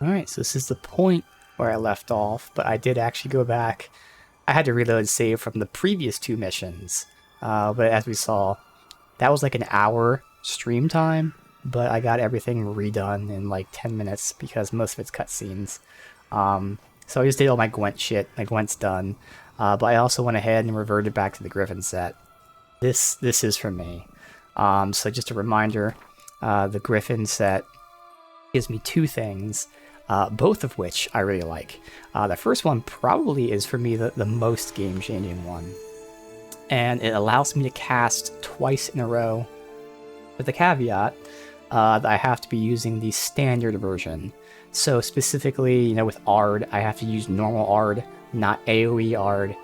Alright, so this is the point where I left off, but I did actually go back. I had to reload save from the previous two missions, but as we saw, that was like an hour stream time, but I got everything redone in like 10 minutes because most of it's cutscenes. So I just did all my Gwent shit, my Gwent's done, but I also went ahead and reverted back to the Griffin set. This is for me. So just a reminder, the Griffin set gives me two things, both of which I really like. The first one probably is for me the most game-changing one. And it allows me to cast twice in a row, with the caveat that I have to be using the standard version. So specifically, with Aard, I have to use normal Aard, not AoE Aard.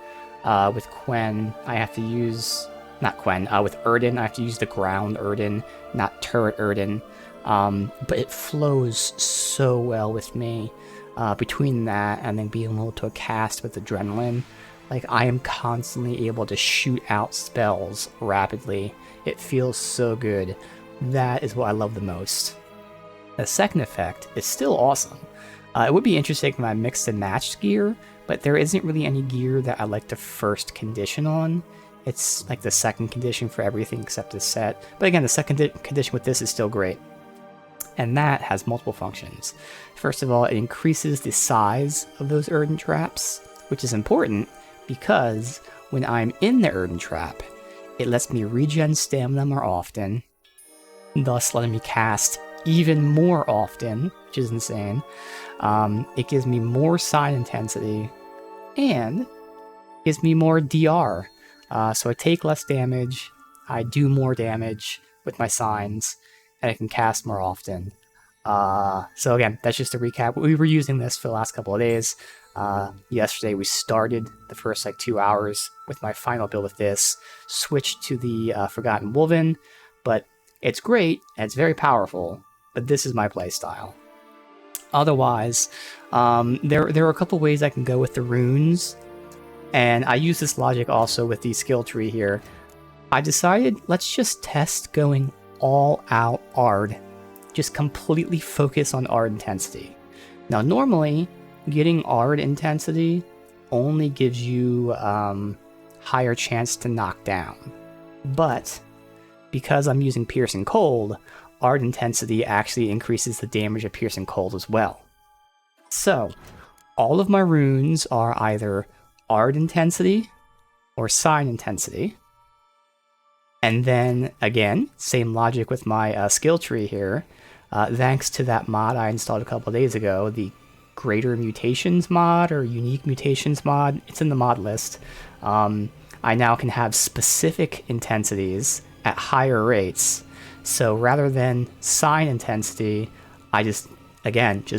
With Quen, I have to use... Not Quen, with Erden, I have to use the ground Erden, not turret Erden. But it flows so well with me. Between that and then being able to cast with Adrenaline, like I am constantly able to shoot out spells rapidly. It feels so good. That is what I love the most. The second effect is still awesome. It would be interesting if I mixed and matched gear, but there isn't really any gear that I like to first condition on. It's like the second condition for everything except this set. But again, the second condition with this is still great. And that has multiple functions. First of all, it increases the size of those Erden traps, which is important because when I'm in the Erden trap, it lets me regen stamina more often, thus letting me cast even more often, which is insane. It gives me more sign intensity, and gives me more DR. So I take less damage, I do more damage with my signs, and I can cast more often. So again, that's just a recap. We were using this for the last couple of days. Yesterday we started the first 2 hours with my final build with this, switched to the Forgotten Wolven, but it's great, and it's very powerful, but this is my playstyle. Otherwise, there are a couple ways I can go with the runes, and I use this logic also with the skill tree here. I decided, let's just test going all out Aard. Just completely focus on Aard intensity. Now normally, getting Aard intensity only gives you higher chance to knock down. But because I'm using Piercing Cold, Aard intensity actually increases the damage of Piercing Cold as well. So, all of my runes are either Aard intensity or sign intensity. And then, again, same logic with my skill tree here. Thanks to that mod I installed a couple days ago, the Greater Mutations mod, or Unique Mutations mod, it's in the mod list. I now can have specific intensities at higher rates. So rather than sign intensity, I just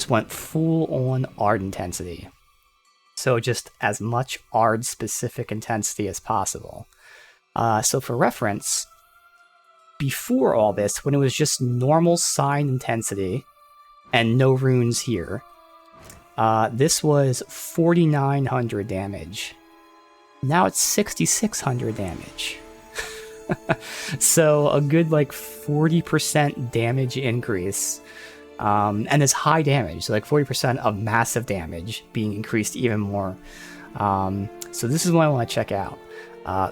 went full on Aard intensity. So just as much Aard specific intensity as possible. So for reference, before all this, when it was just normal sign intensity and no runes here, this was 4,900 damage. Now it's 6,600 damage. So a good 40% damage increase. And it's high damage, so 40% of massive damage being increased even more. So this is what I want to check out.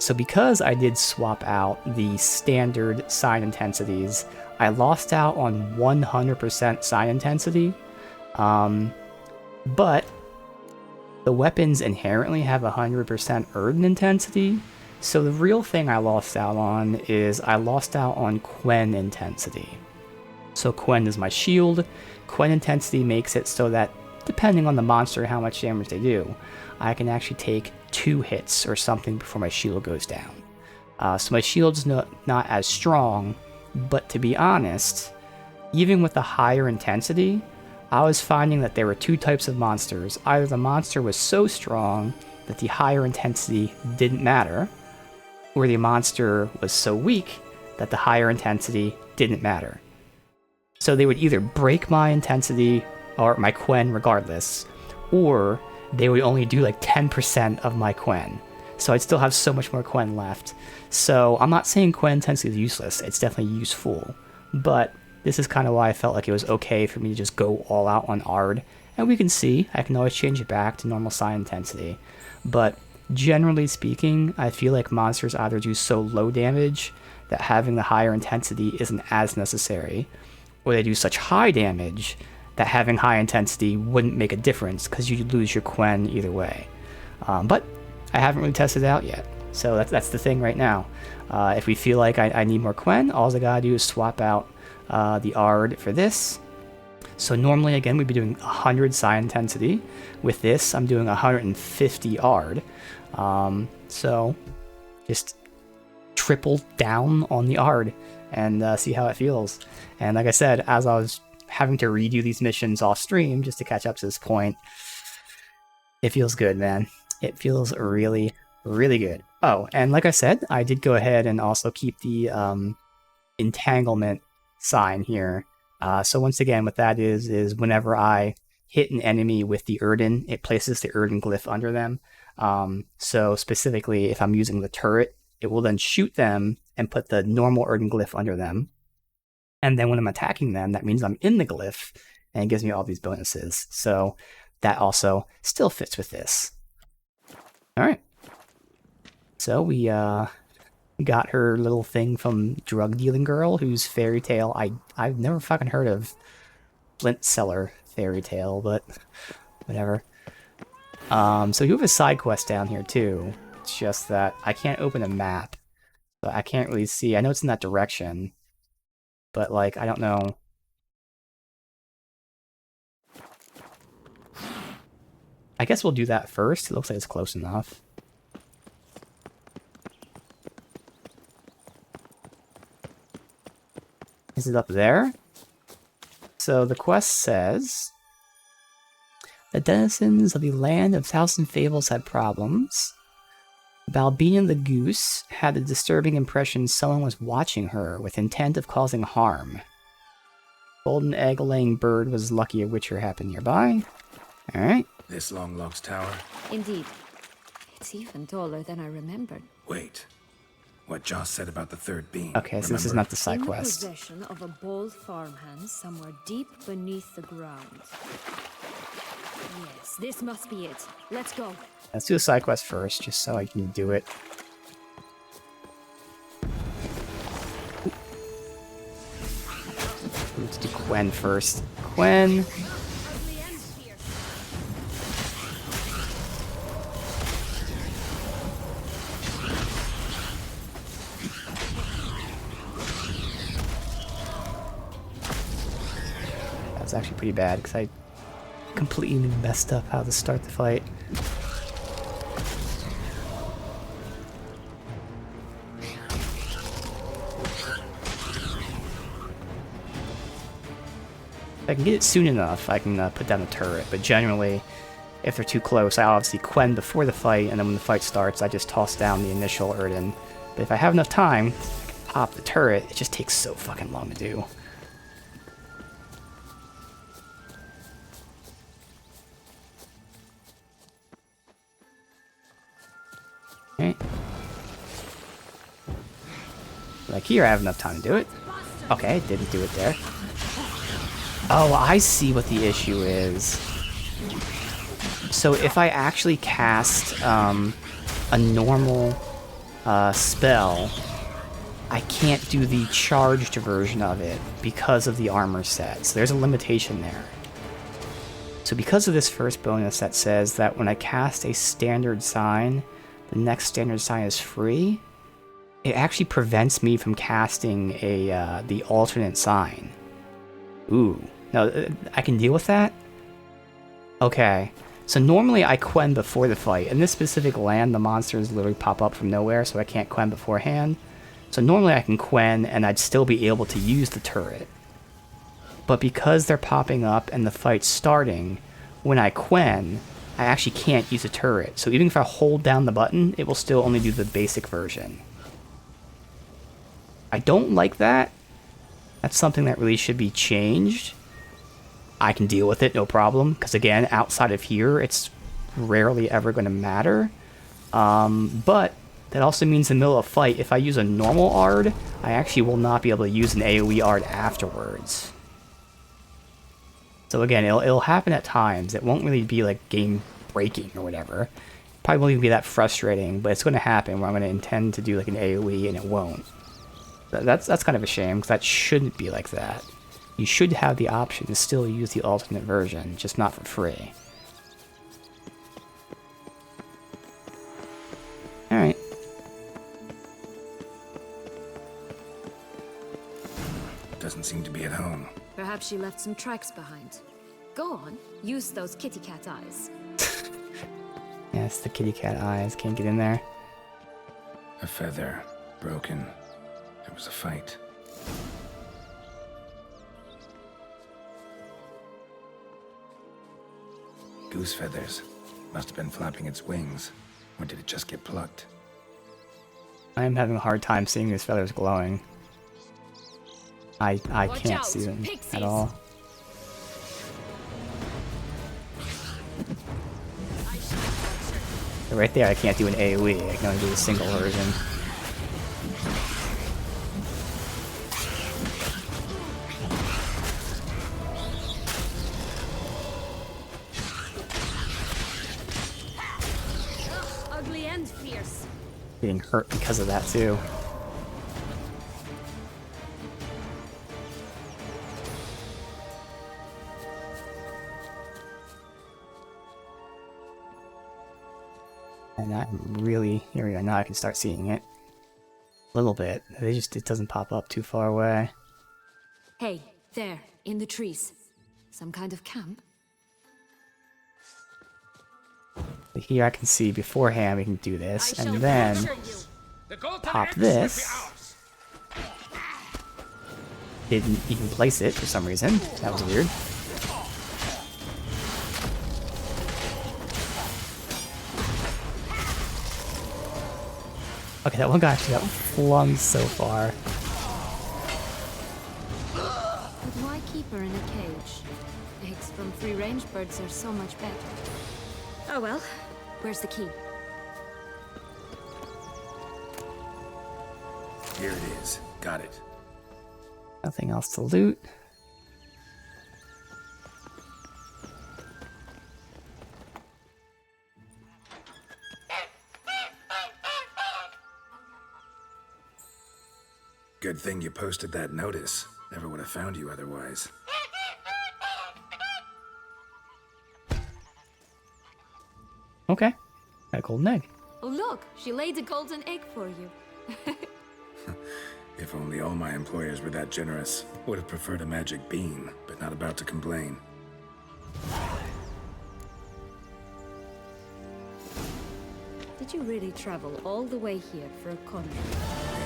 So because I did swap out the standard sign intensities, I lost out on 100% sign intensity. But the weapons inherently have 100% Erden intensity. So the real thing I lost out on is I lost out on Quen intensity. So Quen is my shield. Quen intensity makes it so that, depending on the monster and how much damage they do, I can actually take 2 hits or something before my shield goes down. So my shield's not as strong, but to be honest, even with the higher intensity, I was finding that there were 2 types of monsters. Either the monster was so strong that the higher intensity didn't matter, or the monster was so weak that the higher intensity didn't matter. So they would either break my intensity, or my Quen regardless, or they would only do 10% of my Quen. So I'd still have so much more Quen left. So I'm not saying Quen intensity is useless, it's definitely useful. But This is kind of why I felt like it was okay for me to just go all out on Ard. And we can see, I can always change it back to normal psi intensity. But generally speaking, I feel like monsters either do so low damage that having the higher intensity isn't as necessary, or they do such high damage that having high intensity wouldn't make a difference because you'd lose your Quen either way. But I haven't really tested it out yet, so that's the thing right now. If we feel like I need more Quen, all I gotta do is swap out the Ard for this. So normally, again, we'd be doing 100 psi intensity. With this, I'm doing 150 Ard. So just triple down on the Ard and see how it feels. And like I said, as I was having to redo these missions off stream just to catch up to this point, it feels good, man. It feels really, really good. Oh, and like I said, I did go ahead and also keep the entanglement sign here. So once again, what that is whenever I hit an enemy with the Yrden, it places the Yrden glyph under them. So specifically, if I'm using the turret, it will then shoot them and put the normal Yrden glyph under them. And then when I'm attacking them, that means I'm in the glyph, and it gives me all these bonuses. So that also still fits with this. All right. So we got her little thing from Drug Dealing Girl, whose fairy tale I've never fucking heard of. Flint Seller fairy tale, but whatever. So you have a side quest down here too. It's just that I can't open a map, so I can't really see. I know it's in that direction, but like I don't know. I guess we'll do that first. It looks like it's close enough. Is it up there? So the quest says, the denizens of the land of Thousand Fables had problems. Balbina the goose had a disturbing impression someone was watching her with intent of causing harm. Golden egg-laying bird was lucky a witcher happened nearby. Alright. This Longlock's tower? Indeed. It's even taller than I remembered. Wait. What Joss said about the third being. Okay, so this is not the side quest. In the possession of a bold farmhand somewhere deep beneath the ground. Yes, this must be it. Let's go. Let's do the side quest first, just so I can do it. Let's do Quen first. Quen. That's actually pretty bad because I completely messed up how to start the fight. If I can get it soon enough, I can put down a turret, but generally, if they're too close, I obviously Quen before the fight, and then when the fight starts, I just toss down the initial Yrden. But if I have enough time, I can pop the turret. It just takes so fucking long to do. Okay. Like here, I have enough time to do it. Okay, didn't do it there. Oh, I see what the issue is. So if I actually cast a normal spell, I can't do the charged version of it because of the armor set. So there's a limitation there. So because of this first bonus that says that when I cast a standard sign, the next standard sign is free, it actually prevents me from casting the alternate sign. Ooh. No, I can deal with that? Okay. So normally I Quen before the fight. In this specific land, the monsters literally pop up from nowhere, so I can't Quen beforehand. So normally I can Quen, and I'd still be able to use the turret. But because they're popping up and the fight's starting, when I Quen, I actually can't use a turret. So even if I hold down the button, it will still only do the basic version. I don't like that. That's something that really should be changed. I can deal with it, no problem, because again, outside of here, it's rarely ever going to matter. But that also means in the middle of a fight, if I use a normal Ard, I actually will not be able to use an AoE Ard afterwards. So again, it'll happen at times. It won't really be like game breaking or whatever. Probably won't even be that frustrating, but it's going to happen where I'm going to intend to do like an AoE and it won't. That's kind of a shame, because that shouldn't be like that. You should have the option to still use the alternate version, just not for free. Alright. Doesn't seem to be at home. Perhaps she left some tracks behind. Go on, use those kitty cat eyes. Yes, the kitty cat eyes. Can't get in there. A feather. Broken. There was a fight. Goose feathers. Must have been flapping its wings. Or did it just get plucked? I'm having a hard time seeing these feathers glowing. I Watch can't out, see them pixies. at all. Right there, I can't do an AoE. I can only do a single version. Ugly and fierce. Getting hurt because of that too. And I'm really, here we go, now I can start seeing it. A little bit. It doesn't pop up too far away. Hey, there, in the trees. Some kind of camp? But here I can see beforehand we can do this, and then pop this. Didn't even place it for some reason. That was weird. Okay, that one guy actually got flung so far. But why keep her in a cage? Eggs from free-range birds are so much better. Oh well, where's the key? Here it is. Got it. Nothing else to loot. Good thing you posted that notice. Never would have found you otherwise. Okay. Got a golden egg. Oh look, she laid a golden egg for you. If only all my employers were that generous. Would have preferred a magic bean, but not about to complain. Did you really travel all the way here for a contract?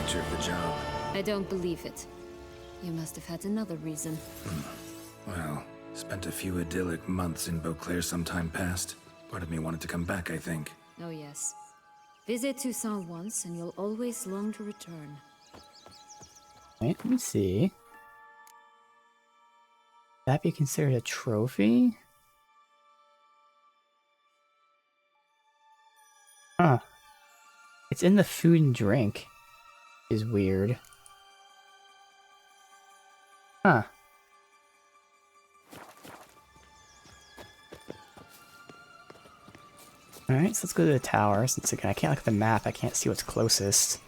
Nature of the job. I don't believe it. You must have had another reason. Well, spent a few idyllic months in Beauclair some time past. Part of me wanted to come back, I think. Oh yes. Visit Toussaint once and you'll always long to return. Wait, let me see. That be considered a trophy? Huh. It's in the food and drink. Is weird. Huh. Alright, so let's go to the tower. Since again, I can't look at the map, I can't see what's closest.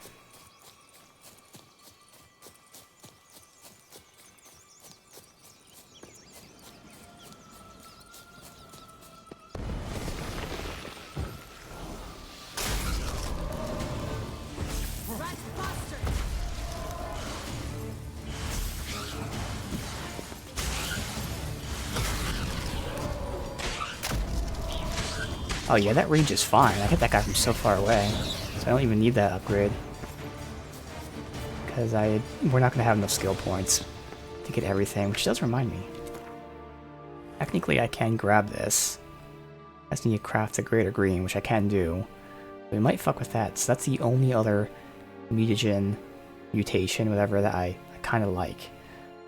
Oh yeah, that range is fine. I hit that guy from so far away. So I don't even need that upgrade. Because we're not going to have enough skill points to get everything, which does remind me. Technically I can grab this. I just need to craft a greater green, which I can do. We might fuck with that, so that's the only other mutagen, mutation, whatever, that I kind of like.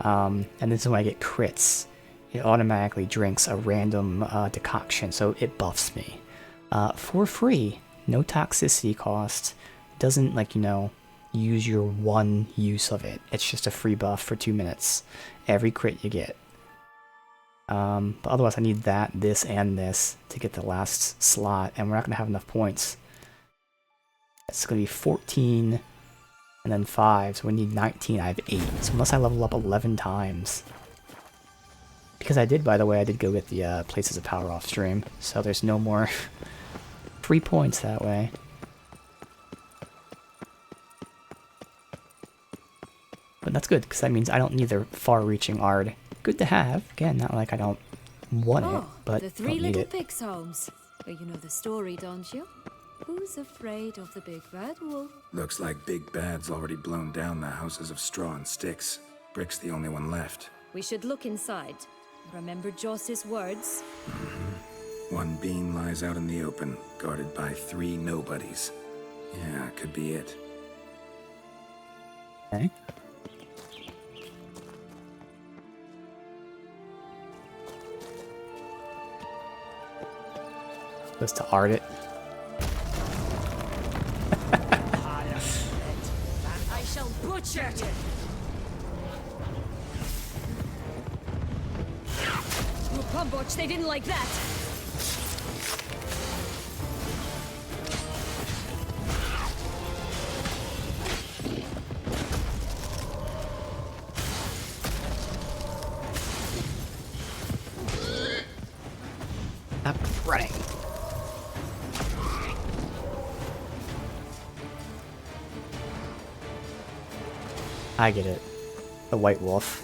And then so when I get crits, it automatically drinks a random decoction, so it buffs me. For free, no toxicity cost, doesn't, like, you know, use your one use of it. It's just a free buff for 2 minutes. Every crit you get. But otherwise I need that, this, and this to get the last slot, and we're not going to have enough points. It's going to be 14 and then 5, so we need 19. I have 8, so unless I level up 11 times. Because I did, by the way, I did go get the Places of Power off stream, so there's no more free points that way. But that's good, because that means I don't need the far-reaching Ard. Good to have. Again, not like I don't want it, but the don't Three need Little it. Pigs homes. Well, you know the story, don't you? Who's afraid of the big bad wolf? Looks like Big Bad's already blown down the houses of straw and sticks. Brick's the only one left. We should look inside. Remember Joss's words? One beam lies out in the open, guarded by 3 nobodies. Yeah, could be it. Okay. Just to art it. I shall butcher you! You Pumboch, they didn't like that! Stop running. I get it. The White Wolf.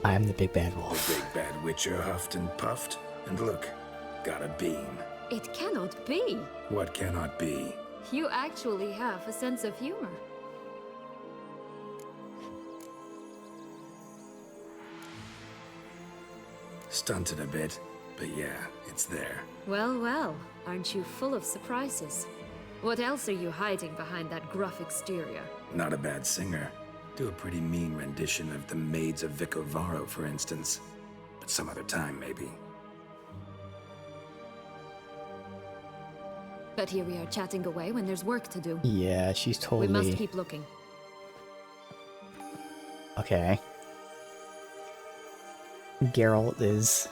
I am the big bad The wolf. Big Bad Witcher huffed and puffed, and look, got a beam. It cannot be! What cannot be? You actually have a sense of humor. Stunted a bit, but yeah, it's there. Well, well, aren't you full of surprises? What else are you hiding behind that gruff exterior? Not a bad singer. Do a pretty mean rendition of the Maids of Vicovaro, for instance. But some other time, maybe. But here we are chatting away when there's work to do. Yeah, she's We totally... must keep looking. Okay. Geralt is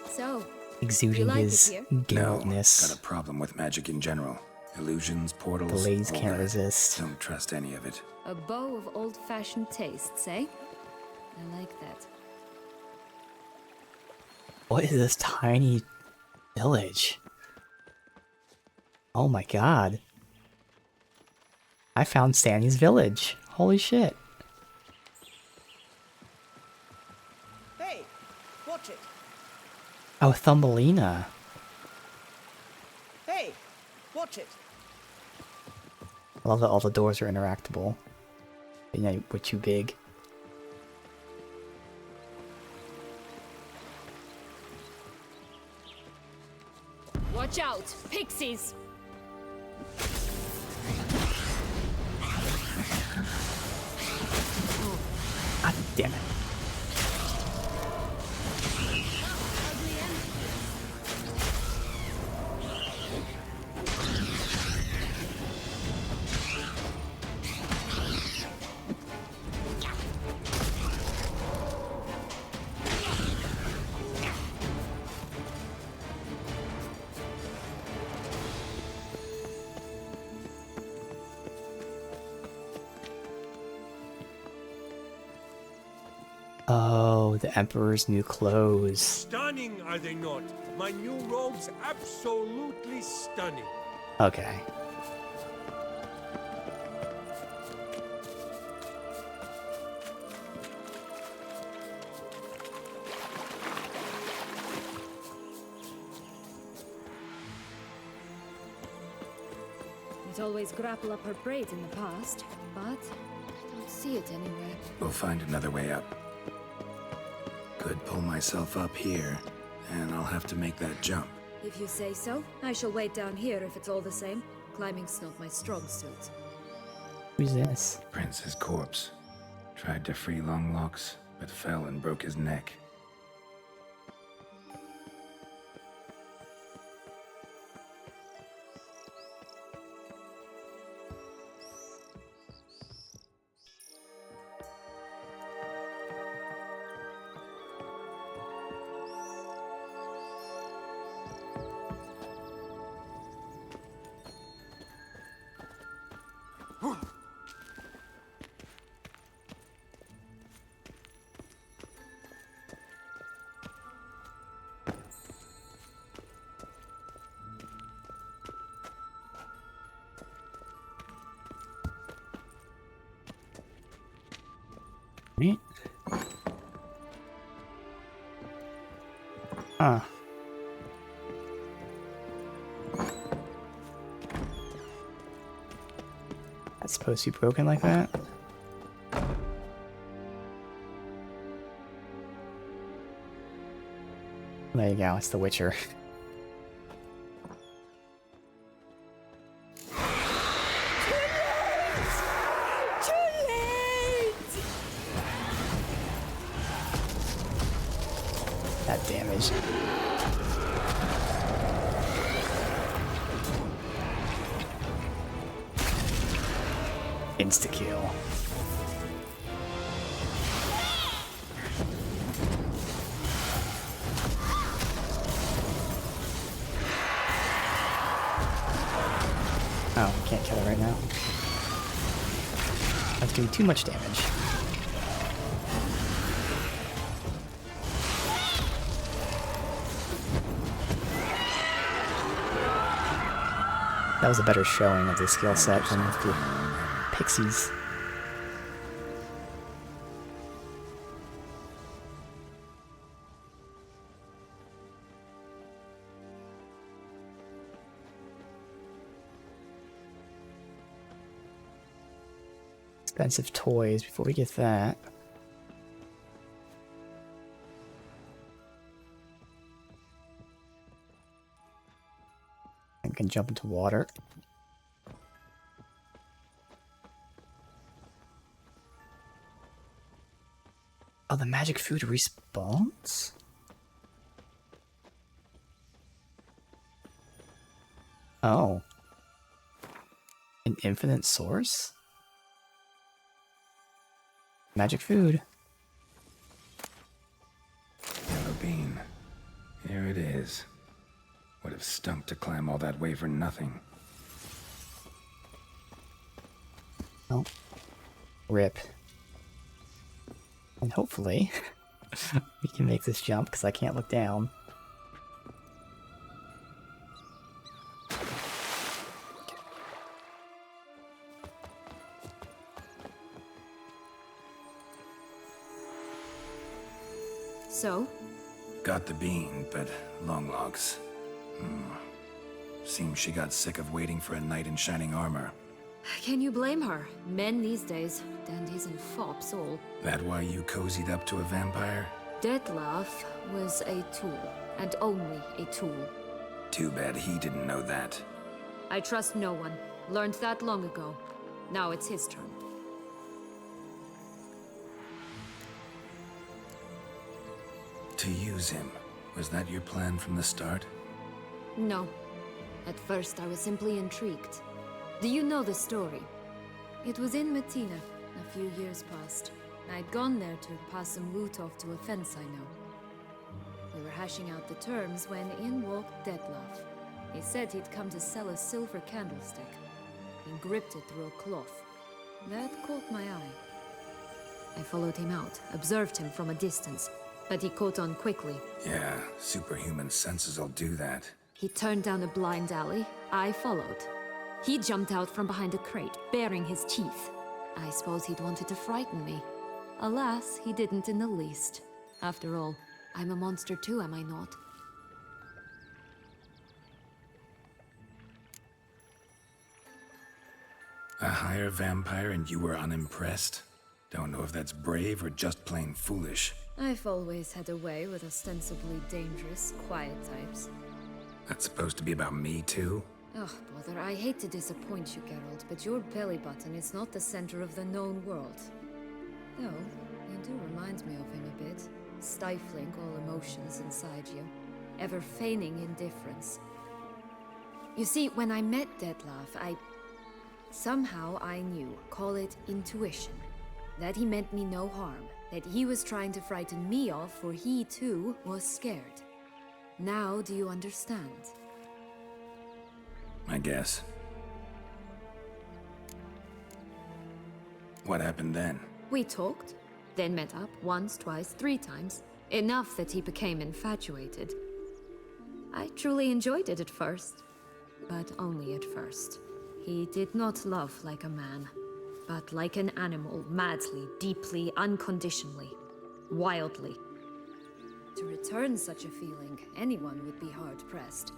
So, exuding like it his here? No, Geraltness. got a problem with magic in general. Illusions, portals, Blaze all can't that. resist. Don't trust any of it. a bow of old-fashioned tastes, eh? I like that. What is this tiny village? Oh my god. I found Stanny's village. Holy shit. Hey, watch it. Oh, Thumbelina. Hey, watch it. I love that all the doors are interactable. You know, we're too big. Watch out! Pixies! God damn it. Oh, the Emperor's new clothes. Stunning, are they not? My new robes absolutely stunning. Okay. It always grapple up her braids in the past, but I don't see it anywhere. We'll find another way up. Could pull myself up here, and I'll have to make that jump. If you say so, I shall wait down here if it's all the same. Climbing's not my strong suit. Who's this? Prince's corpse. Tried to free Longlocks, but fell and broke his neck. Right? Huh. That's supposed to be broken like that? There you go, it's the Witcher. That damage. Insta-kill. Oh, can't kill it right now. That's doing too much damage. That was a better showing of the skill set than with the pixies. Expensive toys before we get that. I can jump into water. Oh, the magic food respawns? Oh. An infinite source? Magic food. Yellow bean. Here it is. Would have stunk to climb all that way for nothing. Oh. Rip. And hopefully, we can make this jump, because I can't look down. So? Got the bean, but Longlocks. Seems she got sick of waiting for a knight in shining armor. Can you blame her? Men these days, dandies and fops all. That why you cozied up to a vampire? Dettlaff was a tool, and only a tool. Too bad he didn't know that. I trust no one. Learned that long ago. Now it's his turn. To use him. Was that your plan from the start? No. At first I was simply intrigued. Do you know the story? It was in Metina, a few years past. I'd gone there to pass some loot off to a fence I know. We were hashing out the terms when in walked Dettlaff. He said he'd come to sell a silver candlestick. He gripped it through a cloth. That caught my eye. I followed him out, observed him from a distance, but he caught on quickly. Yeah, superhuman senses will do that. He turned down a blind alley. I followed. He jumped out from behind a crate, baring his teeth. I suppose he'd wanted to frighten me. Alas, he didn't in the least. After all, I'm a monster too, am I not? A higher vampire and you were unimpressed? Don't know if that's brave or just plain foolish. I've always had a way with ostensibly dangerous, quiet types. That's supposed to be about me too? Oh, brother, I hate to disappoint you, Geralt, but your belly button is not the center of the known world. No, you do remind me of him a bit. Stifling all emotions inside you. Ever feigning indifference. You see, when I met Detlef, somehow I knew, call it intuition, that he meant me no harm, that he was trying to frighten me off, for he too was scared. Now do you understand? I guess. What happened then? We talked, then met up once, twice, 3 times. Enough that he became infatuated. I truly enjoyed it at first, but only at first. He did not love like a man, but like an animal, madly, deeply, unconditionally, wildly. To return such a feeling, anyone would be hard-pressed,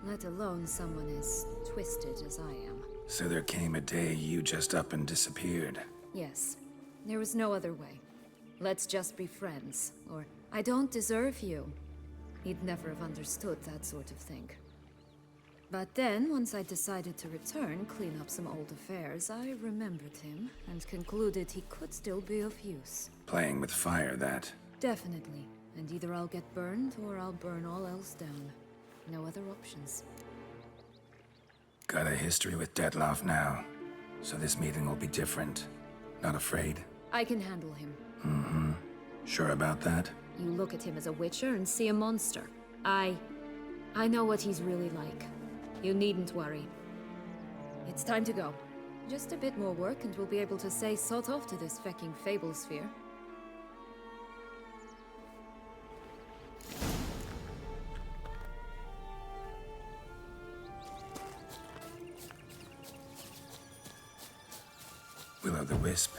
let alone someone as twisted as I am. So there came a day you just up and disappeared. Yes, there was no other way. Let's just be friends, or I don't deserve you. He'd never have understood that sort of thing. But then, once I decided to return, clean up some old affairs, I remembered him and concluded he could still be of use. Playing with fire, that. Definitely. And either I'll get burned, or I'll burn all else down. No other options. Got a history with Detlef now, so this meeting will be different. Not afraid? I can handle him. Sure about that? You look at him as a witcher and see a monster. I know what he's really like. You needn't worry. It's time to go. Just a bit more work and we'll be able to say sod off to this fecking fable sphere. Will-o'-the-wisp. I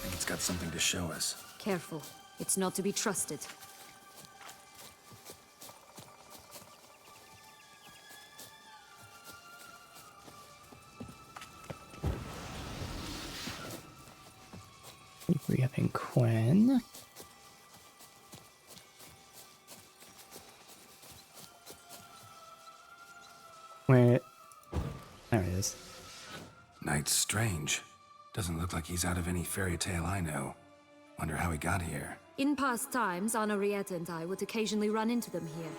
think it's got something to show us. Careful. It's not to be trusted. We have in Quinn. Wait. There it is. Knight's strange. Doesn't look like he's out of any fairy tale I know. Wonder how he got here. In past times, Anarietta and I would occasionally run into them here.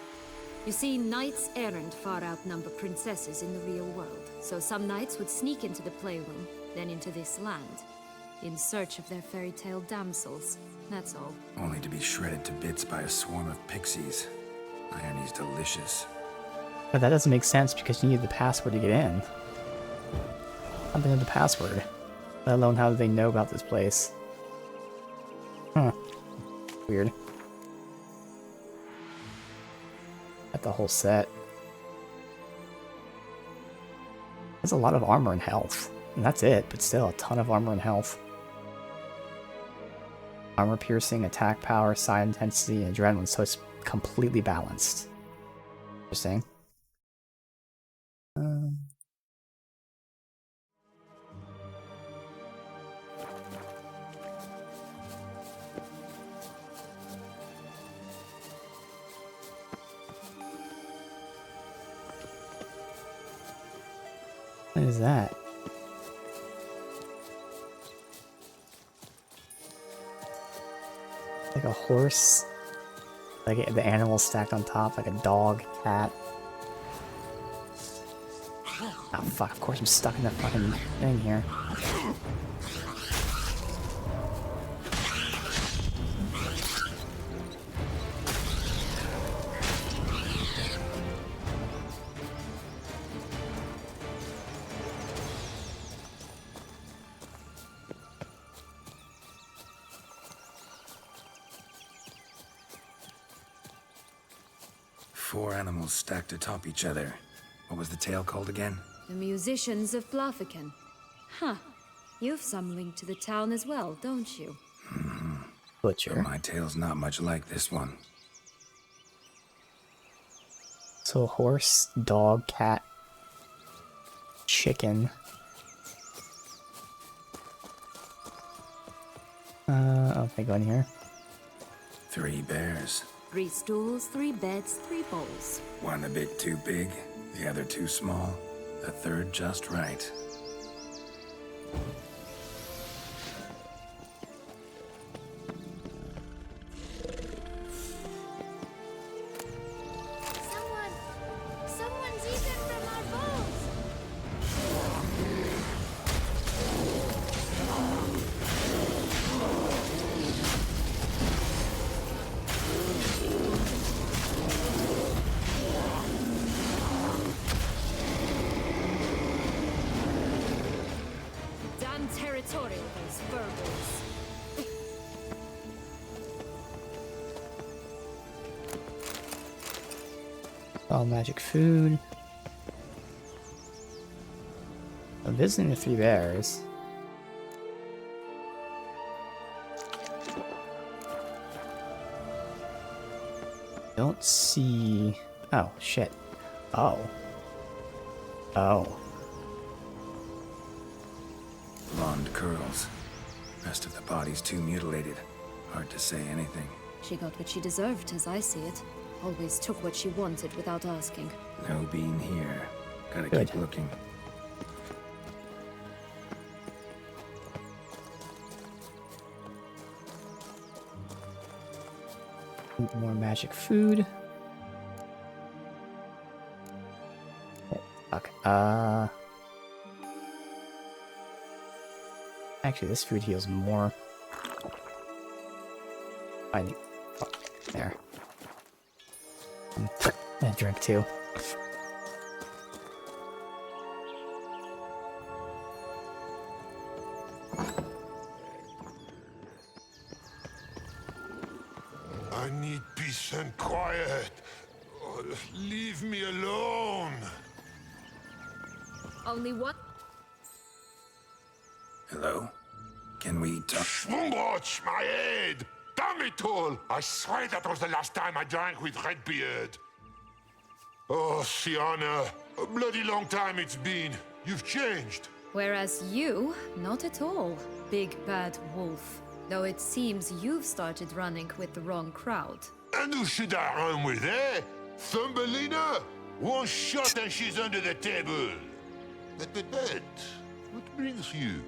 You see, knights errant far outnumber princesses in the real world, so some knights would sneak into the playroom, then into this land, in search of their fairy tale damsels. That's all. Only to be shredded to bits by a swarm of pixies. Irony's delicious. But that doesn't make sense because you need the password to get in. How do they know the password? Let alone how do they know about this place? Huh. Weird. Got the whole set. There's a lot of armor and health. And that's it, but still a ton of armor and health. Armor piercing, attack power, side intensity, and adrenaline, so it's completely balanced. Interesting. What is that? Like a horse? Like the animals stacked on top, like a dog, cat. Oh fuck, of course I'm stuck in that fucking thing here. Four animals stacked atop each other. What was the tale called again? The musicians of Blaviken. Huh. You've some link to the town as well, don't you? Butcher. But my tale's not much like this one. So horse, dog, cat, chicken. Okay, go in here. 3 bears. 3 stools, 3 beds, 3 bowls. One a bit too big, the other too small, the third just right. territorial, those verbals. All magic food. I'm visiting the Three Bears. Don't see... Oh, shit. Oh. Oh. Blonde curls. Rest of the body's too mutilated. Hard to say anything. She got what she deserved, as I see it. Always took what she wanted without asking. No bean here. Gotta Good. keep looking. More magic food. Fuck. Actually, this food heals more. I need... Fuck. There. And drink too. I need peace and quiet. Oh, leave me alone. Only one? Hello? Can we talk? Schwungbroch, my head! Damn it all! I swear that was the last time I drank with Redbeard. Oh, Sienna, a bloody long time it's been. You've changed. Whereas you, not at all, big bad wolf. Though it seems you've started running with the wrong crowd. And who should I run with, eh? Thumbelina? One shot and she's under the table. But, what brings you?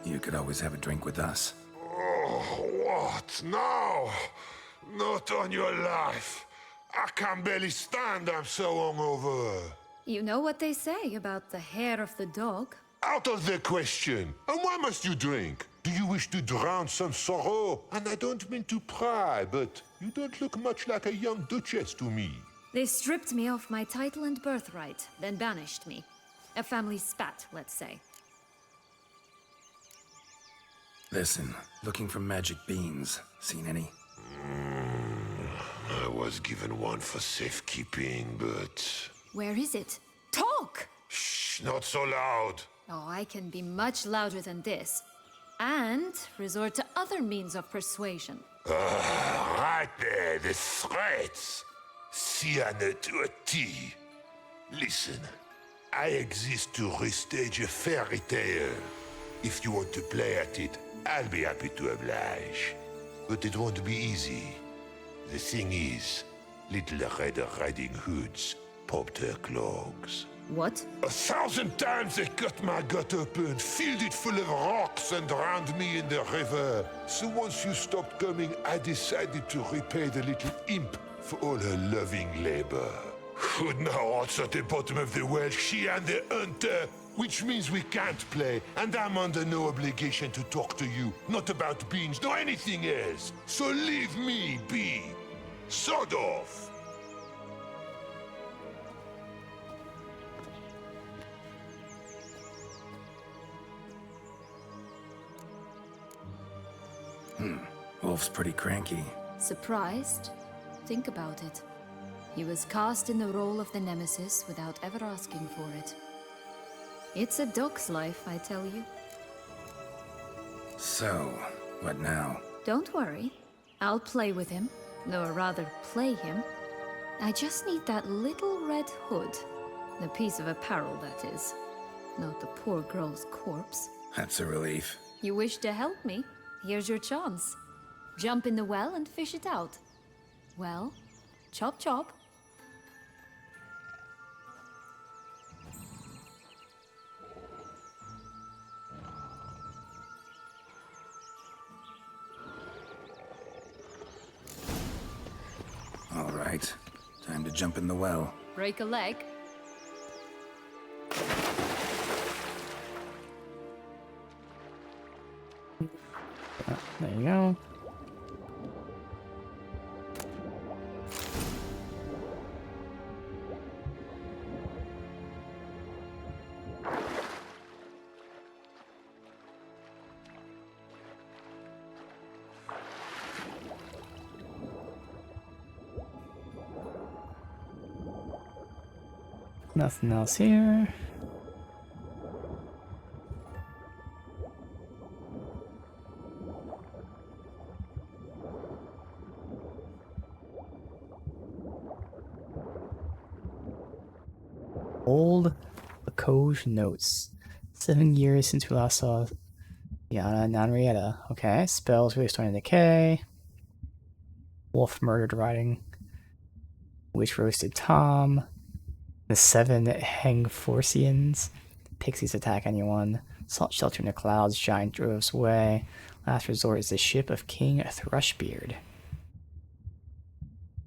You could always have a drink with us. Oh, what now? Not on your life. I can barely stand, I'm so hungover. You know what they say about the hair of the dog? Out of the question. And why must you drink? Do you wish to drown some sorrow? And I don't mean to pry, but you don't look much like a young duchess to me. They stripped me of my title and birthright, then banished me. A family spat, let's say. Listen, looking for magic beans. Seen any? I was given one for safekeeping, but... Where is it? Talk! Shh, not so loud. Oh, I can be much louder than this. And resort to other means of persuasion. Right there, the threats. Sienna to a T. Listen, I exist to restage a fairy tale. If you want to play at it, I'll be happy to oblige. But it won't be easy. The thing is, Little Red Riding Hoods popped her clogs. What? 1,000 times they cut my gut open, filled it full of rocks and drowned me in the river. So once you stopped coming, I decided to repay the little imp for all her loving labor. But now it's at the bottom of the well, she and the hunter, which means we can't play, and I'm under no obligation to talk to you, not about beans, nor anything else. So leave me be. Sod off. Wolf's pretty cranky. Surprised? Think about it. He was cast in the role of the Nemesis without ever asking for it. It's a dog's life, I tell you. So, what now? Don't worry. I'll play with him. Or rather, play him. I just need that little red hood. The piece of apparel, that is. Not the poor girl's corpse. That's a relief. You wish to help me? Here's your chance. Jump in the well and fish it out. Well, chop chop. All right. Time to jump in the well. Break a leg. There you go. Nothing else here. Old Lacoge notes. 7 years since we last saw Yana and Henrietta. Okay, spells really starting to decay. Wolf murdered riding. Witch roasted Tom. The 7 Hangforcians. Pixies attack anyone. Salt shelter in the clouds. Giant drove us away. Last resort is the ship of King Thrushbeard.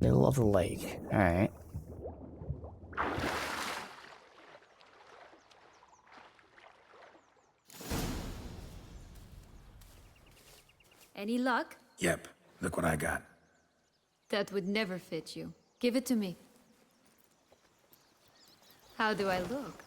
Middle of the lake. Alright. Any luck? Yep, look what I got. That would never fit you. Give it to me. How do I look?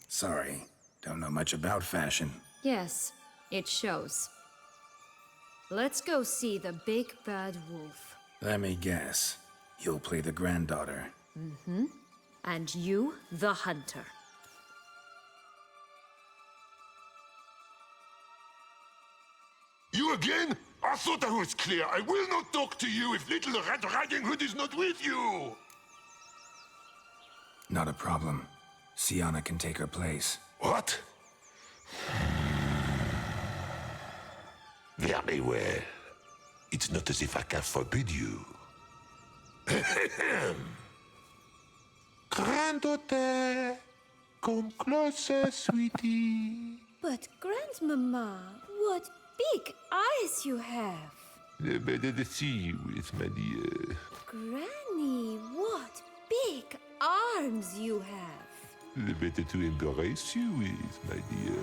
Sorry, don't know much about fashion. Yes, it shows. Let's go see the big bad wolf. Let me guess. You'll play the granddaughter. And you, the hunter. You again? I thought I was clear. I will not talk to you if Little Red Riding Hood is not with you. Not a problem. Sienna can take her place. What? Very well. It's not as if I can forbid you. Granddaughter, come closer, sweetie. But Grandmama, what big eyes you have. The better to see you with, my dear. Granny, what big arms you have. The better to embrace you with, my dear.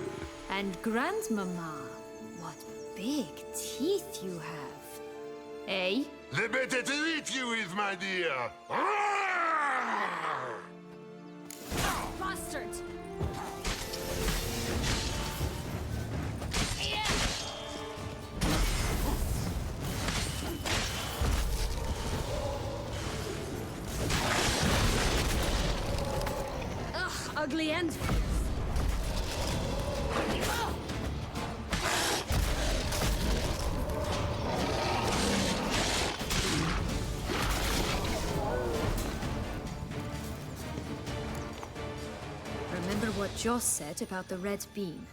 And Grandmama, what big teeth you have. Eh? The better to eat you with, my dear. Bastard! Ugh, ugly end. Remember what Joss said about the red bean.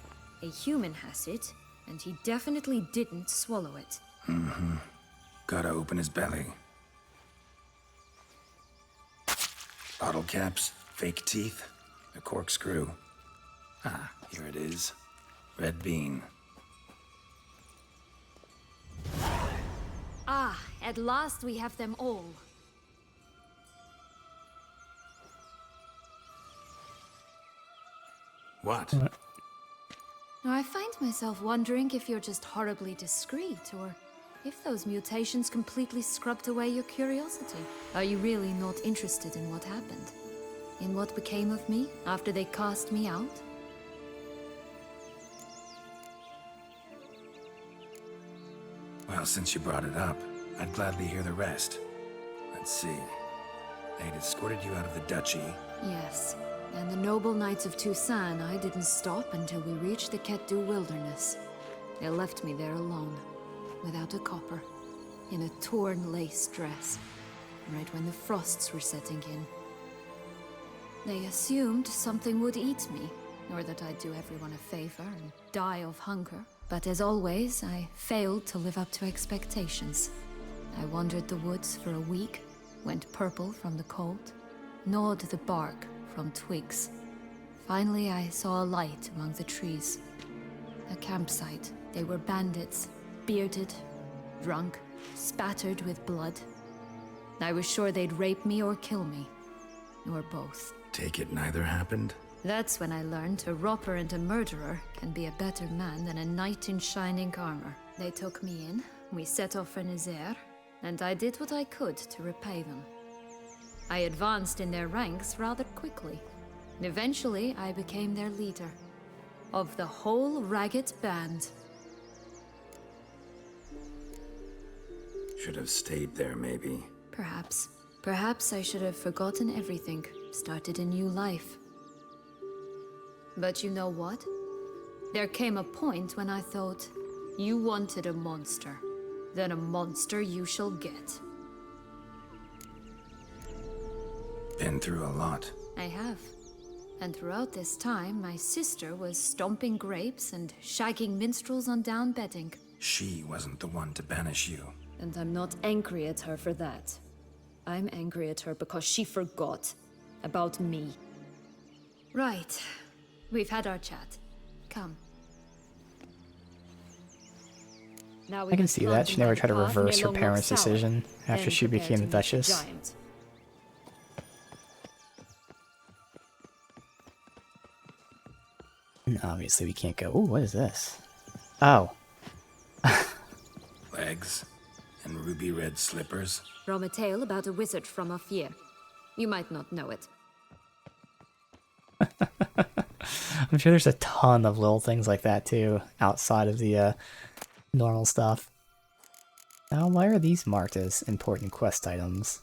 A human has it, and he definitely didn't swallow it. Gotta open his belly. Bottle caps, fake teeth, a corkscrew. Ah, here it is. Red bean. Ah, at last we have them all. What? Now, I find myself wondering if you're just horribly discreet, or if those mutations completely scrubbed away your curiosity. Are you really not interested in what happened? In what became of me after they cast me out? Well, since you brought it up, I'd gladly hear the rest. Let's see. They'd escorted you out of the duchy. Yes. And the noble knights of Toussaint, I didn't stop until we reached the Ketdu wilderness. They left me there alone, without a copper, in a torn lace dress, right when the frosts were setting in. They assumed something would eat me, or that I'd do everyone a favor and die of hunger. But as always, I failed to live up to expectations. I wandered the woods for a week, went purple from the cold, gnawed the bark from twigs. Finally, I saw a light among the trees. A campsite. They were bandits, bearded, drunk, spattered with blood. I was sure they'd rape me or kill me, or both. Take it neither happened? That's when I learned a robber and a murderer can be a better man than a knight in shining armor. They took me in, we set off for Nazaire, and I did what I could to repay them. I advanced in their ranks rather quickly. Eventually, I became their leader. Of the whole ragged band. Should have stayed there, maybe. Perhaps. Perhaps I should have forgotten everything, started a new life. But you know what? There came a point when I thought, you wanted a monster. Then a monster you shall get. Been through a lot. I have. And throughout this time, my sister was stomping grapes and shagging minstrels on down bedding. She wasn't the one to banish you. And I'm not angry at her for that. I'm angry at her because she forgot about me. Right. We've had our chat. Come. Now I can see that. She never tried to reverse her parents' decision after she became the Duchess. And obviously we can't go. Ooh, what is this? Oh. Legs and ruby red slippers. From a tale about a wizard from Ophir. You might not know it. I'm sure there's a ton of little things like that too, outside of the normal stuff. Now, why are these marked as important quest items?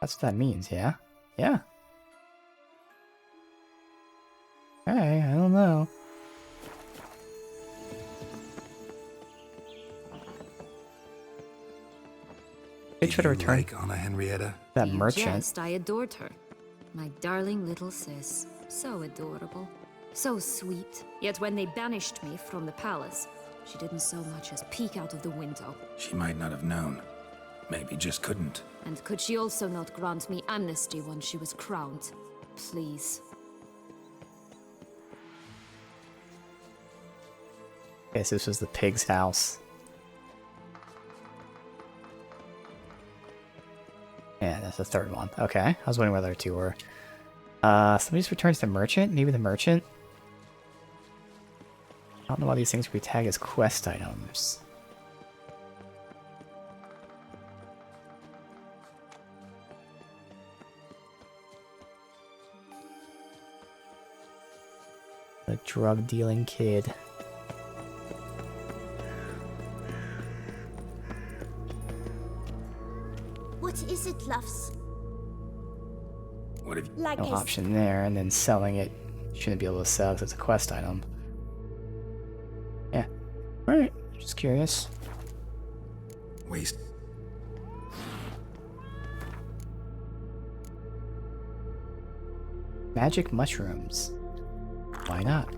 That's what that means, yeah? Yeah. Hey, I don't know. They try to return Like Anna Henrietta? that merchant. Yes, I adored her. My darling little sis. So adorable. So sweet. Yet when they banished me from the palace, she didn't so much as peek out of the window. She might not have known. Maybe just couldn't. And could she also not grant me amnesty when she was crowned? Please. Guess this was the pig's house. Yeah, that's the third one. Okay, I was wondering where the other two were. Somebody just returns the merchant? Maybe the merchant? I don't know why these things would be tagged as quest items. The drug-dealing kid. What is it, loves? What have you... Like No option there, and then selling it shouldn't be able to sell because it's a quest item. Yeah. Alright, just curious. Waste. Magic mushrooms. Why not?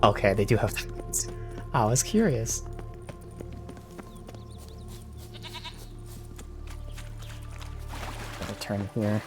Okay, they do have the... I was curious. Turn here.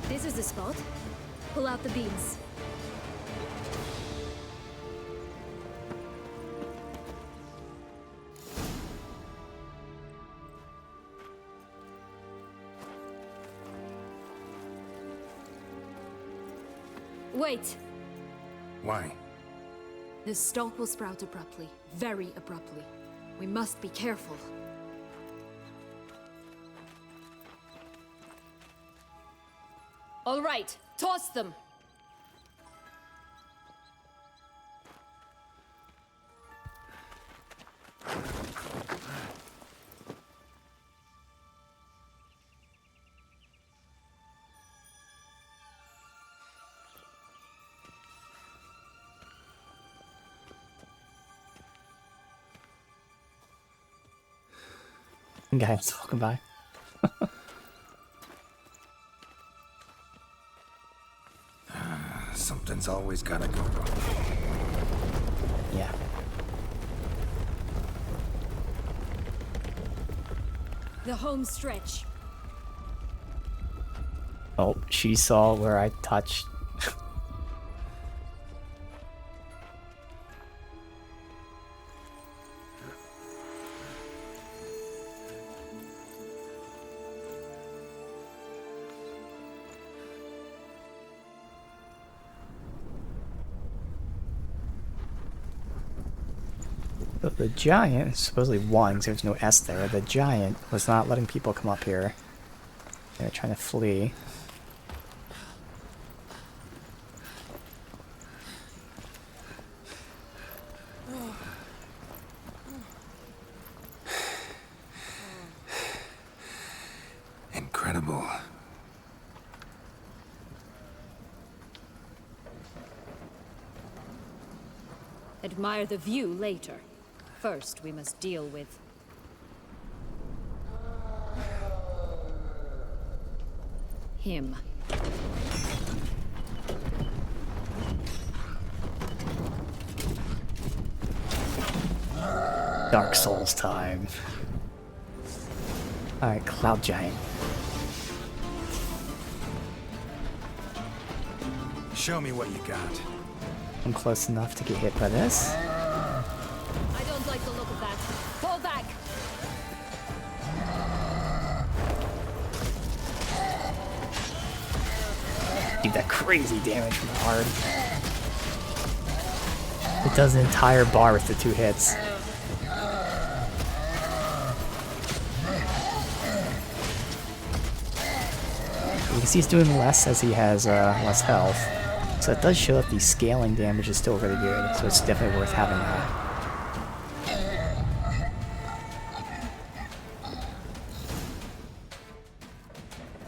This is the spot. Pull out the beams. Wait! Why? The stalk will sprout abruptly. Very abruptly. We must be careful. All right, toss them! Guys, welcome by. Something's always gotta go wrong. Yeah. The home stretch. Oh, she saw where I touched. So the giant, supposedly one, because there's no S there, the giant was not letting people come up here. They're trying to flee. Incredible. Admire the view later. First, we must deal with... him. Dark Souls time. Alright, Cloud Giant. Show me what you got. I'm close enough to get hit by this. I don't like the look of that. Fall back! Do that crazy damage from the hard. It does an entire bar with the 2 hits. You can see he's doing less as he has less health. So it does show that the scaling damage is still really good, so it's definitely worth having that.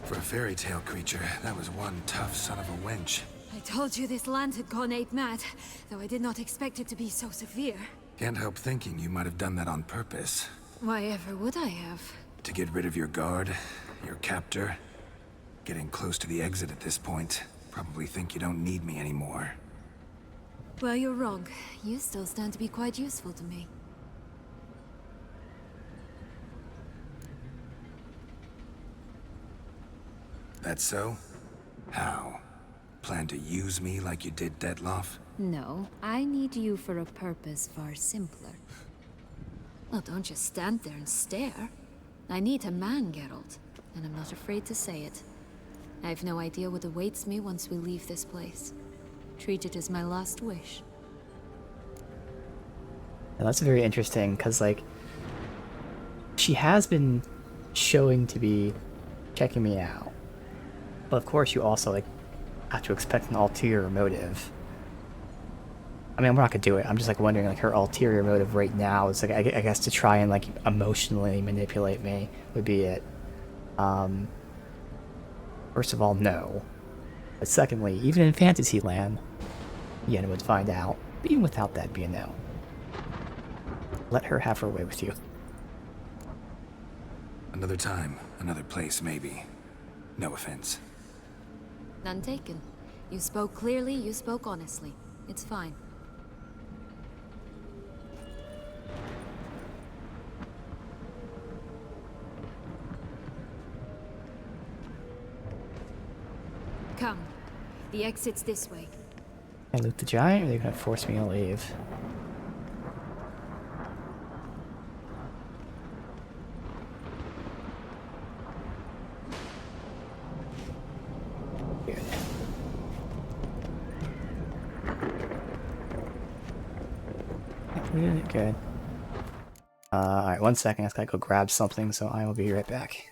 For a fairy tale creature, that was one tough son of a wench. I told you this land had gone ape mad, though I did not expect it to be so severe. Can't help thinking you might have done that on purpose. Why ever would I have? To get rid of your guard, your captor. Getting close to the exit at this point. Probably think you don't need me anymore. Well, you're wrong. You still stand to be quite useful to me. That so? How? Plan to use me like you did Detloff? No, I need you for a purpose far simpler. Well, don't just stand there and stare. I need a man, Geralt, and I'm not afraid to say it. I have no idea what awaits me once we leave this place. Treat it as my last wish. And that's very interesting, because, like, she has been showing to be checking me out. But of course you also, like, have to expect an ulterior motive. I mean, I'm not gonna do it. I'm just, like, wondering, like, her ulterior motive right now is, like, I guess to try and, like, emotionally manipulate me would be it. First of all, no. But secondly, even in Fantasyland, Yen would find out. But even without that being known. Let her have her way with you. Another time, another place, maybe. No offense. None taken. You spoke clearly, you spoke honestly. It's fine. Come. The exit's this way. I loot the giant, or are they gonna force me to leave? Good. Good. Alright, 1 second. I just gotta go grab something, so I will be right back.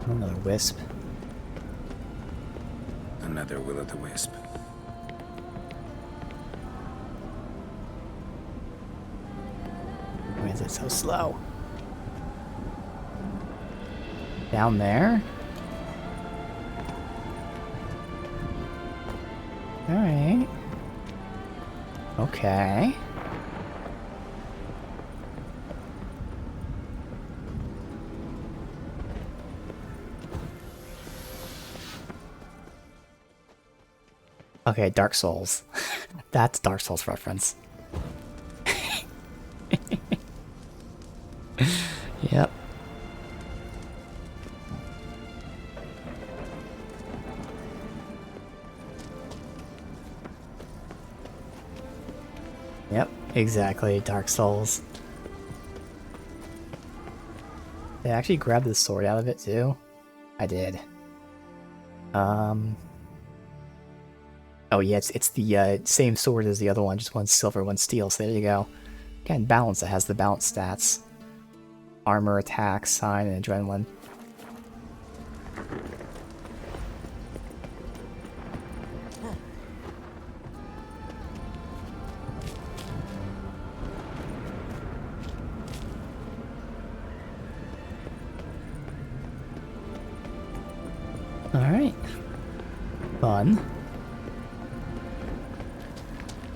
Another wisp. Another will-o'-the-wisp. Why is it so slow? Down there? Alright. Okay. Okay, Dark Souls. That's Dark Souls reference. Yep. Yep, exactly, Dark Souls. Did I actually grab the sword out of it too? I did. Oh yeah, it's the same sword as the other one, just one's silver, one's steel, so there you go. Again, balance, it has the balance stats. Armor, attack, sign, and adrenaline. Alright. Fun.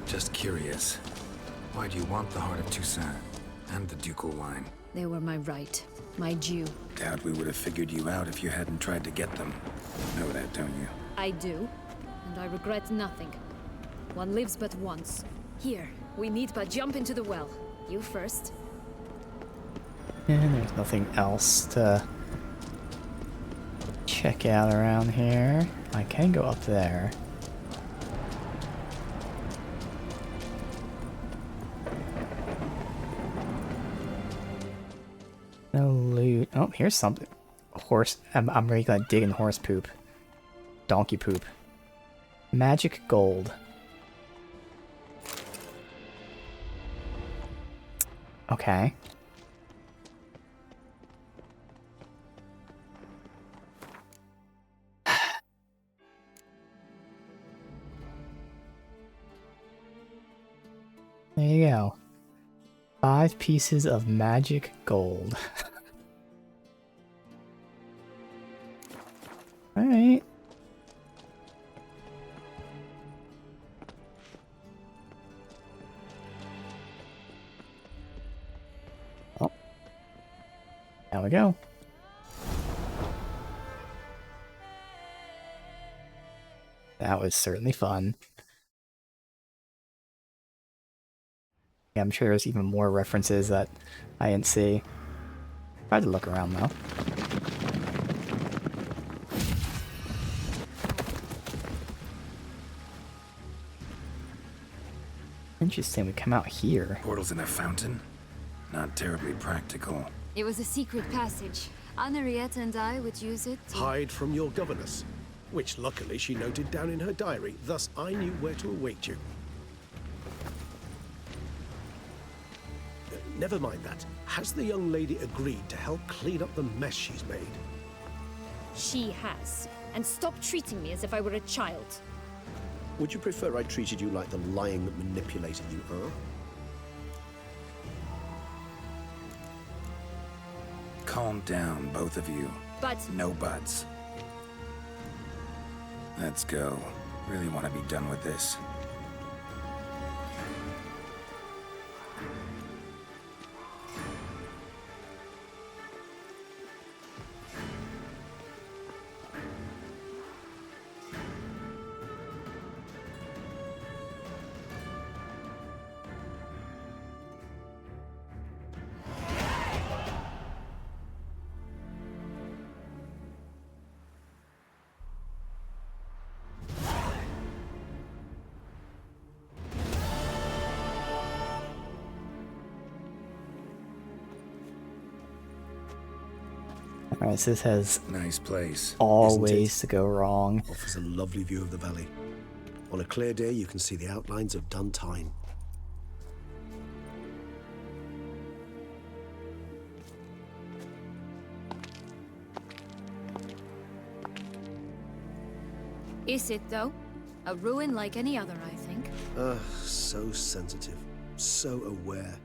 Just curious. Why do you want the Heart of Toussaint and the ducal wine? They were my right, my due. Doubt we would have figured you out if you hadn't tried to get them. Know that, don't you? I do, and I regret nothing. One lives but once. Here, we need but jump into the well. You first. And there's nothing else to check out around here. I can go up there. No loot. Oh, here's something. Horse. I'm really gonna dig in horse poop. Donkey poop. Magic gold. Okay. There you go. 5 pieces of magic gold. Alright. Oh. There we go. That was certainly fun. Yeah, I'm sure there's even more references that I didn't see. Tried to look around though. Interesting, we come out here. Portals in a fountain? Not terribly practical. It was a secret passage. Henriette and I would use it to... Hide from your governess, which luckily she noted down in her diary, thus I knew where to await you. Never mind that. Has the young lady agreed to help clean up the mess she's made? She has. And stop treating me as if I were a child. Would you prefer I treated you like the lying manipulator you are? Calm down, both of you. But... No buts. Let's go. Really want to be done with this. Alright, so this has Nice place. all Isn't it? ways to go wrong. Offers a lovely view of the valley. On a clear day, you can see the outlines of Duntine. Is it, though? A ruin like any other, I think. So sensitive. So aware.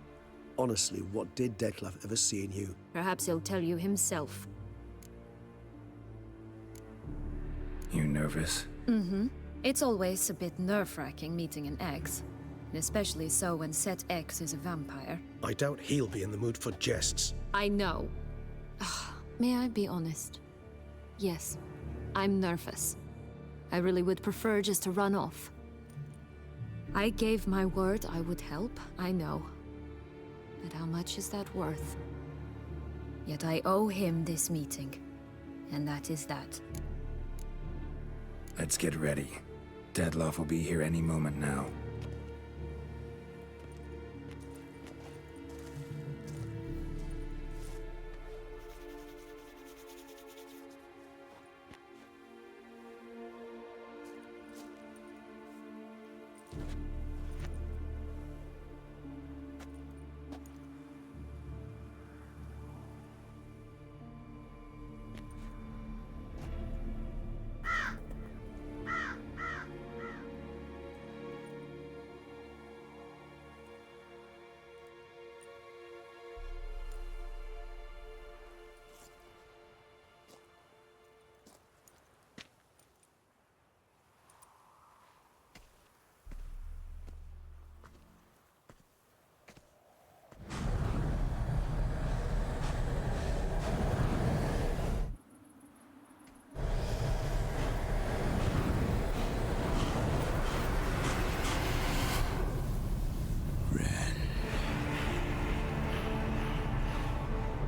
Honestly, what did Dettlaff ever see in you? Perhaps he'll tell you himself. You nervous? Mm-hmm. It's always a bit nerve-wracking meeting an ex. And especially so when said ex is a vampire. I doubt he'll be in the mood for jests. I know. May I be honest? Yes, I'm nervous. I really would prefer just to run off. I gave my word I would help, I know. But how much is that worth? Yet I owe him this meeting. And that is that. Let's get ready. Dettlaff will be here any moment now.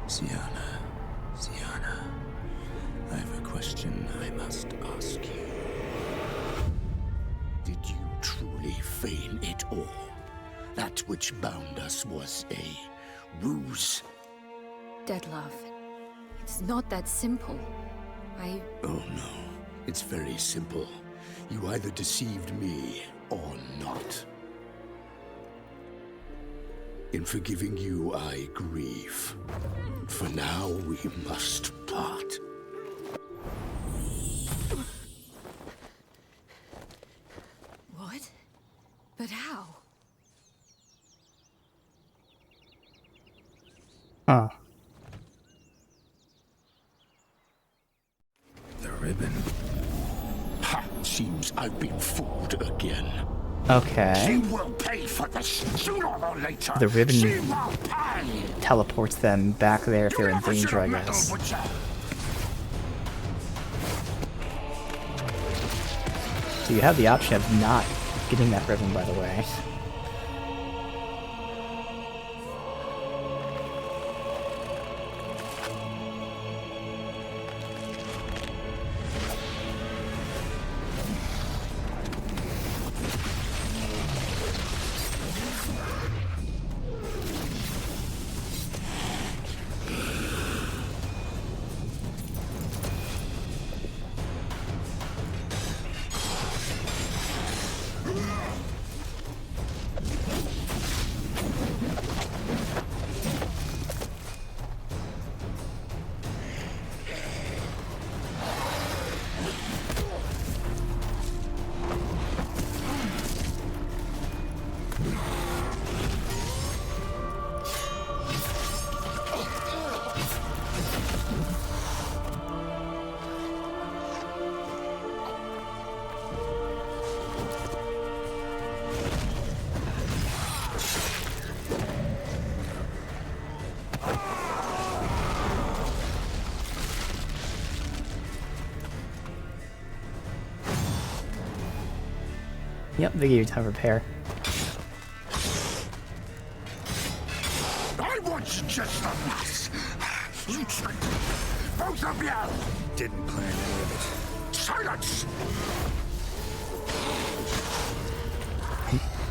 Sienna, I have a question I must ask you. Did you truly feign it all? That which bound us was a ruse? Dettlaff, it's not that simple. Oh no, it's very simple. You either deceived me or not. In forgiving you, I grieve. For now, we must part. What? But how? Huh. The ribbon. Ha! Seems I've been fooled again. Okay. She will pay for this sooner or later. The ribbon She will pay. teleports them back there if they're in danger, I guess. So you have the option of not getting that ribbon, by the way. Yep, they gave you time to repair. I want you just a mess. You tricked me. Both of you. Didn't plan any of it. Silence!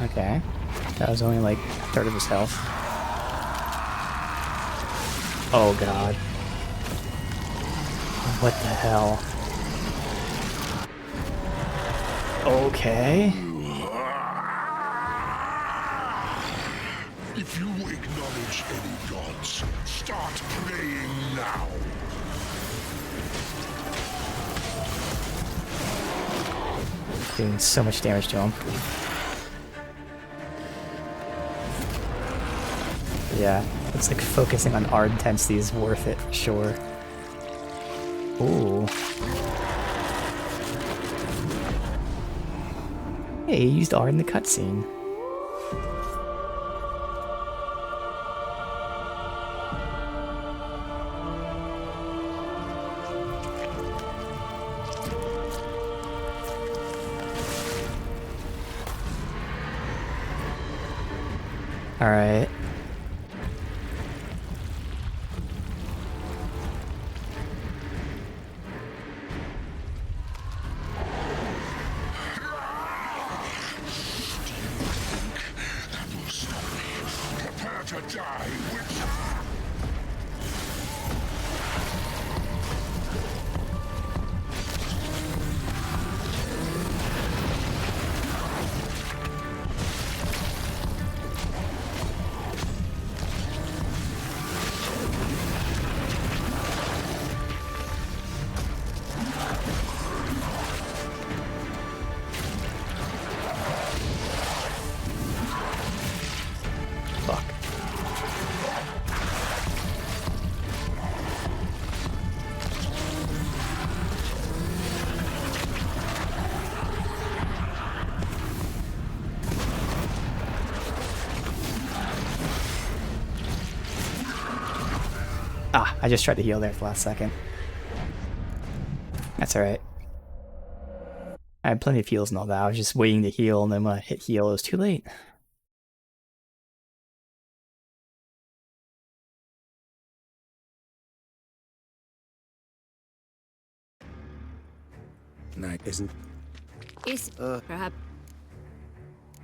Okay. That was only like a third of his health. Oh god. What the hell? Okay. If you acknowledge any gods, start praying now. Doing so much damage to him. Yeah, looks like focusing on Ard intensity is worth it for sure. Ooh. Hey, he used Ard in the cutscene. Alright. Prepare to die, witch! Fuck. Ah, I just tried to heal there for the last second. That's alright. I had plenty of heals and all that. I was just waiting to heal, and then when I hit heal, it was too late. Night. Isn't. Is perhaps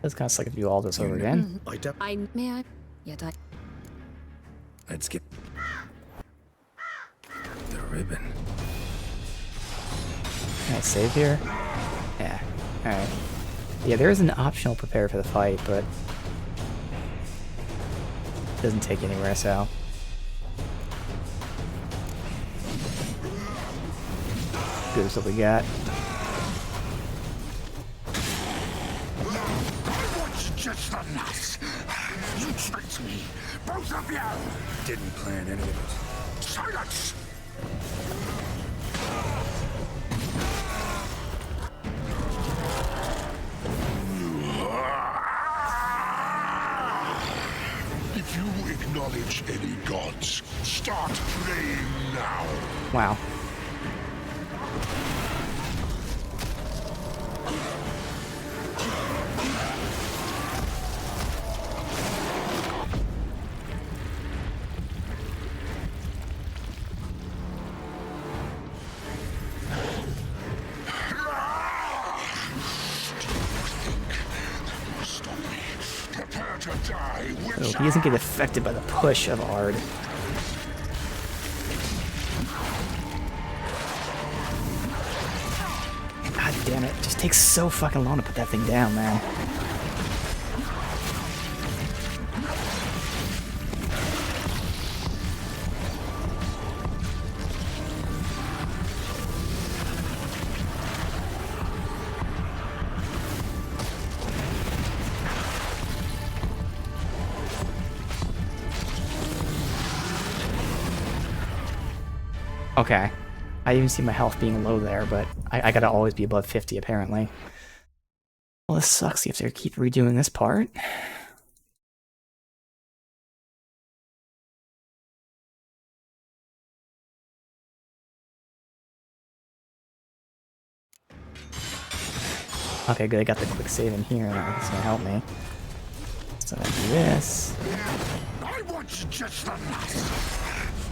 It's kind of like if you do all this over again. I don't. may I? Yet I. Let's get the ribbon. Can I save here? Yeah. Alright. Yeah, there is an optional prepare for the fight, but it doesn't take you anywhere, so. Good as what we got. Just enough. You tricked me, both of you. Didn't plan any of it. Silence! If you acknowledge any gods, start praying now. Wow. Prepare to die, witch. So he doesn't get affected by the push of Ard. God damn it. It just takes so fucking long to put that thing down, man. Okay. I even see my health being low there, but I gotta always be above 50 apparently. Well, this sucks. You have to keep redoing this part. Okay, good. I got the quick save in here. That's gonna help me. So I do this. I want just enough.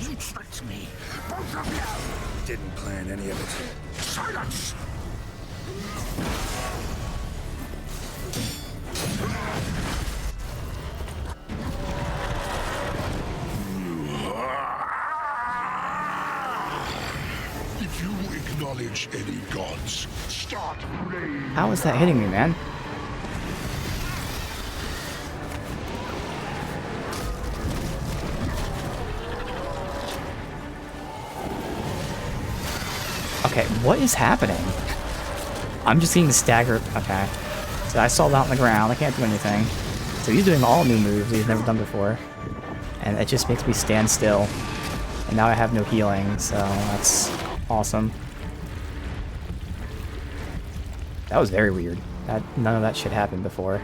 You tricked me, both of you. Didn't plan any of it. Silence! If you acknowledge any gods, start praying. How is that hitting me, man? Okay, what is happening? I'm just seeing stagger. Okay. So I saw that on the ground. I can't do anything. So he's doing all new moves he's never done before. And it just makes me stand still. And now I have no healing, so that's awesome. That was very weird. None of that shit happened before.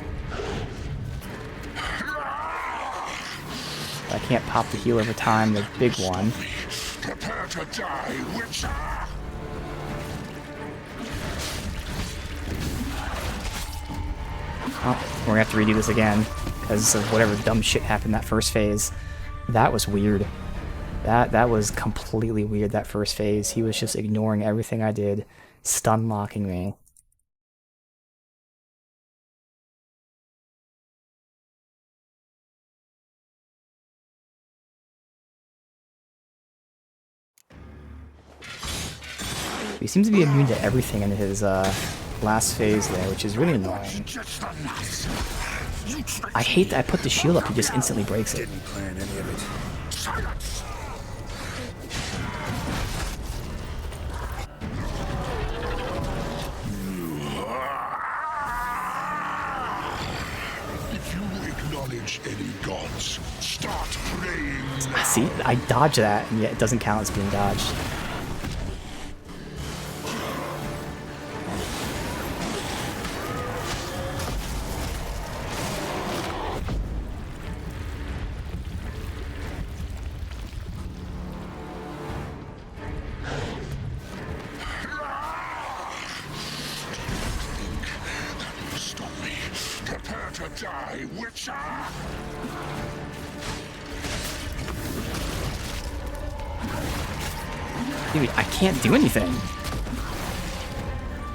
I can't pop the heal every time, the big one. Prepare to die, Witcher! Oh, we're gonna have to redo this again because of whatever dumb shit happened that first phase. That was weird. That was completely weird, that first phase. He was just ignoring everything I did, stun locking me. He seems to be immune to everything in his last phase there, which is really annoying. I hate that I put the shield up, he just instantly breaks it. Didn't plan any of it. Silence! If you acknowledge any gods, start praying. See, I dodge that, and yet it doesn't count as being dodged. Stop me. Prepare to die, Witcher! Dude, I can't do anything.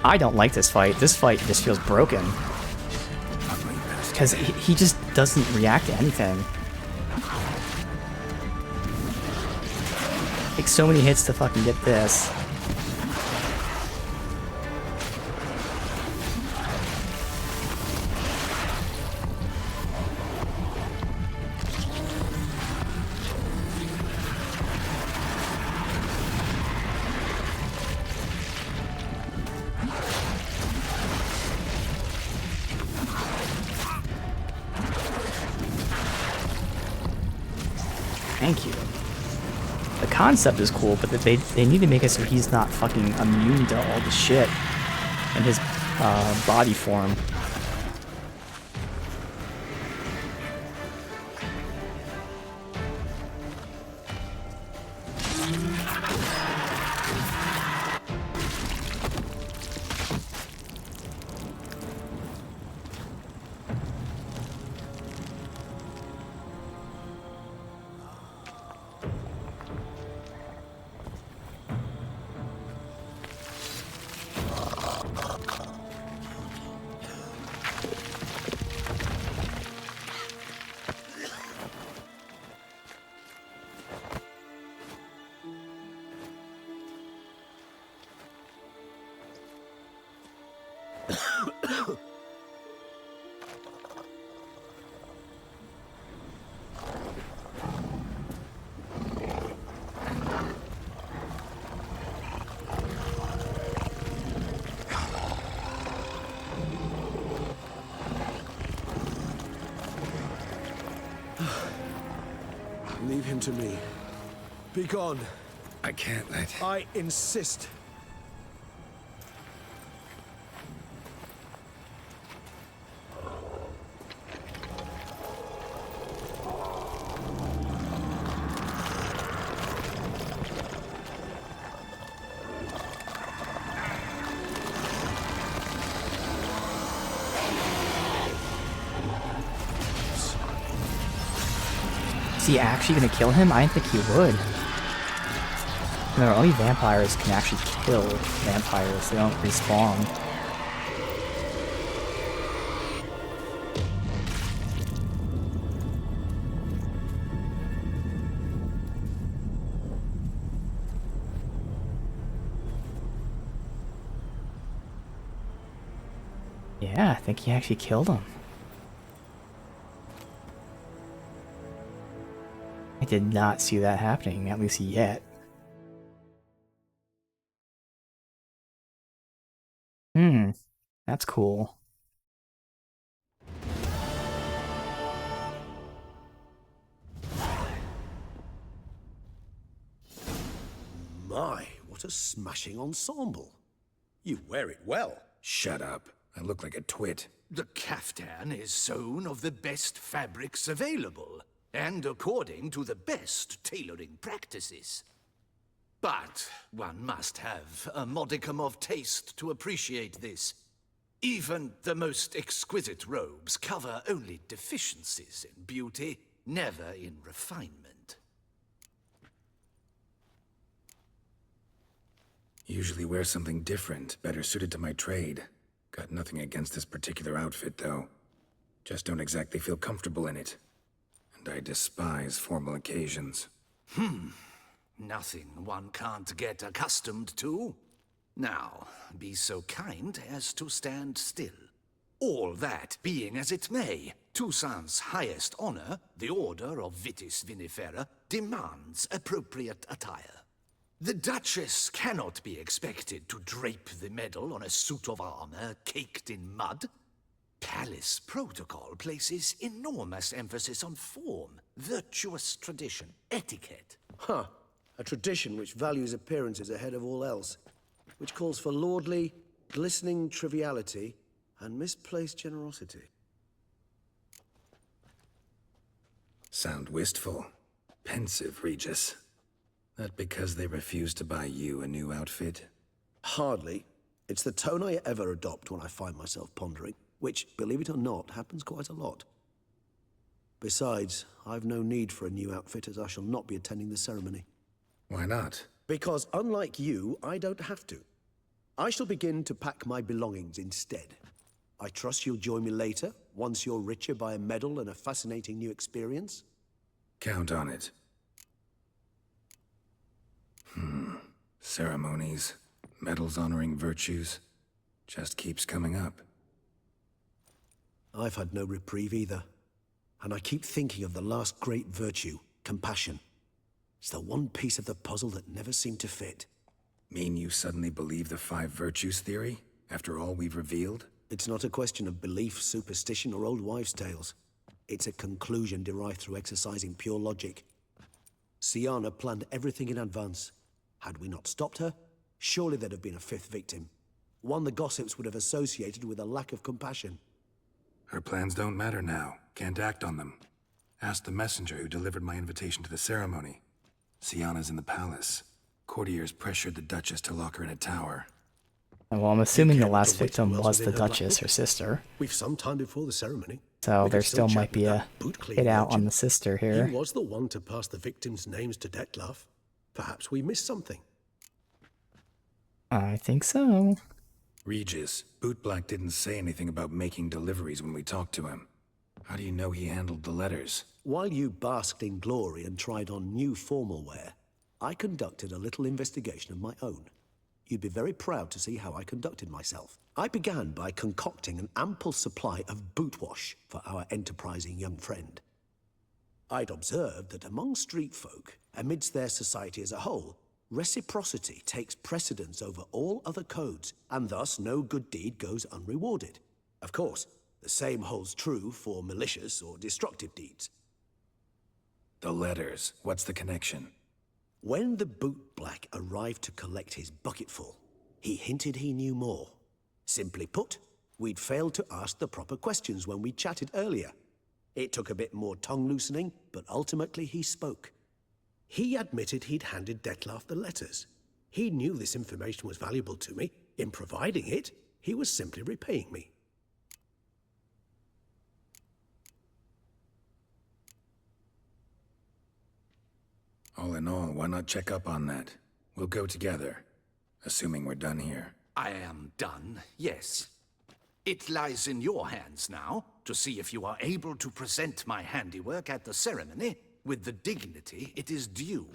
I don't like this fight. This fight just feels broken. Because he just doesn't react to anything. Takes so many hits to fucking get this. Thank you. The concept is cool, but they need to make it so he's not fucking immune to all the shit in his body form. Leave him to me. Be gone. I can't let... I insist. Is he actually gonna kill him? I didn't think he would. No, only vampires can actually kill vampires. They don't respawn. Yeah, I think he actually killed him. I did not see that happening, at least yet. Hmm. That's cool. My, what a smashing ensemble. You wear it well. Shut up. I look like a twit. The caftan is sewn of the best fabrics available, and according to the best tailoring practices. But one must have a modicum of taste to appreciate this. Even the most exquisite robes cover only deficiencies in beauty, never in refinement. Usually wear something different, better suited to my trade. Got nothing against this particular outfit, though. Just don't exactly feel comfortable in it. And I despise formal occasions. Nothing one can't get accustomed to. Now, be so kind as to stand still. All that being as it may, Toussaint's highest honor, the Order of Vitis Vinifera, demands appropriate attire. The Duchess cannot be expected to drape the medal on a suit of armor caked in mud. Palace protocol places enormous emphasis on form, virtuous tradition, etiquette. Huh. A tradition which values appearances ahead of all else. Which calls for lordly, glistening triviality and misplaced generosity. Sound wistful. Pensive, Regis. That because they refuse to buy you a new outfit? Hardly. It's the tone I ever adopt when I find myself pondering, which, believe it or not, happens quite a lot. Besides, I've no need for a new outfit as I shall not be attending the ceremony. Why not? Because unlike you, I don't have to. I shall begin to pack my belongings instead. I trust you'll join me later, once you're richer by a medal and a fascinating new experience? Count on it. Ceremonies, medals honoring virtues, just keeps coming up. I've had no reprieve either. And I keep thinking of the last great virtue, compassion. It's the one piece of the puzzle that never seemed to fit. Mean you suddenly believe the 5 virtues theory, after all we've revealed? It's not a question of belief, superstition, or old wives' tales. It's a conclusion derived through exercising pure logic. Syanna planned everything in advance. Had we not stopped her, surely there'd have been a 5th victim. One the gossips would have associated with a lack of compassion. Her plans don't matter now. Can't act on them. Ask the messenger who delivered my invitation to the ceremony. Syanna's in the palace. Courtiers pressured the Duchess to lock her in a tower. Well, I'm assuming the care last not to wait victim who else was was the in her Duchess, black her sister. We've some time before the ceremony. So We there could still chat might with be a that boot-clean hit out on merchant. the sister here. He was the one to pass the victims' names to Dettlaff. Perhaps we missed something. I think so. Regis, Bootblack didn't say anything about making deliveries when we talked to him. How do you know he handled the letters? While you basked in glory and tried on new formal wear, I conducted a little investigation of my own. You'd be very proud to see how I conducted myself. I began by concocting an ample supply of boot wash for our enterprising young friend. I'd observed that among street folk, amidst their society as a whole, reciprocity takes precedence over all other codes, and thus no good deed goes unrewarded. Of course, the same holds true for malicious or destructive deeds. The letters. What's the connection? When the bootblack arrived to collect his bucketful, he hinted he knew more. Simply put, we'd failed to ask the proper questions when we chatted earlier. It took a bit more tongue-loosening, but ultimately he spoke. He admitted he'd handed Dettlaff the letters. He knew this information was valuable to me. In providing it, he was simply repaying me. All in all, why not check up on that? We'll go together, assuming we're done here. I am done, yes. It lies in your hands now to see if you are able to present my handiwork at the ceremony with the dignity it is due.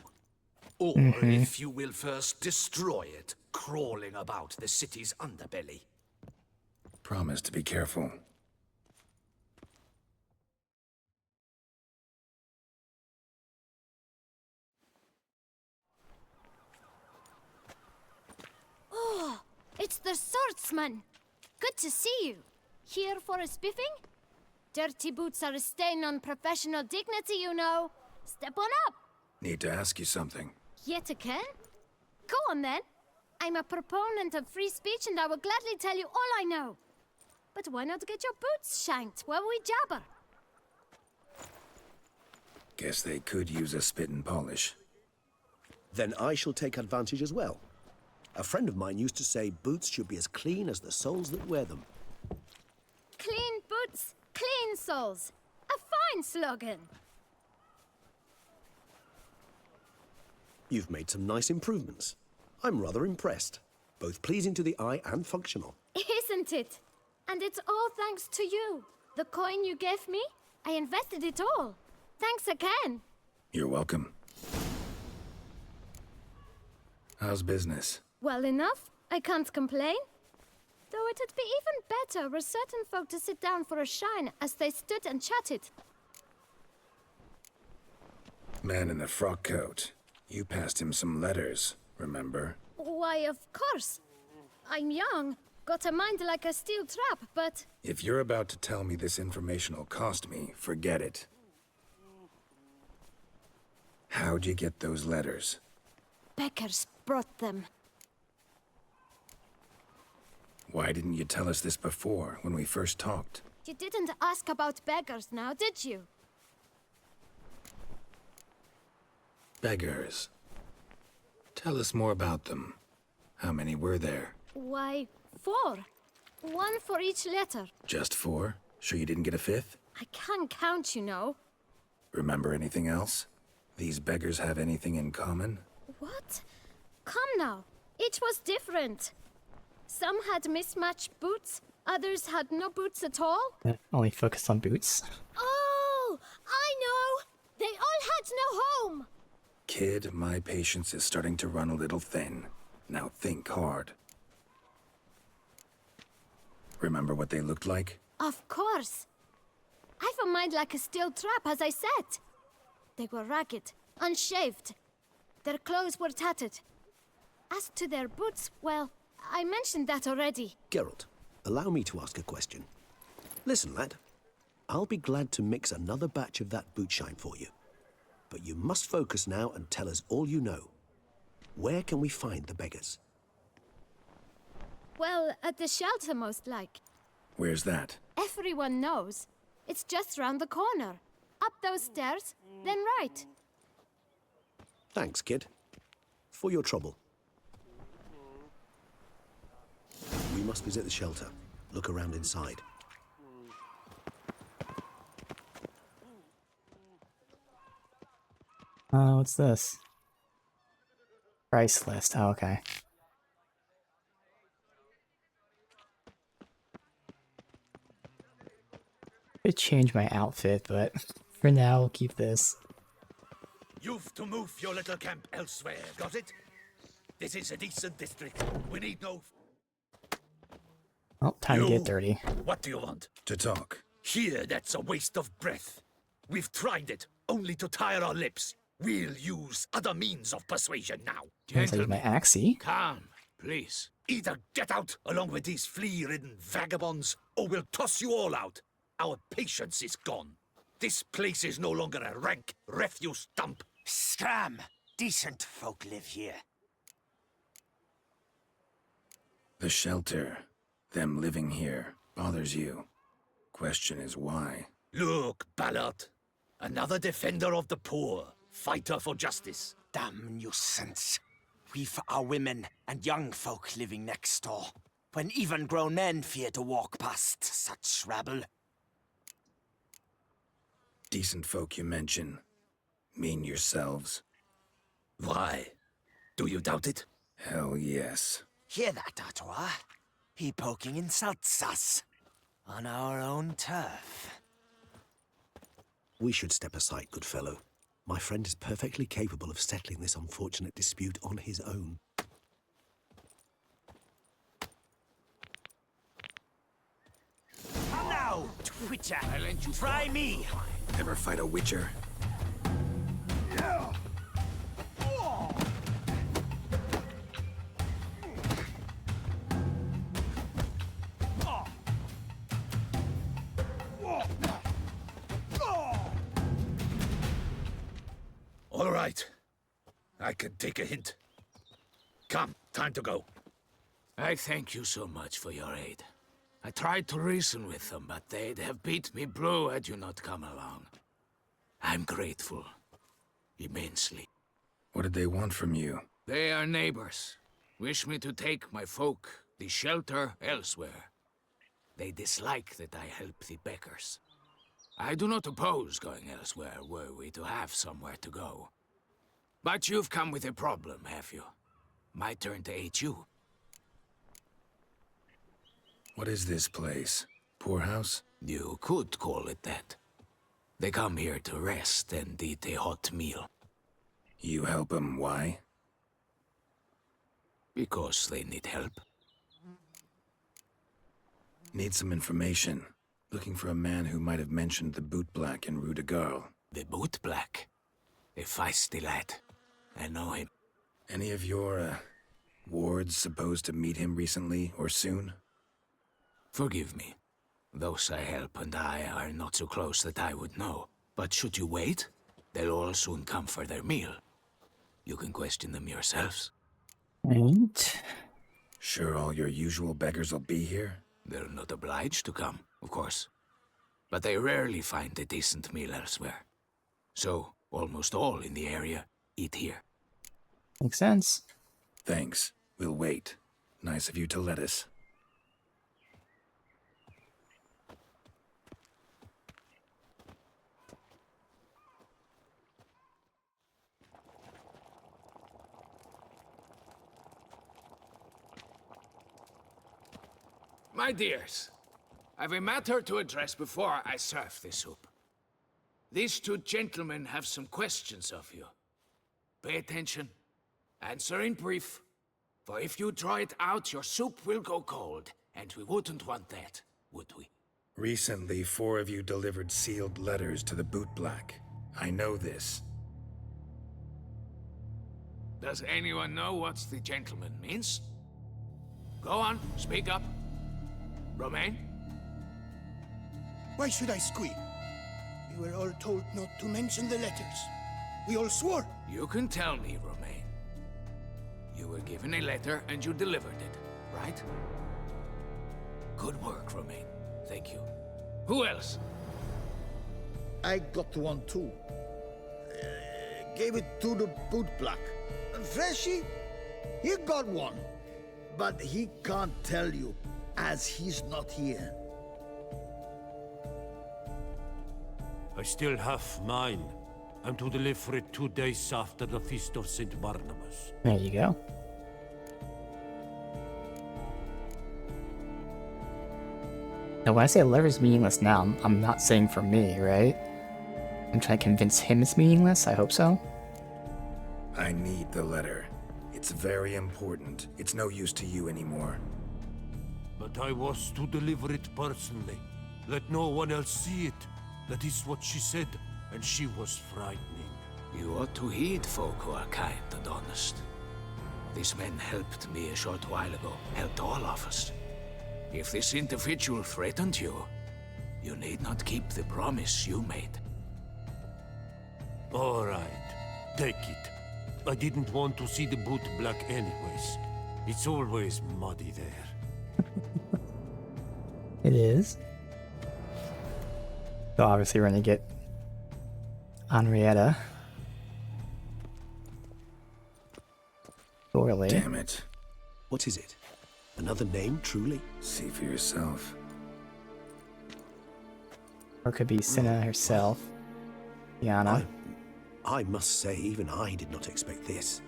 Or if you will first destroy it, crawling about the city's underbelly. Promise to be careful. Oh, it's the swordsman! good to see you. Here for a spiffing? Dirty boots are a stain on professional dignity, you know. Step on up. Need to ask you something. Yet again? Go on then. I'm a proponent of free speech and I will gladly tell you all I know. But why not get your boots shanked while we jabber? Guess they could use a spit and polish. Then I shall take advantage as well. A friend of mine used to say boots should be as clean as the soles that wear them. Clean boots, clean soles. A fine slogan. You've made some nice improvements. I'm rather impressed. Both pleasing to the eye and functional. Isn't it? And it's all thanks to you. The coin you gave me, I invested it all. Thanks again. You're welcome. How's business? Well enough. I can't complain. Though it'd be even better were certain folk to sit down for a shine as they stood and chatted. Man in the frock coat. You passed him some letters, remember? Why, of course. I'm young, got a mind like a steel trap, but... If you're about to tell me this information will cost me, forget it. How'd you get those letters? Beggars brought them. Why didn't you tell us this before, when we first talked? You didn't ask about beggars now, did you? Beggars. Tell us more about them. How many were there? Why, 4. 1 for each letter. Just 4? Sure you didn't get a 5th? I can't count, you know. Remember anything else? These beggars have anything in common? What? Come now. Each was different. Some had mismatched boots, others had no boots at all. Only focused on boots. Oh, I know! They all had no home! Kid, my patience is starting to run a little thin. Now think hard. Remember what they looked like? Of course. I've a mind like a steel trap, as I said. They were ragged, unshaved. Their clothes were tattered. As to their boots, well, I mentioned that already. Geralt, allow me to ask a question. Listen, lad. I'll be glad to mix another batch of that boot shine for you. But you must focus now and tell us all you know. Where can we find the beggars? Well, at the shelter, most like. Where's that? Everyone knows. It's just round the corner. Up those stairs, then right. Thanks, kid. For your trouble. We must visit the shelter. Look around inside. What's this? Price list. Oh, okay. Could change my outfit, but for now, I'll keep this. You've to move your little camp elsewhere, got it? This is a decent district. We need no... Oh, time to get dirty. What do you want? To talk. Here, that's a waste of breath. We've tried it, only to tire our lips. We'll use other means of persuasion now. Use my axie. Calm, please. Either get out along with these flea-ridden vagabonds, or we'll toss you all out. Our patience is gone. This place is no longer a rank refuse dump. Scram! Decent folk live here. The shelter, them living here, bothers you. Question is why? Look, Ballard. Another defender of the poor. Fighter for justice. Damn nuisance. We've our women and young folk living next door, when even grown men fear to walk past such rabble. Decent folk you mention. Mean yourselves. Why? Do you doubt it? Hell yes. Hear that, Artois? He poking insults us. On our own turf. We should step aside, good fellow. My friend is perfectly capable of settling this unfortunate dispute on his own. Come now, Twitcher! Try me! Ever fight a witcher? All right. I can take a hint. Come, time to go. I thank you so much for your aid. I tried to reason with them, but they'd have beat me blue had you not come along. I'm grateful. Immensely. What did they want from you? They are neighbors. Wish me to take my folk, the shelter, elsewhere. They dislike that I help the Beckers. I do not oppose going elsewhere were we to have somewhere to go. But you've come with a problem, have you? My turn to aid you. What is this place? Poorhouse? You could call it that. They come here to rest and eat a hot meal. You help them, why? Because they need help. Need some information. Looking for a man who might have mentioned the Bootblack in Rue de Garl. The Bootblack? A feisty lad. I know him. Any of your, wards supposed to meet him recently or soon? Forgive me. Those I help and I are not so close that I would know. But should you wait, they'll all soon come for their meal. You can question them yourselves. Right. Sure all your usual beggars will be here? They're not obliged to come, of course. But they rarely find a decent meal elsewhere. So, almost all in the area eat here. Makes sense. Thanks. We'll wait. Nice of you to let us. My dears, I've a matter to address before I serve the soup. These two gentlemen have some questions of you. Pay attention. Answer in brief. For if you draw it out, your soup will go cold, and we wouldn't want that, would we? Recently, 4 of you delivered sealed letters to the Bootblack. I know this. Does anyone know what the gentleman means? Go on, speak up. Romain? Why should I squeak? We were all told not to mention the letters. We all swore. You can tell me, Romain. You were given a letter and you delivered it, right? Good work, Romain. Thank you. Who else? I got one too. Gave it to the Bootblack. Freshie, he got one. But he can't tell you, as he's not here. I still have mine. I'm to deliver it 2 days after the Feast of St. Barnabas. There you go. Now, when I say letter's meaningless now, I'm not saying for me, right? I'm trying to convince him it's meaningless. I hope so. I need the letter. It's very important. It's no use to you anymore. But I was to deliver it personally. Let no one else see it. That is what she said, and she was frightening. You ought to heed folk who are kind and honest. These men helped me a short while ago, helped all of us. If this individual threatened you, you need not keep the promise you made. All right, take it. I didn't want to see the Bootblack anyways. It's always muddy there. It is. So obviously we're gonna get Henrietta. Sorely. Damn it. What is it? Another name, truly? See for yourself. Or it could be Cinna herself. Yana. I must say, even I did not expect this.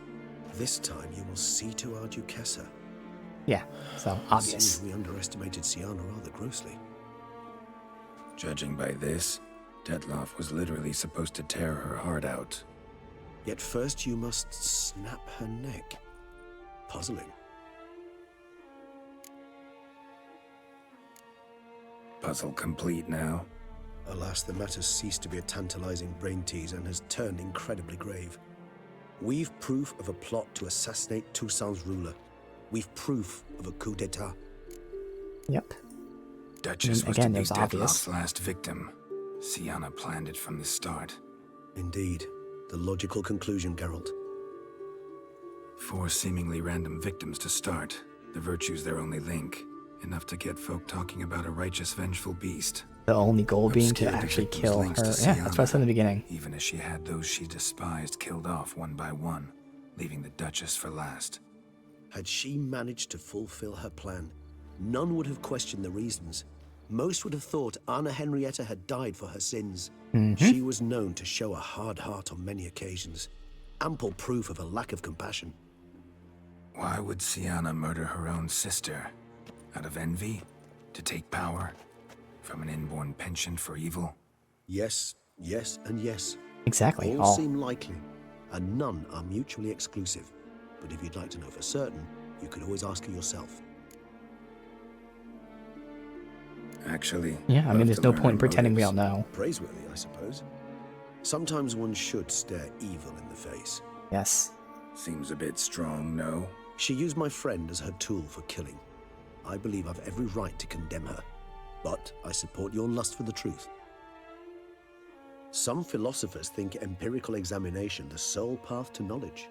This time you will see to our Duquesa. Yeah, so obvious. Seems we underestimated Syanna rather grossly. Judging by this, Detloff was literally supposed to tear her heart out. Yet first you must snap her neck. Puzzling. Puzzle complete now. Alas, the matter's ceased to be a tantalizing brain tease and has turned incredibly grave. We've proof of a plot to assassinate Toussaint's ruler. We've proof of a coup d'etat. Yep. Duchess was again, to be it was obvious. Detloff's last victim. Syanna planned it from the start. Indeed. The logical conclusion, Geralt. 4 seemingly random victims to start. The virtue's their only link. Enough to get folk talking about a righteous, vengeful beast. The only goal being to Obscured the actually victims' kill her. links to Yeah, that's what I said in the beginning. Even as she had those she despised killed off one by one, leaving the Duchess for last. Had she managed to fulfill her plan, none would have questioned the reasons. Most would have thought Anna Henrietta had died for her sins. She was known to show a hard heart on many occasions. Ample proof of a lack of compassion. Why would Syanna murder her own sister? Out of envy? To take power? From an inborn penchant for evil? Yes, yes, and yes. Exactly. All seem likely, and none are mutually exclusive. But if you'd like to know for certain, you could always ask her yourself. Actually, Yeah, I mean, there's no point in pretending we all motives. know. Praiseworthy, I suppose. Sometimes one should stare evil in the face. Yes. Seems a bit strong, no? She used my friend as her tool for killing. I believe I've every right to condemn her, but I support your lust for the truth. Some philosophers think empirical examination the sole path to knowledge.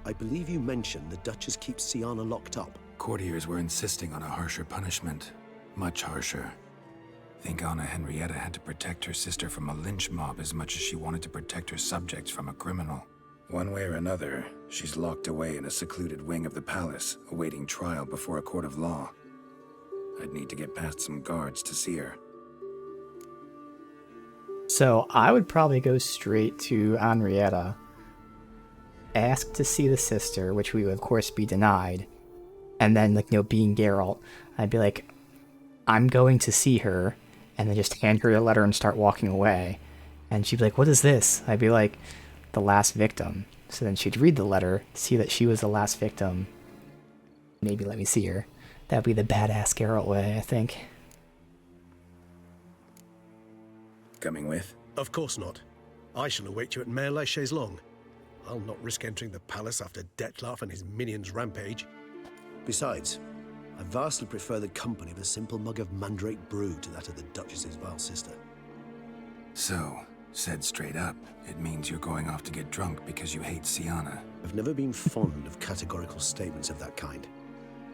I believe you mentioned the Duchess keeps Syanna locked up. Courtiers were insisting on a harsher punishment. Much harsher. Think Anna Henrietta had to protect her sister from a lynch mob as much as she wanted to protect her subjects from a criminal. One way or another, she's locked away in a secluded wing of the palace, awaiting trial before a court of law. I'd need to get past some guards to see her. So I would probably go straight to Henrietta, ask to see the sister, which we would of course be denied, and then, like, you know, being Geralt, I'd be like, I'm going to see her, and then just hand her the letter and start walking away. And she'd be like, what is this? I'd be like, the last victim. So then she'd read the letter, see that she was the last victim, maybe let me see her. That'd be the badass Geralt way, I think. Coming with? Of course not. I shall await you at Mare la Chaise-Longue. I'll not risk entering the palace after Dettlaff and his minions rampage. Besides, I vastly prefer the company of a simple mug of mandrake brew to that of the Duchess's vile sister. So, said straight up, it means you're going off to get drunk because you hate Syanna. I've never been fond of categorical statements of that kind,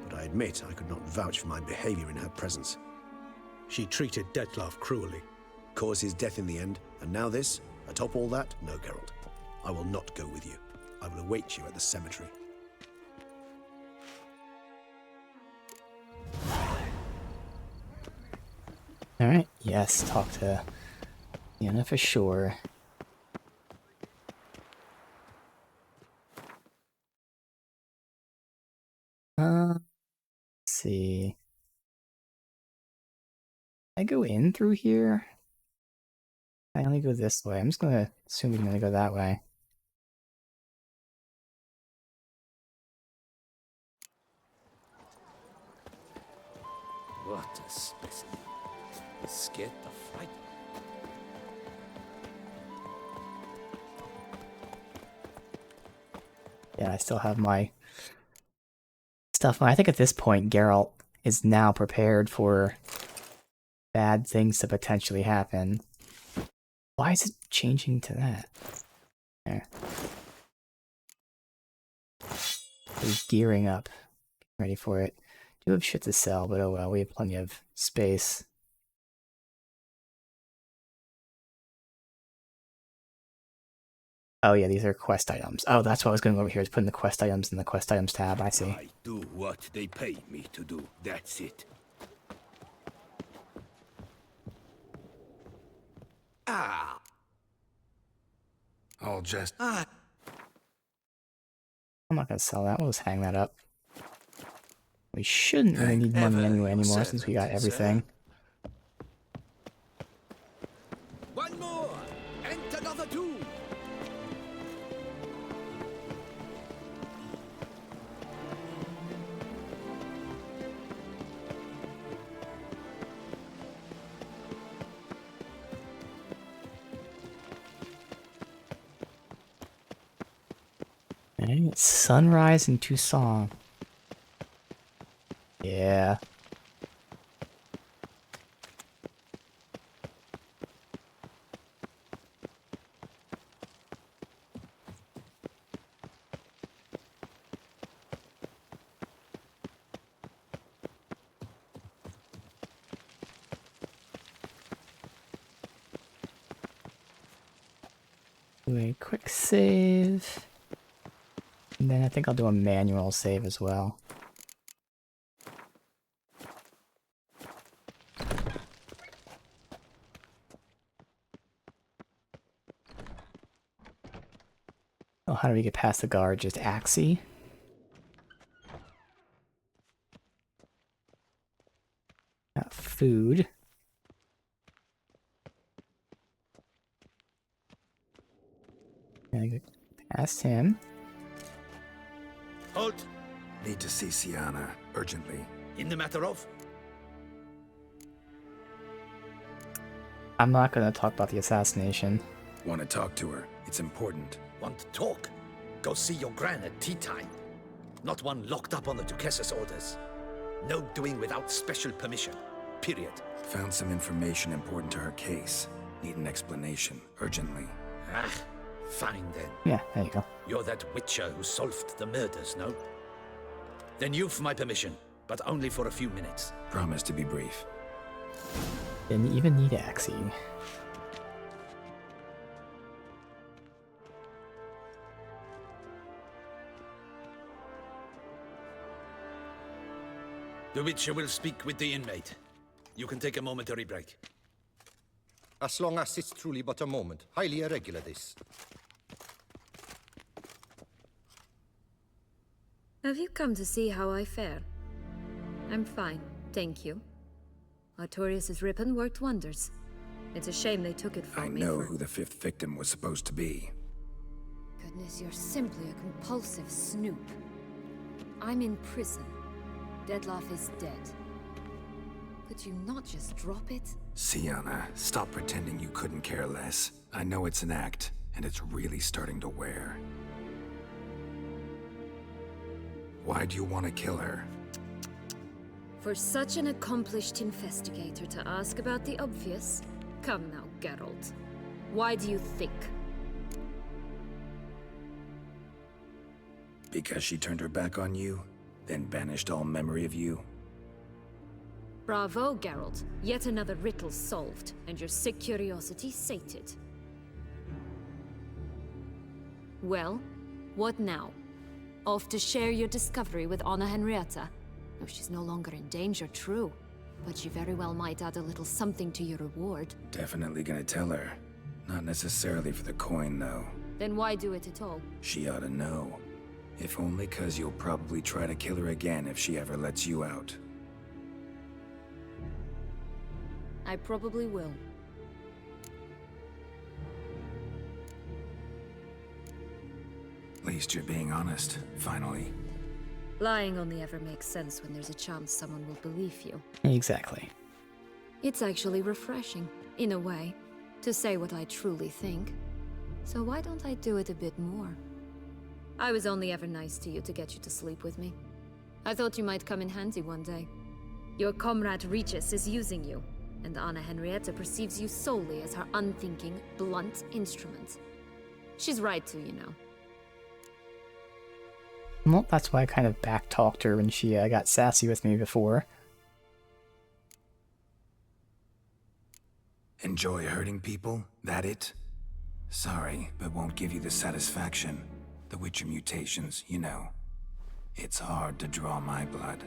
but I admit I could not vouch for my behavior in her presence. She treated Dettlaff cruelly. Caused his death in the end, and now this? Atop all that? No, Geralt. I will not go with you. I will await you at the cemetery. Alright, yes, talk to Syanna for sure. Let's see. I go in through here? I only go this way. I'm just gonna assume we're gonna go that way. What a specimen. He's scared the fright. Yeah, I still have my stuff. I think at this point, Geralt is now prepared for bad things to potentially happen. Why is it changing to that? There. He's gearing up. Ready for it. Do have shit to sell, but oh well, we have plenty of space. Oh yeah, these are quest items. Oh, that's what I was going over here, is putting the quest items in the quest items tab, I see. I do what they pay me to do, that's it. Ah! All just... Ah! I'm not gonna sell that, we'll just hang that up. We shouldn't really need money anyway anymore since we got everything. One more! And another two! Alright, sunrise in Tucson. Yeah. Do a quick save. And then I think I'll do a manual save as well. Oh, how do we get past the guard? Just Axie? Got food. Gotta go past him. Halt! Need to see Sienna, urgently. In the matter of? I'm not gonna talk about the assassination. Want to talk to her. It's important. Want to talk? Go see your gran at tea time. Not one locked up on the Duchess's orders. No doing without special permission. Period. Found some information important to her case. Need an explanation, urgently. Ah, fine then. Yeah, there you go. You're that witcher who solved the murders, no? Then you've my permission, but only for a few minutes. Promise to be brief. Didn't even need Axie. The Witcher will speak with the inmate. You can take a momentary break. As long as it's truly but a moment. Highly irregular, this. Have you come to see how I fare? I'm fine, thank you. Artorias' ribbon worked wonders. It's a shame they took it from me. I know who the 5th victim was supposed to be. Goodness, you're simply a compulsive snoop. I'm in prison. Dettlaff is dead. Could you not just drop it? Sienna, stop pretending you couldn't care less. I know it's an act, and it's really starting to wear. Why do you want to kill her? For such an accomplished investigator to ask about the obvious? Come now, Geralt. Why do you think? Because she turned her back on you, then banished all memory of you? Bravo, Geralt. Yet another riddle solved, and your sick curiosity sated. Well, what now? Off to share your discovery with Anna Henrietta? Oh, she's no longer in danger, true. But she very well might add a little something to your reward. Definitely gonna tell her. Not necessarily for the coin, though. Then why do it at all? She ought to know. If only 'cause you'll probably try to kill her again if she ever lets you out. I probably will. At least you're being honest, finally. Lying only ever makes sense when there's a chance someone will believe you. Exactly. It's actually refreshing, in a way, to say what I truly think. So why don't I do it a bit more? I was only ever nice to you to get you to sleep with me. I thought you might come in handy one day. Your comrade Regis is using you, and Anna Henrietta perceives you solely as her unthinking, blunt instrument. She's right to, you know. Well, that's why I kind of back-talked her when she got sassy with me before. Enjoy hurting people? That it? Sorry, but won't give you the satisfaction. The Witcher mutations, you know. It's hard to draw my blood.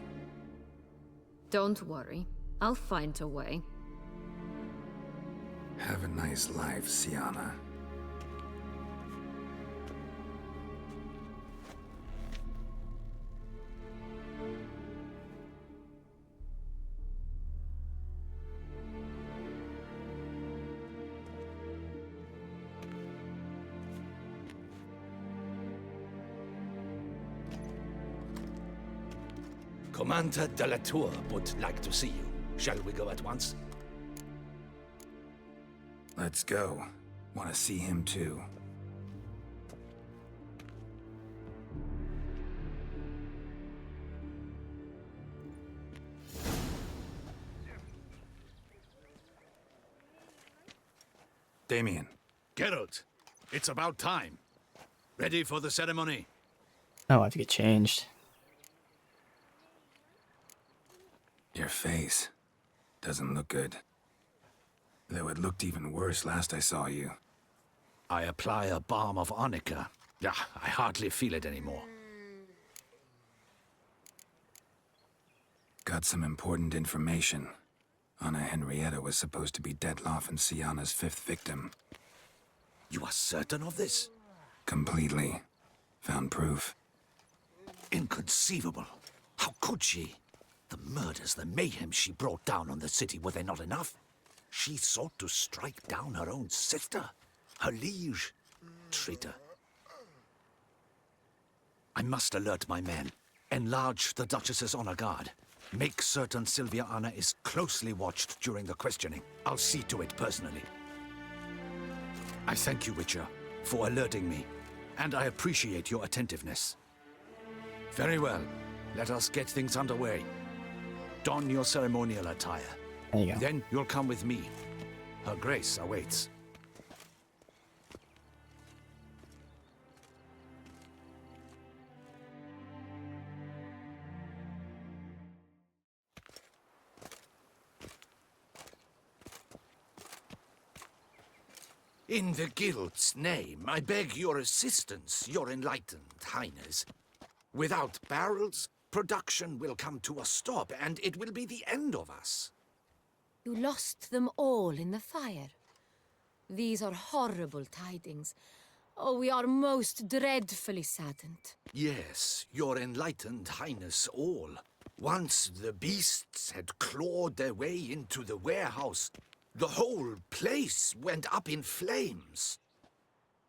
Don't worry. I'll find a way. Have a nice life, Sienna. Commander de la Tour would like to see you. Shall we go at once? Let's go. Want to see him too. Damien. Geralt, it's about time. Ready for the ceremony? Oh, I have to get changed. Your face doesn't look good. Though it looked even worse last I saw you. I apply a balm of arnica. Yeah, I hardly feel it anymore. Got some important information. Anna Henrietta was supposed to be Detloff and Syanna's 5th victim. You are certain of this? Completely. Found proof. Inconceivable. How could she? The murders, the mayhem she brought down on the city, were they not enough? She sought to strike down her own sister, her liege. Traitor. I must alert my men. Enlarge the Duchess's honor guard. Make certain Sylvia Anna is closely watched during the questioning. I'll see to it personally. I thank you, Witcher, for alerting me, and I appreciate your attentiveness. Very well. Let us get things underway. Don your ceremonial attire. There you go. Then you'll come with me. Her Grace awaits. In the Guild's name, I beg your assistance, your enlightened highness. Without barrels, production will come to a stop, and it will be the end of us. You lost them all in the fire. These are horrible tidings. Oh, we are most dreadfully saddened. Yes, your enlightened highness all. Once the beasts had clawed their way into the warehouse, the whole place went up in flames.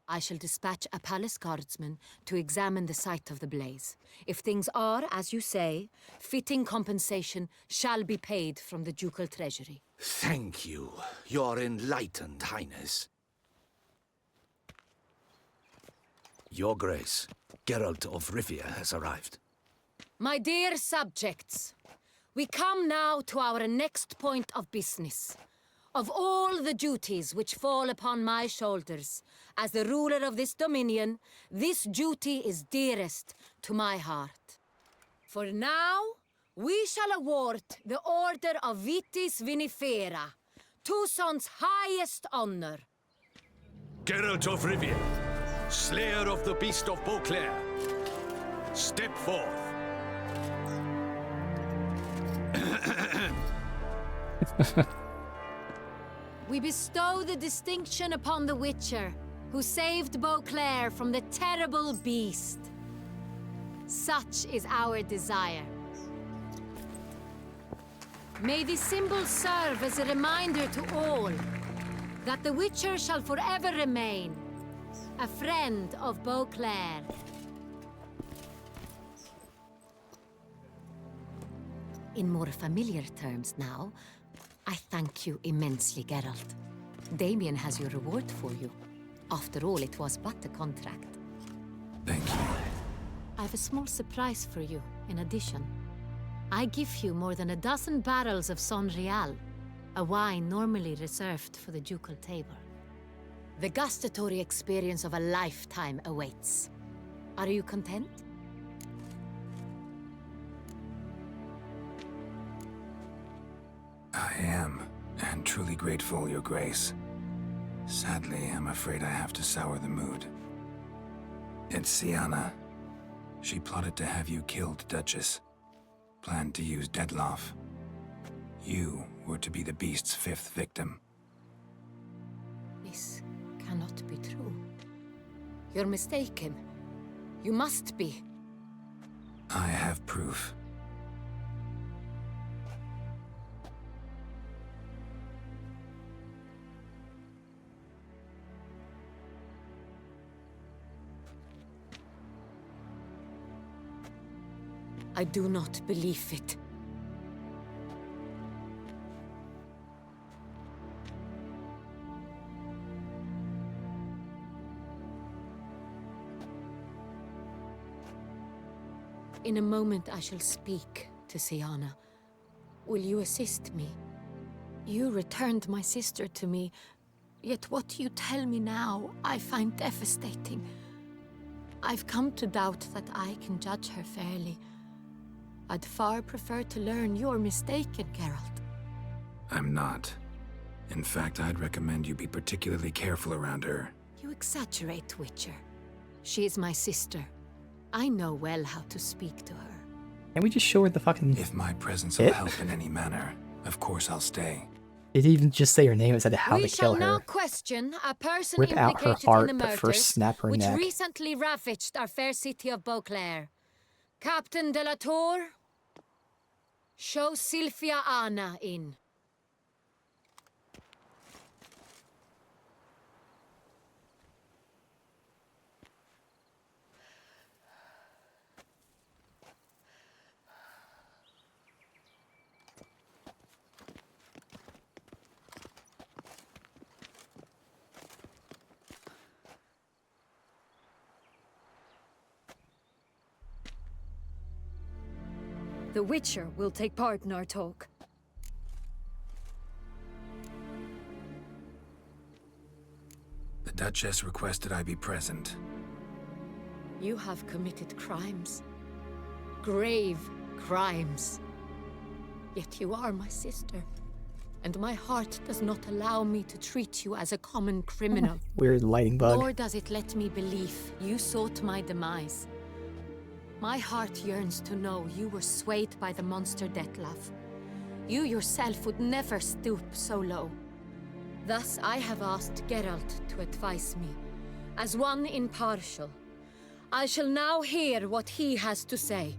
I shall dispatch a palace guardsman to examine the site of the blaze. If things are, as you say, fitting compensation shall be paid from the ducal treasury. Thank you, your enlightened highness. Your Grace, Geralt of Rivia has arrived. My dear subjects, we come now to our next point of business. Of all the duties which fall upon my shoulders, as the ruler of this dominion, this duty is dearest to my heart. For now, we shall award the Order of Vitis Vinifera, Toussaint's highest honor. Geralt of Rivia, slayer of the beast of Beauclair, step forth. We bestow the distinction upon the Witcher, who saved Beauclair from the terrible beast. Such is our desire. May this symbol serve as a reminder to all that the Witcher shall forever remain a friend of Beauclair. In more familiar terms now, I thank you immensely, Geralt. Damien has your reward for you. After all, it was but a contract. Thank you. I have a small surprise for you, in addition. I give you more than a dozen barrels of Sonreal, a wine normally reserved for the ducal table. The gustatory experience of a lifetime awaits. Are you content? I am, and truly grateful, Your Grace. Sadly, I'm afraid I have to sour the mood. It's Syanna. She plotted to have you killed, Duchess. Planned to use Detloff. You were to be the beast's 5th victim. This cannot be true. You're mistaken. You must be. I have proof. I do not believe it. In a moment I shall speak to Syanna. Will you assist me? You returned my sister to me, yet what you tell me now I find devastating. I've come to doubt that I can judge her fairly. I'd far prefer to learn you're mistaken, Geralt. I'm not. In fact, I'd recommend you be particularly careful around her. You exaggerate, Witcher. She is my sister. I know well how to speak to her. Can we just show her the fucking... If my presence will help in any manner, of course I'll stay. It didn't even just say her name, it said how to kill We shall now her. question a person Rip out her implicated heart, in the but first murders snap her which neck. recently ravaged our fair city of Beauclair. Captain de la Tour, show Sylvia Anna in. The Witcher will take part in our talk. The Duchess requested I be present. You have committed crimes. Grave crimes. Yet you are my sister. And my heart does not allow me to treat you as a common criminal. Weird lighting bug. Nor does it let me believe you sought my demise. My heart yearns to know you were swayed by the monster Dettlaff. You yourself would never stoop so low. Thus I have asked Geralt to advise me, as one impartial. I shall now hear what he has to say.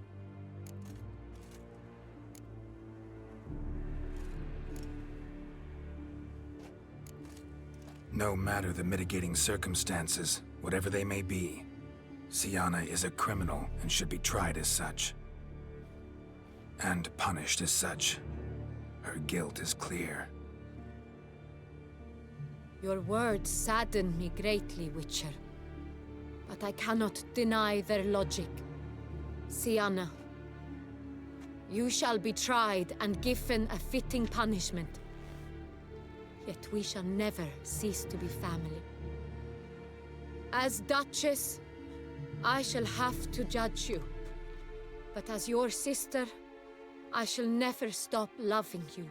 No matter the mitigating circumstances, whatever they may be, Syanna is a criminal and should be tried as such. And punished as such. Her guilt is clear. Your words sadden me greatly, Witcher. But I cannot deny their logic. Syanna, you shall be tried and given a fitting punishment. Yet we shall never cease to be family. As Duchess, I shall have to judge you. But as your sister, I shall never stop loving you.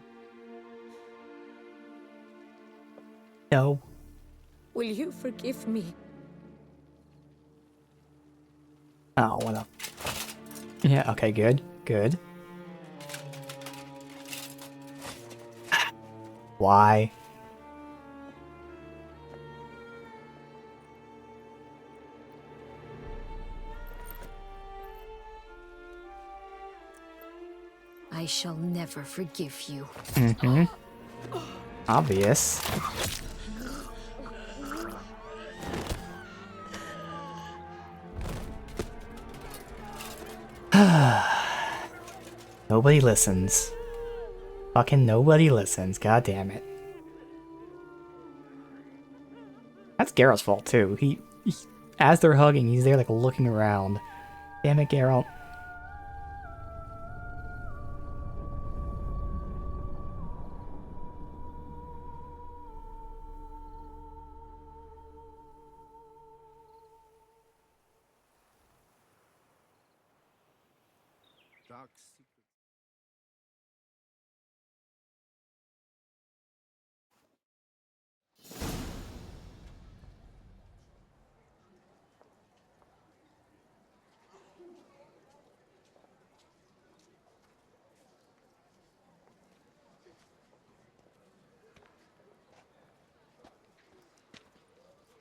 No. Will you forgive me? Oh, what up? Yeah, okay, good. Good. Why? I shall never forgive you. Mm-hmm. Obvious. Nobody listens. Fucking nobody listens. God damn it. That's Geralt's fault too. He as they're hugging, he's there like looking around. Damn it, Geralt.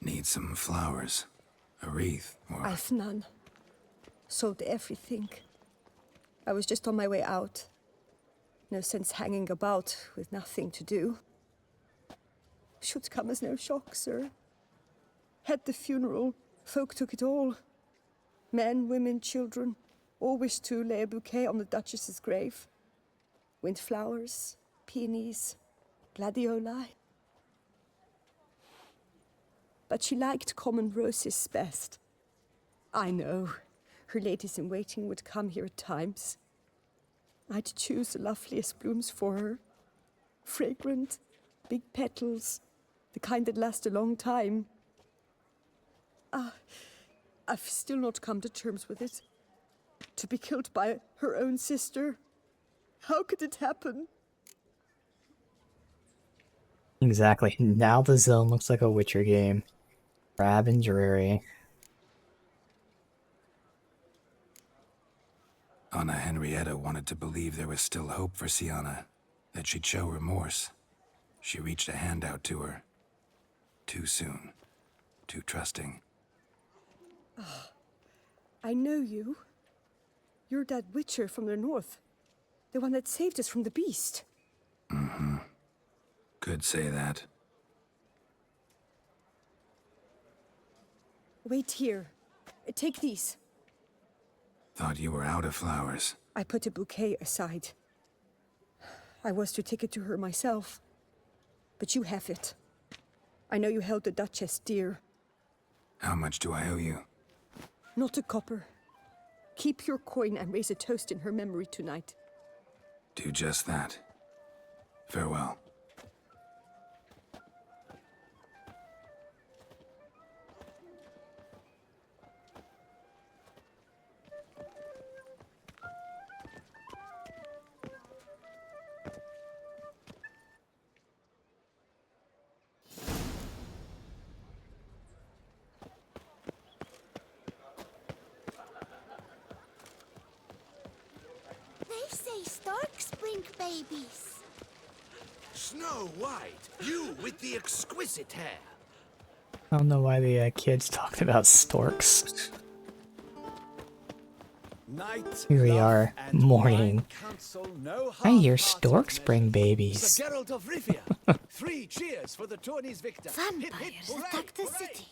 Need some flowers. A wreath, or... I've none. Sold everything. I was just on my way out. No sense hanging about with nothing to do. Should come as no shock, sir. At the funeral, folk took it all. Men, women, children, all wished to lay a bouquet on the Duchess's grave. Windflowers, peonies, gladioli. But she liked common roses best. I know, her ladies-in-waiting would come here at times. I'd choose the loveliest blooms for her. Fragrant, big petals, the kind that last a long time. I've still not come to terms with it. To be killed by her own sister. How could it happen? Exactly. Now the zone looks like a Witcher game. Drab and dreary. Anna Henrietta wanted to believe there was still hope for Sienna, that she'd show remorse. She reached a hand out to her. Too soon. Too trusting. Oh, I know you. You're that witcher from the north. The one that saved us from the beast. Mm-hmm. Could say that. Wait here. Take these. Thought you were out of flowers. I put a bouquet aside. I was to take it to her myself. But you have it. I know you held the Duchess dear. How much do I owe you? Not a copper. Keep your coin and raise a toast in her memory tonight. Do just that. Farewell. They say storks bring babies. Snow White, you with the exquisite hair. I don't know why the kids talked about storks. Here we are, morning. I hear storks bring babies. Sir Geralt of Rivia, 3 cheers for the tourney's victor. Vampires attack the city.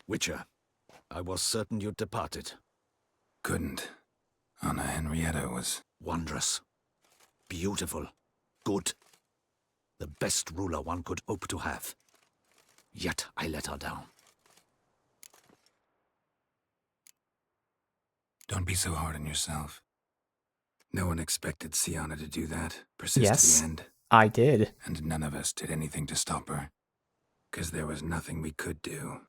Witcher, I was certain you'd departed. Couldn't. Anna Henrietta was... Wondrous. Beautiful. Good. The best ruler one could hope to have. Yet I let her down. Don't be so hard on yourself. No one expected Sienna to do that. Persist Yes, to the end. I did. And none of us did anything to stop her. 'Cause there was nothing we could do.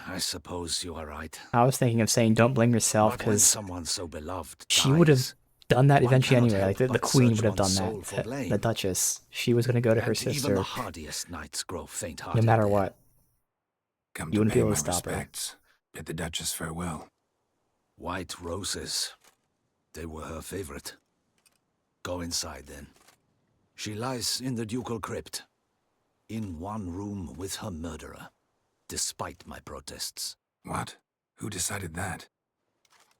I suppose you are right. I was thinking of saying don't blame yourself But when because someone so beloved she would have done that one eventually cannot anyway. Like help the but queen search would have one's done soul for that. blame. The Duchess. She was going to go to her And even sister. the hardiest knights grow No faint-hearted. matter what. Come You to wouldn't pay be able my to stop her. respects. Bid the Duchess farewell. White roses. They were her favorite. Go inside then. She lies in the ducal crypt. In one room with her murderer. Despite my protests. What? Who decided that?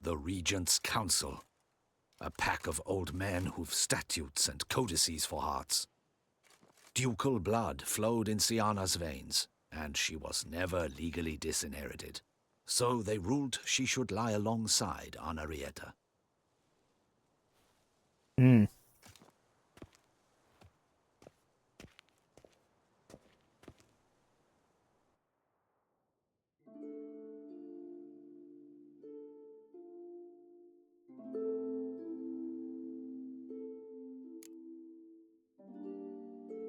The Regent's Council. A pack of old men who've statutes and codices for hearts. Ducal blood flowed in Sienna's veins, and she was never legally disinherited. So they ruled she should lie alongside Anna Henrietta. Hmm.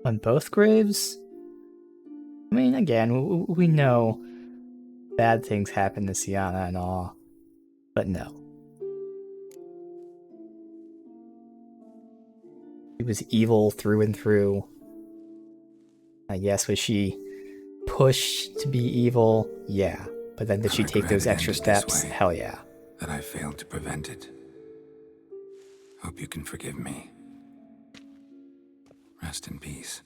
On both graves? I mean, again, we know bad things happen to Sienna and all, but no. She was evil through and through. I guess, was she pushed to be evil? Yeah. But then did she take those extra steps? Hell yeah. That I failed to prevent it. Hope you can forgive me. Rest in peace.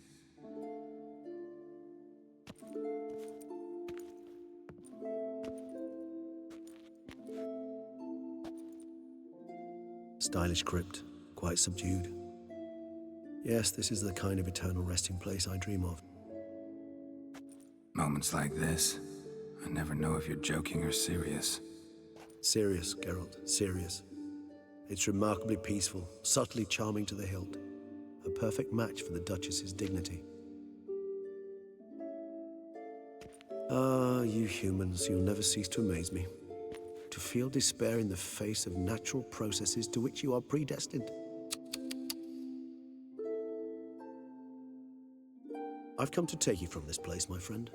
Stylish crypt, quite subdued. Yes, this is the kind of eternal resting place I dream of. Moments like this, I never know if you're joking or serious. Serious, Geralt, serious. It's remarkably peaceful, subtly charming to the hilt. A perfect match for the Duchess's dignity. Ah, you humans, you'll never cease to amaze me. To feel despair in the face of natural processes to which you are predestined. I've come to take you from this place, my friend.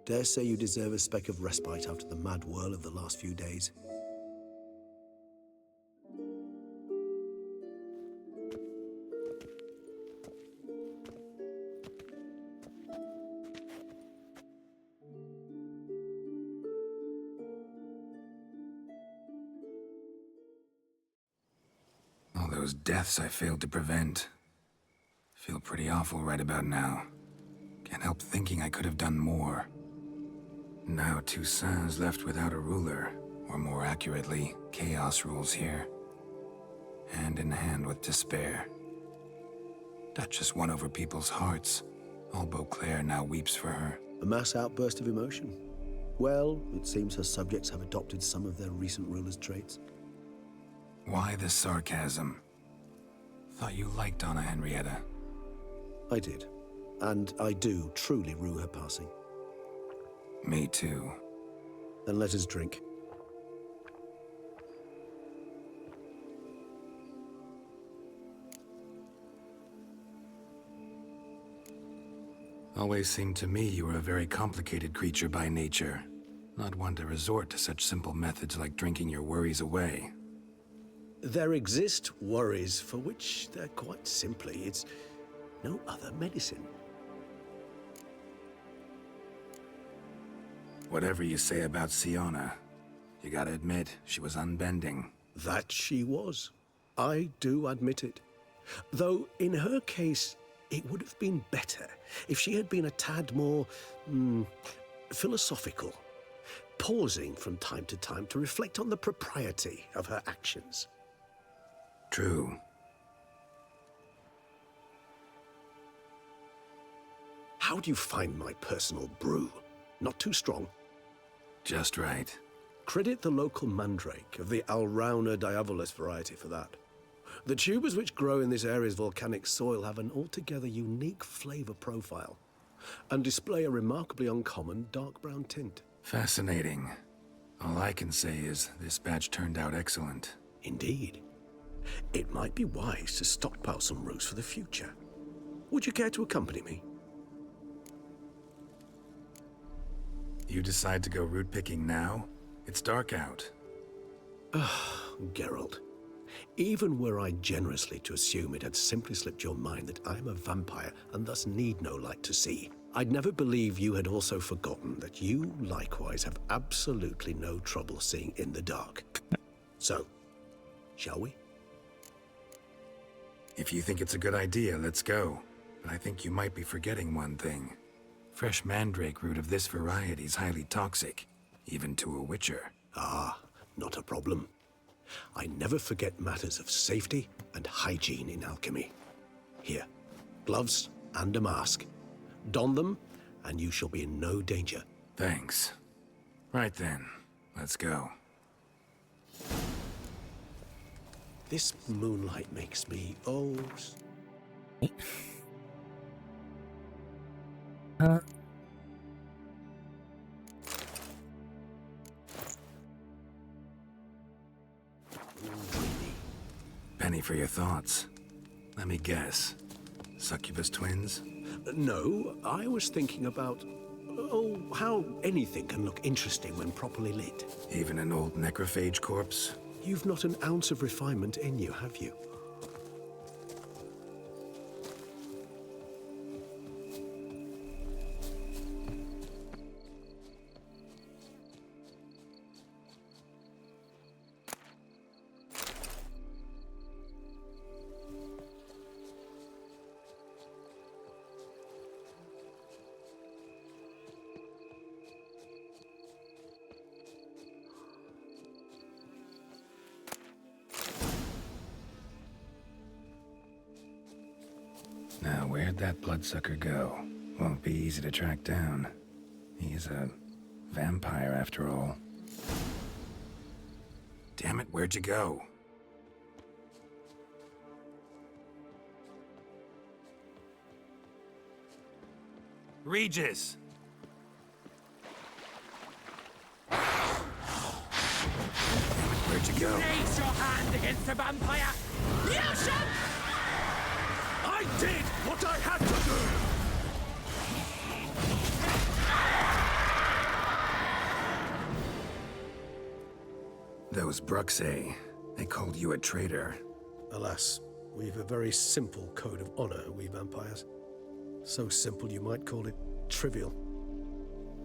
Dare say you deserve a speck of respite after the mad whirl of the last few days. All those deaths I failed to prevent. Feel pretty awful right about now. Can't help thinking I could have done more. Now Toussaint's left without a ruler, or more accurately, chaos rules here. Hand in hand with despair. Duchess won over people's hearts. All Beauclair now weeps for her. A mass outburst of emotion. Well, it seems her subjects have adopted some of their recent ruler's traits. Why the sarcasm? Thought you liked Donna Henrietta. I did. And I do truly rue her passing. Me too. Then let us drink. Always seemed to me you were a very complicated creature by nature. Not one to resort to such simple methods like drinking your worries away. There exist worries for which they're quite simply, it's no other medicine. Whatever you say about Siona, you gotta admit, she was unbending. That she was. I do admit it. Though, in her case, it would have been better if she had been a tad more, philosophical, pausing from time to time to reflect on the propriety of her actions. True. How do you find my personal brew? Not too strong? Just right. Credit the local mandrake of the Alrauna diavolus variety for that. The tubers which grow in this area's volcanic soil have an altogether unique flavor profile and display a remarkably uncommon dark brown tint. Fascinating. All I can say is this batch turned out excellent. Indeed. It might be wise to stockpile some roots for the future. Would you care to accompany me? You decide to go root picking now? It's dark out. Geralt. Even were I generously to assume it had simply slipped your mind that I am a vampire and thus need no light to see, I'd never believe you had also forgotten that you likewise have absolutely no trouble seeing in the dark. So, shall we? If you think it's a good idea, let's go. But I think you might be forgetting one thing. Fresh mandrake root of this variety is highly toxic, even to a witcher. Ah, not a problem. I never forget matters of safety and hygiene in alchemy. Here, gloves and a mask. Don them, and you shall be in no danger. Thanks. Right then, let's go. This moonlight makes me, Penny for your thoughts. Let me guess. Succubus twins? No, I was thinking about, how anything can look interesting when properly lit. Even an old necrophage corpse? You've not an ounce of refinement in you, have you? Now, where'd that bloodsucker go? Won't be easy to track down. He's a vampire, after all. Damn it, where'd you go? Regis! Where'd you go? Raise your hand against the vampire! You should! I did what I had to do! Those Bruxae, they called you a traitor. Alas, we've a very simple code of honor, we vampires. So simple you might call it trivial.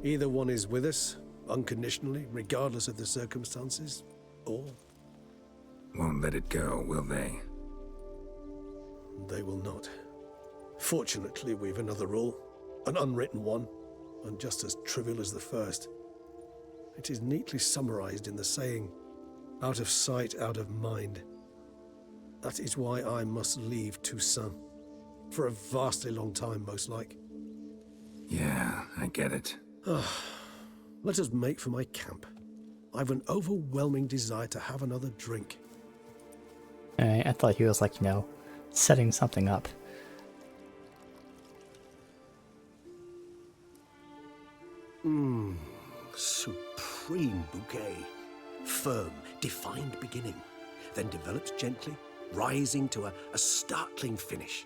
Either one is with us, unconditionally, regardless of the circumstances, or... Won't let it go, will they? They will not. Fortunately, we've another rule, an unwritten one, and just as trivial as the first. It is neatly summarized in the saying, out of sight, out of mind. That is why I must leave Toussaint. For a vastly long time, most like. Yeah, I get it. Let us make for my camp. I've an overwhelming desire to have another drink. Alright, I thought he was like, setting something up. Supreme bouquet. Firm, defined beginning, then develops gently, rising to a startling finish.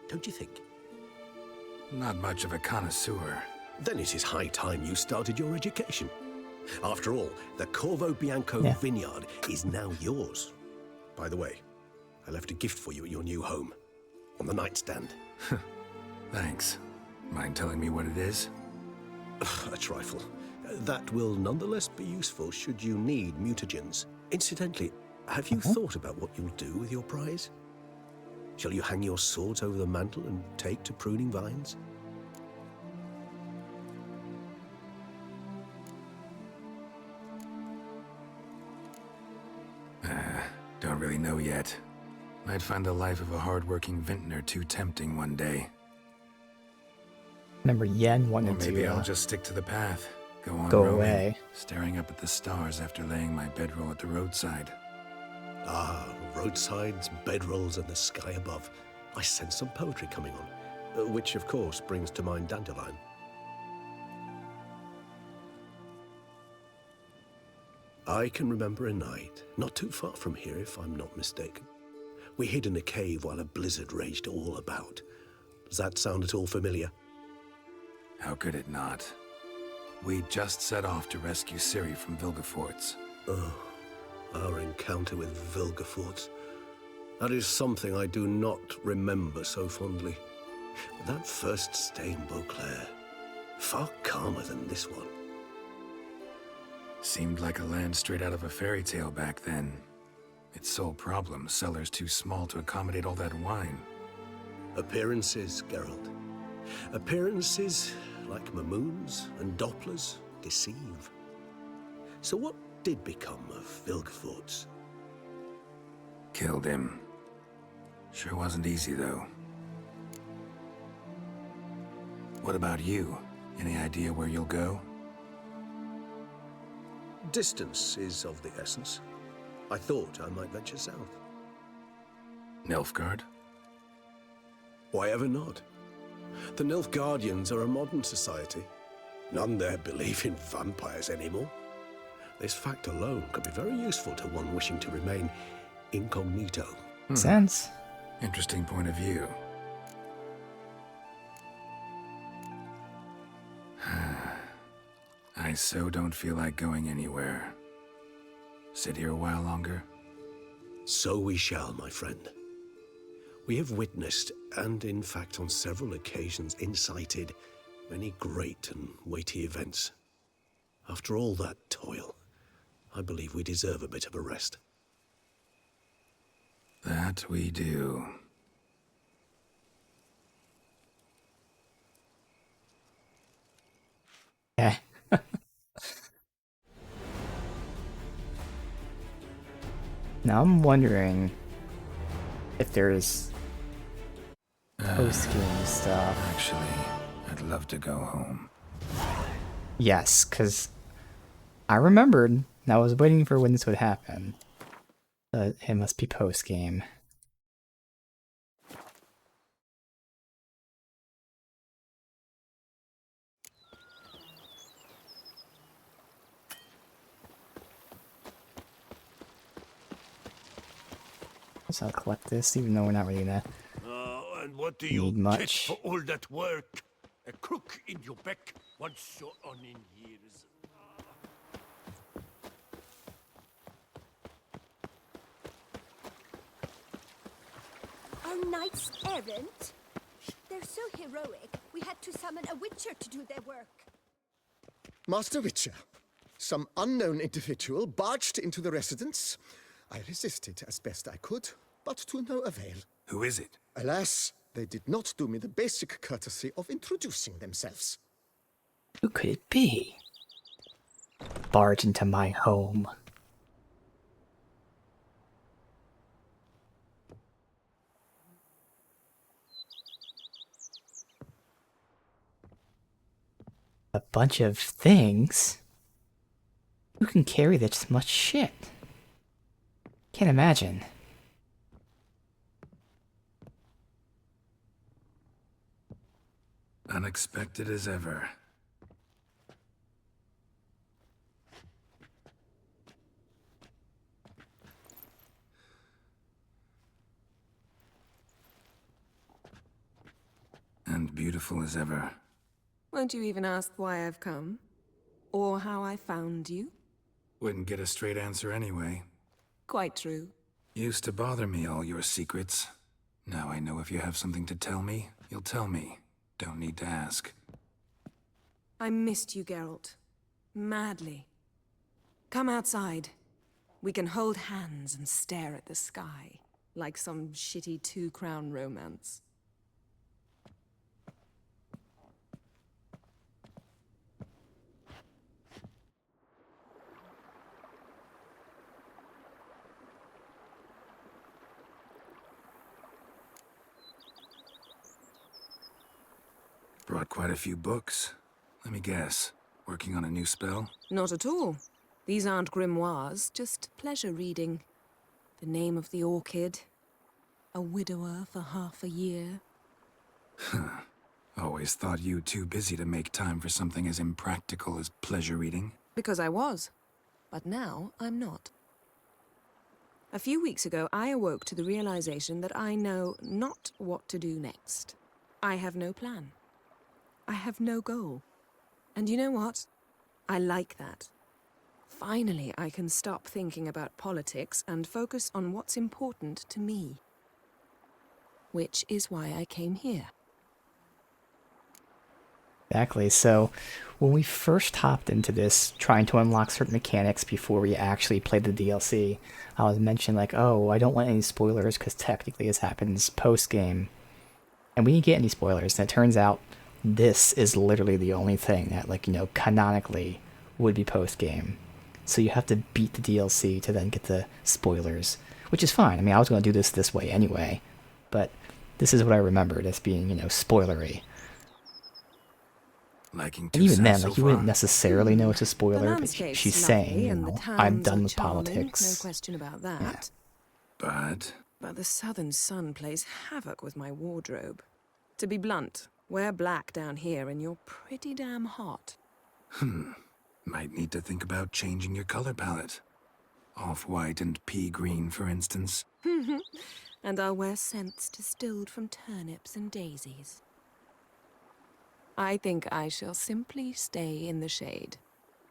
Don't you think? Not much of a connoisseur. Then it is high time you started your education. After all, the Corvo Bianco vineyard is now yours. By the way, I left a gift for you at your new home. On the nightstand. Thanks. Mind telling me what it is? A trifle. That will nonetheless be useful should you need mutagens. Incidentally, have you thought about what you'll do with your prize? Shall you hang your swords over the mantle and take to pruning vines? Don't really know yet. Might find the life of a hard-working vintner too tempting one day. Remember, Yen wanted Or maybe to I'll just stick to the path. Go on go roaming, away. staring up at the stars after laying my bedroll at the roadside. Ah, roadsides, bedrolls, and the sky above. I sense some poetry coming on, which of course brings to mind Dandelion. I can remember a night, not too far from here if I'm not mistaken. We hid in a cave while a blizzard raged all about. Does that sound at all familiar? How could it not? We just set off to rescue Ciri from Vilgefortz. Oh, our encounter with Vilgefortz. That is something I do not remember so fondly. But that first stay in Beauclair, far calmer than this one. Seemed like a land straight out of a fairy tale back then. Its sole problem, cellars too small to accommodate all that wine. Appearances, Geralt. Appearances, like Mamoons and Dopplers, deceive. So what did become of Vilgefortz? Killed him. Sure wasn't easy, though. What about you? Any idea where you'll go? Distance is of the essence. I thought I might venture south. Nilfgaard? Why ever not? The Nilfgaardians are a modern society. None there believe in vampires anymore. This fact alone could be very useful to one wishing to remain incognito. Sense. Interesting point of view. I so don't feel like going anywhere. Sit here a while longer? So we shall, my friend. We have witnessed, and in fact on several occasions incited, many great and weighty events. After all that toil, I believe we deserve a bit of a rest. That we do. Yeah. Now I'm wondering if there's post-game stuff. Actually, I'd love to go home. Yes, because I remembered and I was waiting for when this would happen. It must be post-game. So I'll collect this, even though we're not really gonna And what do need you much. get for all that work? A crook in your back once you're on in years. knights errant? They're so heroic, we had to summon a witcher to do their work. Master Witcher, some unknown individual barged into the residence. I resisted as best I could, but to no avail. Who is it? Alas, they did not do me the basic courtesy of introducing themselves. Who could it be? Barge into my home. A bunch of things? Who can carry this much shit? Can't imagine. Unexpected as ever. And beautiful as ever. Won't you even ask why I've come? Or how I found you? Wouldn't get a straight answer anyway. Quite true. Used to bother me, all your secrets. Now I know if you have something to tell me, you'll tell me. Don't need to ask. I missed you, Geralt. Madly. Come outside. We can hold hands and stare at the sky, like some shitty two-crown romance. Brought quite a few books. Let me guess. Working on a new spell? Not at all. These aren't grimoires, just pleasure reading. The Name of the Orchid. A widower for half a year. Always thought you too busy to make time for something as impractical as pleasure reading. Because I was. But now I'm not. A few weeks ago, I awoke to the realization that I know not what to do next. I have no plan. I have no goal. And you know what? I like that. Finally, I can stop thinking about politics and focus on what's important to me. Which is why I came here. Exactly. So, when we first hopped into this, trying to unlock certain mechanics before we actually played the DLC, I was mentioning like, oh, I don't want any spoilers because technically this happens post-game. And we didn't get any spoilers. And it turns out this is literally the only thing that, like, you know, canonically would be post-game. So you have to beat the DLC to then get the spoilers, which is fine. I mean, I was going to do this way anyway, but this is what I remembered as being, you know, spoilery. Liking And even then, like, you wouldn't necessarily know it's a spoiler, but she's saying, you know, I'm done with politics. No question about that. Yeah. But the southern sun plays havoc with my wardrobe. To be blunt, wear black down here and you're pretty damn hot. Might need to think about changing your color palette. Off-white and pea green, for instance. And I'll wear scents distilled from turnips and daisies. I think I shall simply stay in the shade.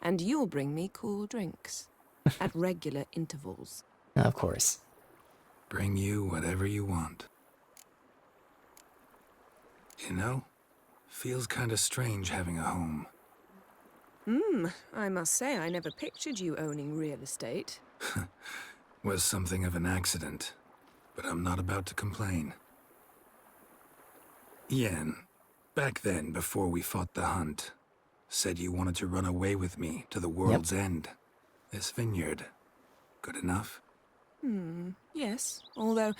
And you'll bring me cool drinks. At regular intervals. Of course. Bring you whatever you want. You know, feels kinda strange having a home. I must say I never pictured you owning real estate. Was something of an accident, but I'm not about to complain. Yen, back then, before we fought the hunt, said you wanted to run away with me to the world's end. This vineyard, good enough? Yes, although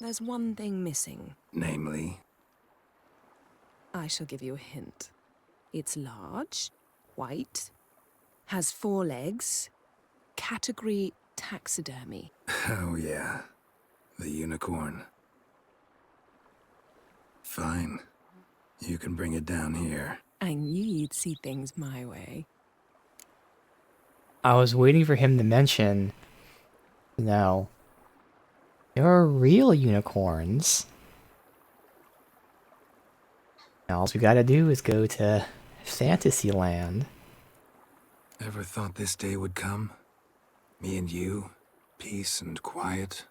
there's one thing missing. Namely? I shall give you a hint. It's large, white, has 4 legs, category taxidermy. Oh yeah, the unicorn. Fine, you can bring it down here. I knew you'd see things my way. I was waiting for him to mention, no, there are real unicorns. Now all we gotta do is go to Fantasyland. Ever thought this day would come? Me and you, peace and quiet.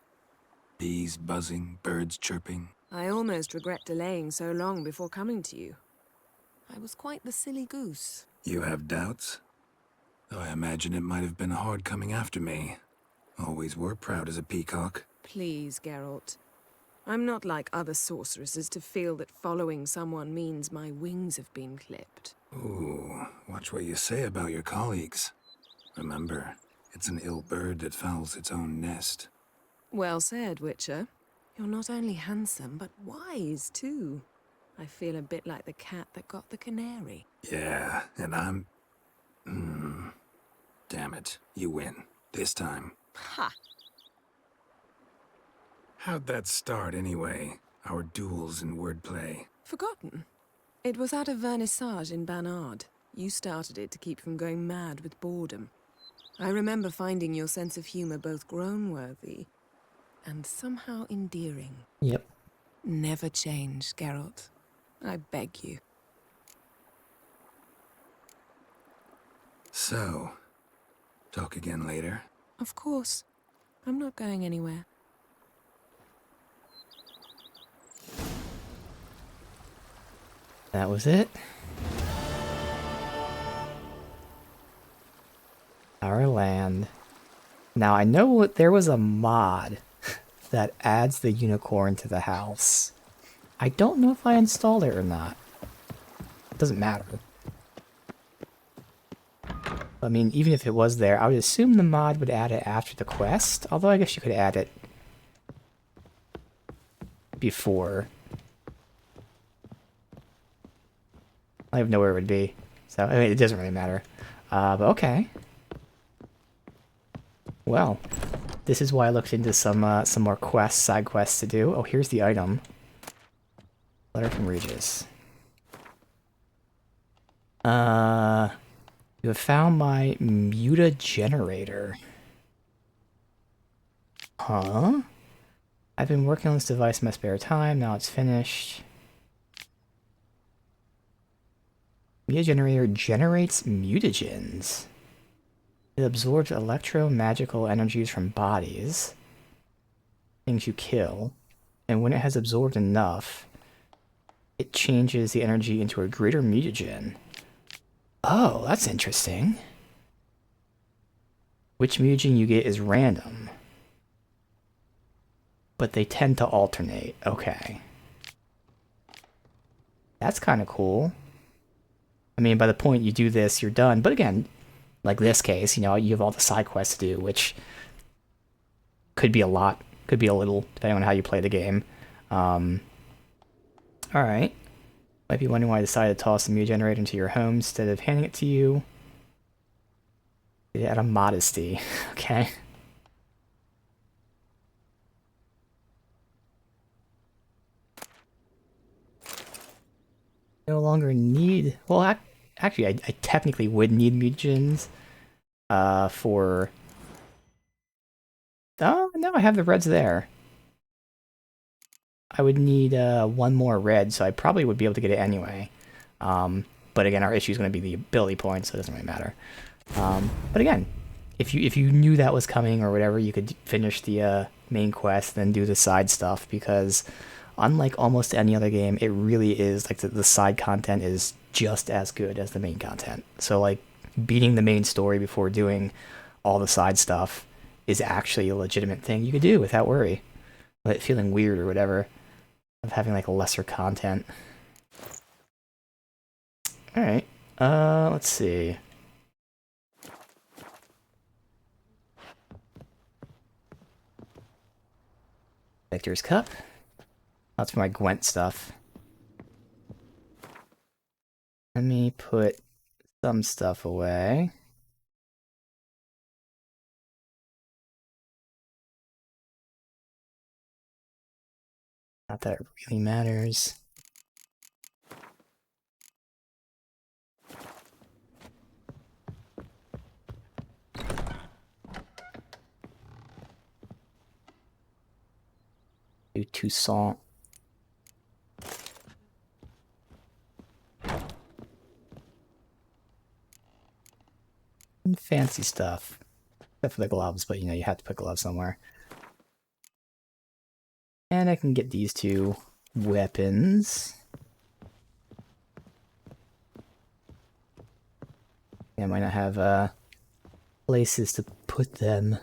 Bees buzzing, birds chirping. I almost regret delaying so long before coming to you. I was quite the silly goose. You have doubts? Though I imagine it might have been hard coming after me. Always were proud as a peacock. Please, Geralt. I'm not like other sorceresses to feel that following someone means my wings have been clipped. Ooh, watch what you say about your colleagues. Remember, it's an ill bird that fouls its own nest. Well said, Witcher. You're not only handsome, but wise, too. I feel a bit like the cat that got the canary. Yeah, and I'm... Damn it, you win. This time. Ha! How'd that start, anyway? Our duels and wordplay. Forgotten. It was at a vernissage in Banard. You started it to keep from going mad with boredom. I remember finding your sense of humor both groan-worthy and somehow endearing. Yep. Never change, Geralt. I beg you. So, talk again later? Of course. I'm not going anywhere. That was it. Our land. Now I know there was a mod that adds the unicorn to the house. I don't know if I installed it or not. It doesn't matter. I mean, even if it was there, I would assume the mod would add it after the quest. Although I guess you could add it before. I don't even know where it would be. So, I mean, it doesn't really matter. But okay. Well, this is why I looked into some more quests, side quests to do. Oh, here's the item. Letter from Regis. You have found my mutagenerator. Huh? I've been working on this device in my spare time. Now it's finished. Mutagenerator generates mutagens. It absorbs electro-magical energies from bodies, things you kill, and when it has absorbed enough, it changes the energy into a greater mutagen. Oh, that's interesting. Which mutagen you get is random, but they tend to alternate. Okay. That's kind of cool. I mean, by the point you do this, you're done. But again, like this case, you know, you have all the side quests to do, which could be a lot, could be a little, depending on how you play the game. Alright. Might be wondering why I decided to toss the mutagenerator into your home instead of handing it to you. Out of modesty. Okay. No longer need... Well, actually, I technically would need mutagens for... Oh, no, I have the reds there. I would need one more red, so I probably would be able to get it anyway. But again, our issue is going to be the ability points, so it doesn't really matter. But again, if you knew that was coming or whatever, you could finish the main quest, then do the side stuff, because unlike almost any other game, it really is, like, the side content is just as good as the main content. So, like, beating the main story before doing all the side stuff is actually a legitimate thing you could do without worry. But feeling weird or whatever of having, like, lesser content. Alright, let's see. Victor's Cup. That's for my Gwent stuff. Let me put some stuff away. Not that it really matters. Do Toussaint. And fancy stuff. Except for the gloves, but you know, you have to put gloves somewhere. And I can get these two weapons. I might not have places to put them.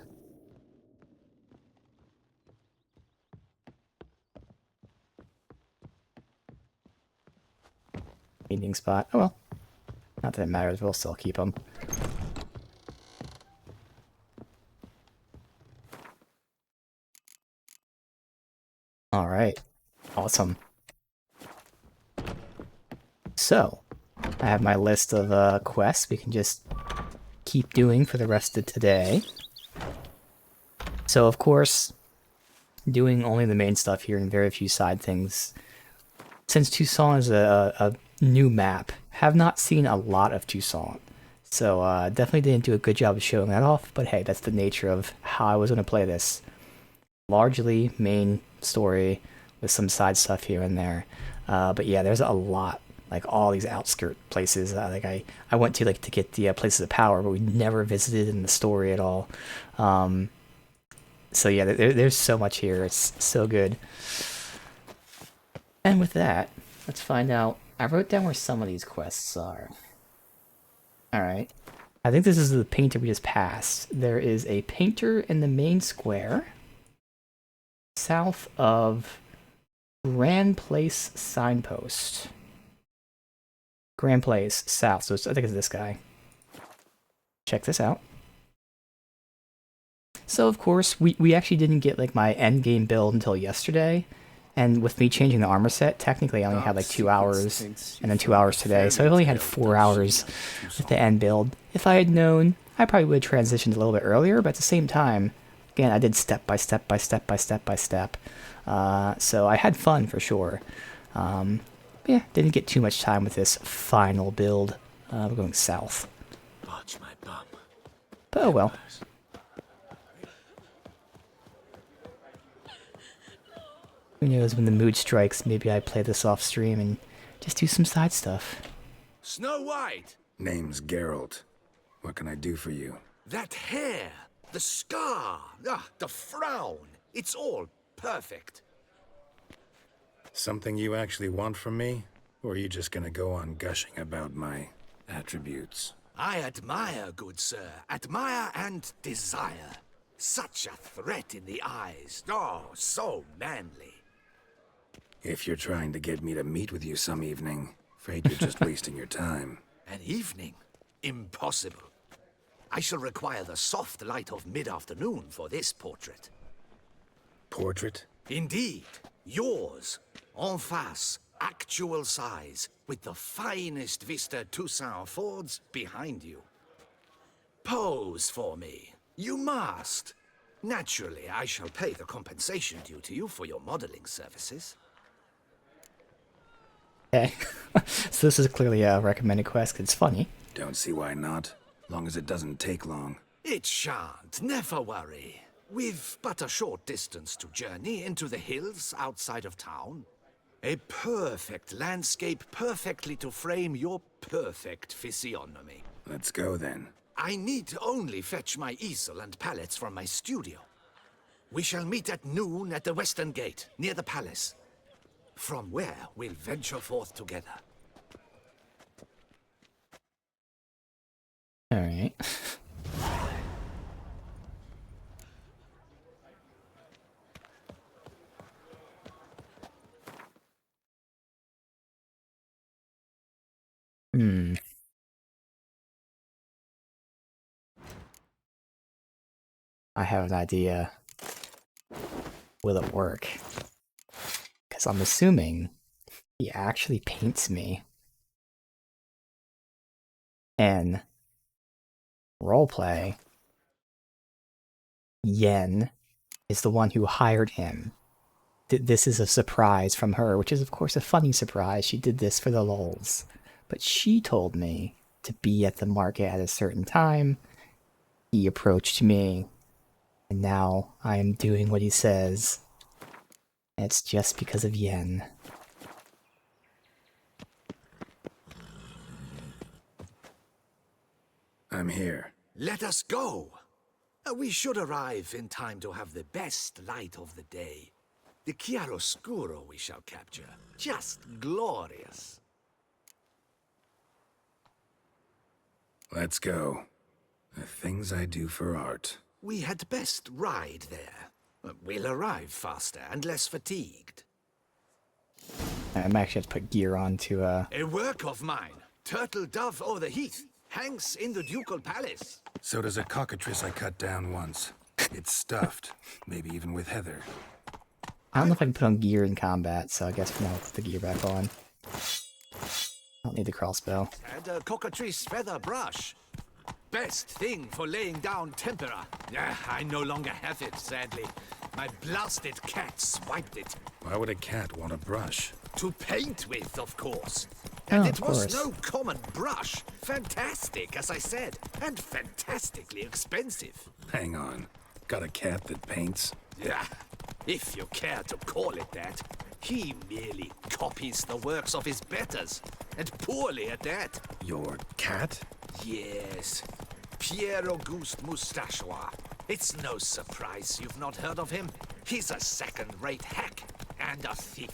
Meeting spot. Oh well. Not that it matters, we'll still keep them. Alright. Awesome. So, I have my list of quests we can just keep doing for the rest of today. So, of course, doing only the main stuff here and very few side things. Since Toussaint is a new map, have not seen a lot of Toussaint. So, definitely didn't do a good job of showing that off, but hey, that's the nature of how I was going to play this. Largely main story with some side stuff here and there. But yeah, there's a lot. Like all these outskirt places. Like I went to like to get the places of power, but we never visited in the story at all. So yeah, there's so much here. It's so good. And with that, let's find out. I wrote down where some of these quests are. Alright. I think this is the painter we just passed. There is a painter in the main square, south of Grand Place Signpost. Grand Place, south. So I think it's this guy. Check this out. So of course, we actually didn't get like my end game build until yesterday. And with me changing the armor set, technically I only had like 2 hours, and then 2 hours today, so I only had 4 hours with the end build. If I had known, I probably would have transitioned a little bit earlier, but at the same time, again, I did step by step by step by step by step. So I had fun for sure. Yeah, didn't get too much time with this final build. We're going south. Watch my bum. But oh well. Who knows, when the mood strikes, maybe I play this off stream and just do some side stuff. Snow White! Name's Geralt. What can I do for you? That hair! The scar! The frown! It's all perfect. Something you actually want from me? Or are you just gonna go on gushing about my attributes? I admire, good sir. Admire and desire. Such a threat in the eyes. Oh, so manly. If you're trying to get me to meet with you some evening, afraid you're just wasting your time. An evening? Impossible. I shall require the soft light of mid-afternoon for this portrait. Portrait? Indeed. Yours. En face. Actual size. With the finest vista Toussaint affords behind you. Pose for me. You must. Naturally, I shall pay the compensation due to you for your modeling services. Okay. So this is clearly a recommended quest, 'cause it's funny. Don't see why not. Long as it doesn't take long. It shan't. Never worry. We've but a short distance to journey into the hills outside of town. A perfect landscape perfectly to frame your perfect physiognomy. Let's go then. I need only fetch my easel and palettes from my studio. We shall meet at noon at the western gate, near the palace. From where we'll venture forth together. Alright. I have an idea. Will it work? Because I'm assuming he actually paints me. And roleplay, Yen is the one who hired him. This is a surprise from her, which is of course a funny surprise. She did this for the lulz. But she told me to be at the market at a certain time. He approached me. And now I am doing what he says. And it's just because of Yen. I'm here. Let us go. We should arrive in time to have the best light of the day. The chiaroscuro we shall capture. Just glorious. Let's go. The things I do for art. We had best ride there. We'll arrive faster and less fatigued. I might actually have to put gear on to, A work of mine. Turtle dove o'er the heath. Hangs in the ducal palace. So does a cockatrice I cut down once. It's stuffed, maybe even with heather. I don't know if I can put on gear in combat, so I guess now I'll put the gear back on. I don't need the crossbow. And a cockatrice feather brush. Best thing for laying down tempera. I no longer have it, sadly. My blasted cat swiped it. Why would a cat want a brush? To paint with, of course. Oh, And of it was course. no common brush. Fantastic, as I said. And fantastically expensive. Hang on. Got a cat that paints? Yeah, if you care to call it that. He merely copies the works of his betters. And poorly at that. Your cat? Yes. Pierre Auguste Moustachois. It's no surprise you've not heard of him. He's a second-rate hack and a thief.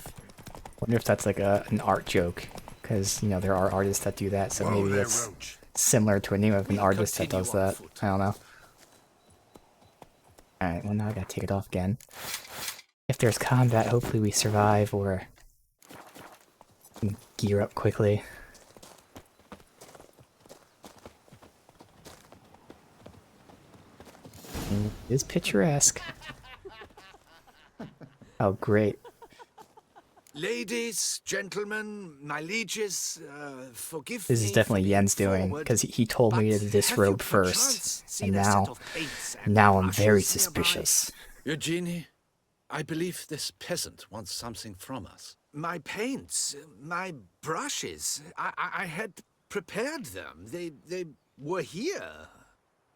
Wonder if that's like an art joke, because you know there are artists that do that, so Whoa maybe there, it's Roach. similar to a name of an artist that continue does on that. foot. I don't know. Alright, well now I gotta take it off again. If there's combat, hopefully we survive or can gear up quickly. It is picturesque. Oh, great. Ladies, gentlemen, my lieges, forgive This me is definitely for being Jens doing, forward, because he told me to but disrobe have you perchance first, seen and a set now, of paints and I'm very brushes nearby? suspicious. Eugenie, I believe this peasant wants something from us. My paints, my brushes, I had prepared them. They were here.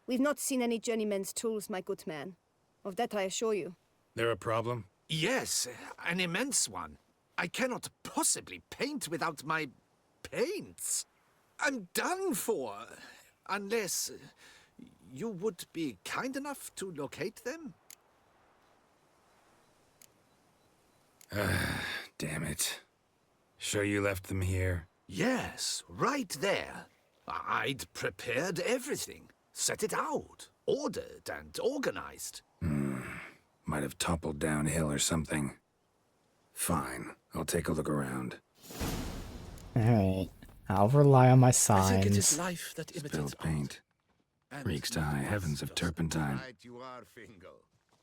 We've not seen any journeyman's tools, my good man. Of that I assure you. There a problem? Yes, an immense one. I cannot possibly paint without my paints. I'm done for. Unless you would be kind enough to locate them? Damn it. Sure you left them here? Yes, right there. I'd prepared everything. Set it out. Ordered and organized. Might have toppled downhill or something. Fine, I'll take a look around. Alright, I'll rely on my I think it is signs. life that imitates Spilled paint. Reeks to high heavens of turpentine.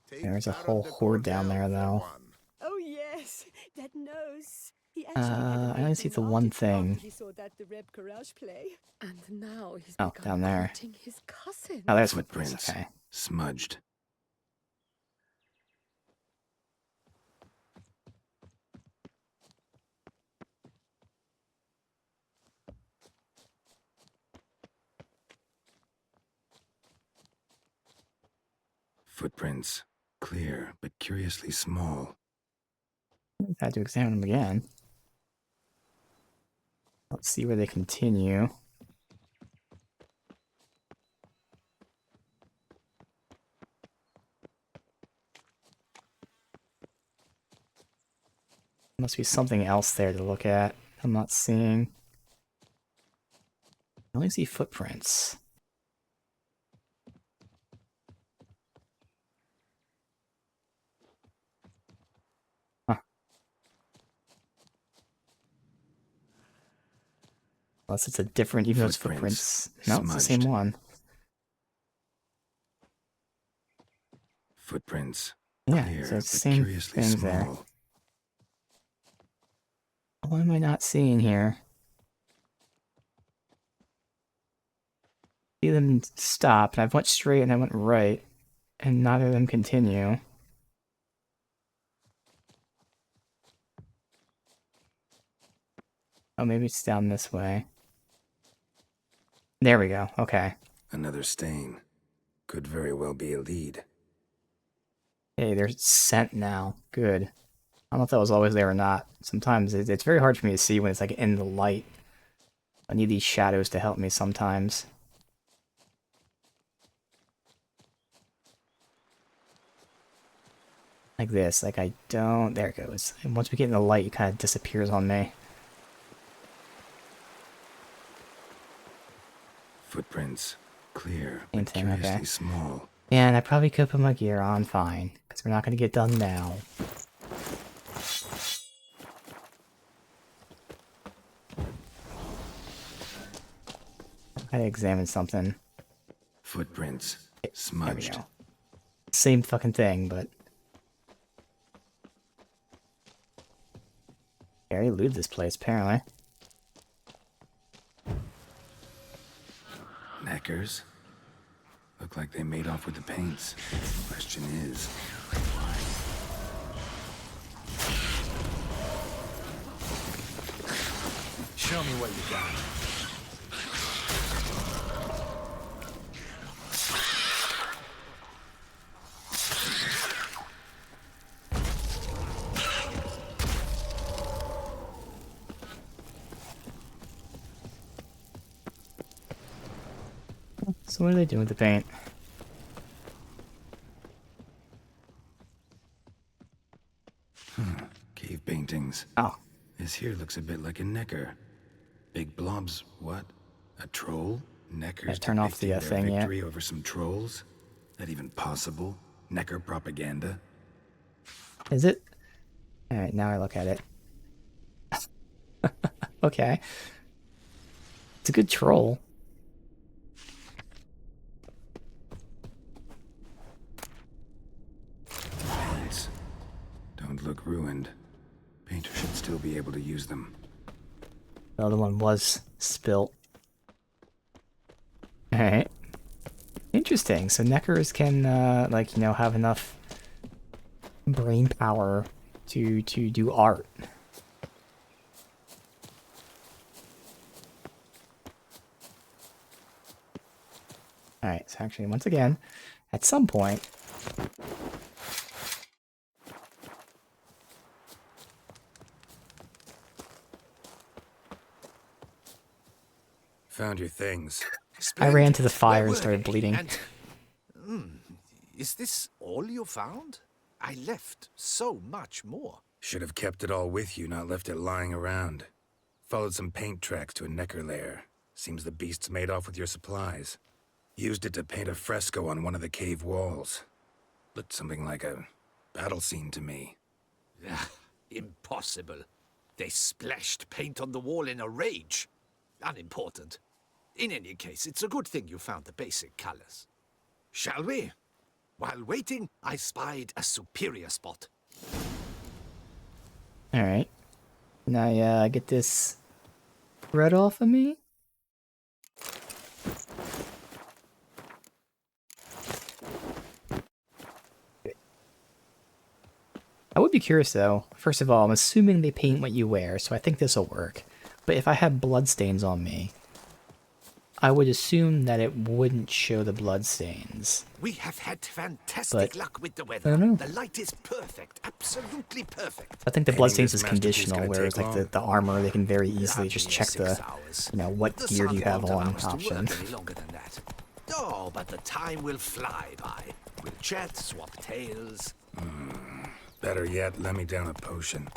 There's a whole horde down there, though. Oh yes, that nose. He I only see the one thing. He saw that the Reb Courage play. And now he's Oh, down there. courting his cousin. Oh, there's Footprints. Okay. Smudged. Footprints. Clear, but curiously small. I had to examine them again. Let's see where they continue. Must be something else there to look at. I'm not seeing. I only see footprints. Unless it's a different, even though it's footprints. No, it's the same one. Footprints. Yeah, Clear, so it's the but same curiously things there. small. What am I not seeing here? See them stop, and I went straight and I went right, and neither of them continue. Oh, maybe it's down this way. There we go, okay. Another stain. Could very well be a lead. Hey, they're sent now. Good. I don't know if that was always there or not. Sometimes it's very hard for me to see when it's like in the light. I need these shadows to help me sometimes. Like this. Like I don't... There it goes. And once we get in the light, it kind of disappears on me. Footprints. Clear, Same but thing, curiously okay. small. Yeah, and I probably could put my gear on fine, because we're not going to get done now. I gotta examine something. Footprints. There we Smudged. go. Same fucking thing, but... I already looted this place, apparently. Neckers. Look like they made off with the paints. Question is, why? Show me what you got. So what are they doing with the paint? Cave paintings. Oh. This here looks a bit like a necker. Big blobs, what? A troll? Neckers Yeah, turn off the, depicting their thing, yeah. victory over some trolls? That even possible? Necker propaganda? Is it? Alright, now I look at it. Okay. It's a good troll. Paints. Don't look ruined. Painter should still be able to use them. The other one was spilt. Alright. Interesting. So Neckers can, like, you know, have enough brain power to do art. Alright, so actually, once again, at some point... Found your things. I ran to the fire and started bleeding. Is this all you found? I left so much more. Should have kept it all with you, not left it lying around. Followed some paint tracks to a necker lair. Seems the beast's made off with your supplies. Used it to paint a fresco on one of the cave walls. Looked something like a battle scene to me. Impossible. They splashed paint on the wall in a rage. Unimportant. In any case, it's a good thing you found the basic colors. Shall we? While waiting, I spied a superior spot. Alright. Now, get this red off of me? I would be curious, though. First of all, I'm assuming they paint what you wear, so I think this will work. But if I had bloodstains on me, I would assume that it wouldn't show the bloodstains. We have had fantastic luck with the weather. I don't know. The light is perfect, absolutely perfect. I think the Painting bloodstains this is masterpiece conditional, gonna whereas take like the armor, they can very easily just check the, you know, what The gear do you sun have won't allow on us to option. work any longer than that. Oh, but the time will fly by. We'll chat, swap tales. Better yet, let me down a potion.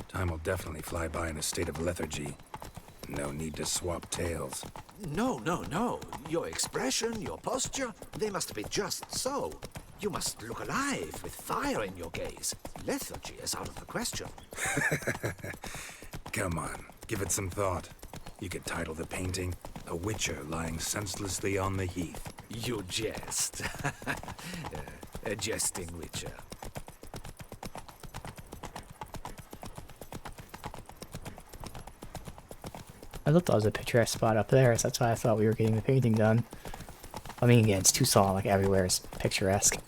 Time will definitely fly by in a state of lethargy. No need to swap tales. No. Your expression, your posture, they must be just so. You must look alive with fire in your gaze. Lethargy is out of the question. Come on, give it some thought. You could title the painting, A Witcher Lying Senselessly on the Heath. You jest. A jesting witcher. I thought that was a picturesque spot up there, so that's why I thought we were getting the painting done. I mean, again, it's Tucson, like everywhere is picturesque.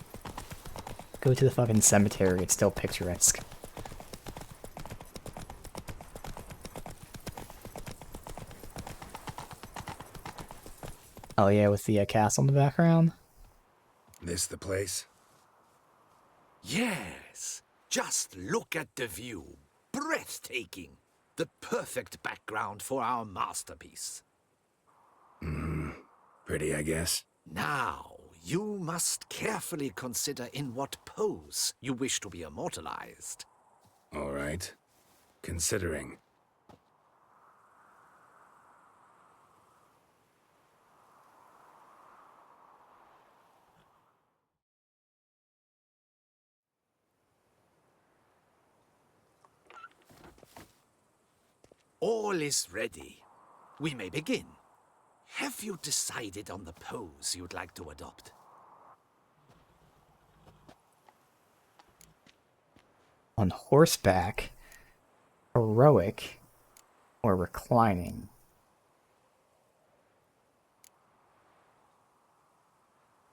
Go to the fucking cemetery, it's still picturesque. Oh yeah, with the castle in the background. This the place? Yes. Just look at the view. Breathtaking. The perfect background for our masterpiece. Pretty, I guess. Now, You must carefully consider in what pose you wish to be immortalized. All right. Considering. All is ready. We may begin. Have you decided on the pose you'd like to adopt? On horseback, heroic, or reclining?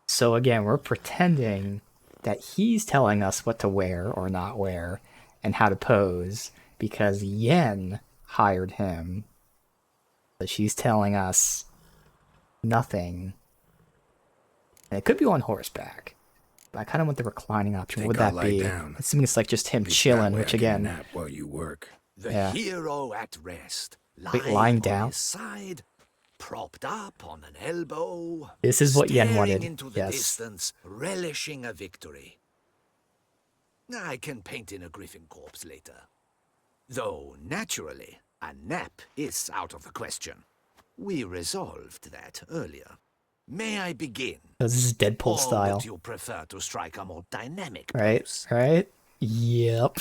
So again, we're pretending that he's telling us what to wear or not wear and how to pose because Yen hired him. But she's telling us nothing. And it could be on horseback. But I kind of want the reclining option. What would that be? Assuming it's like just him chilling, which again... Nap while you work. The hero at rest. Lying down. On his side, propped up on an elbow. This is what Yen wanted. Staring into the distance, relishing a victory. I can paint in a griffin corpse later. Though, naturally, a nap is out of the question. We resolved that earlier. May I begin? Oh, this is Deadpool or style. Would you prefer to strike a more dynamic Right, pose? right? Yep.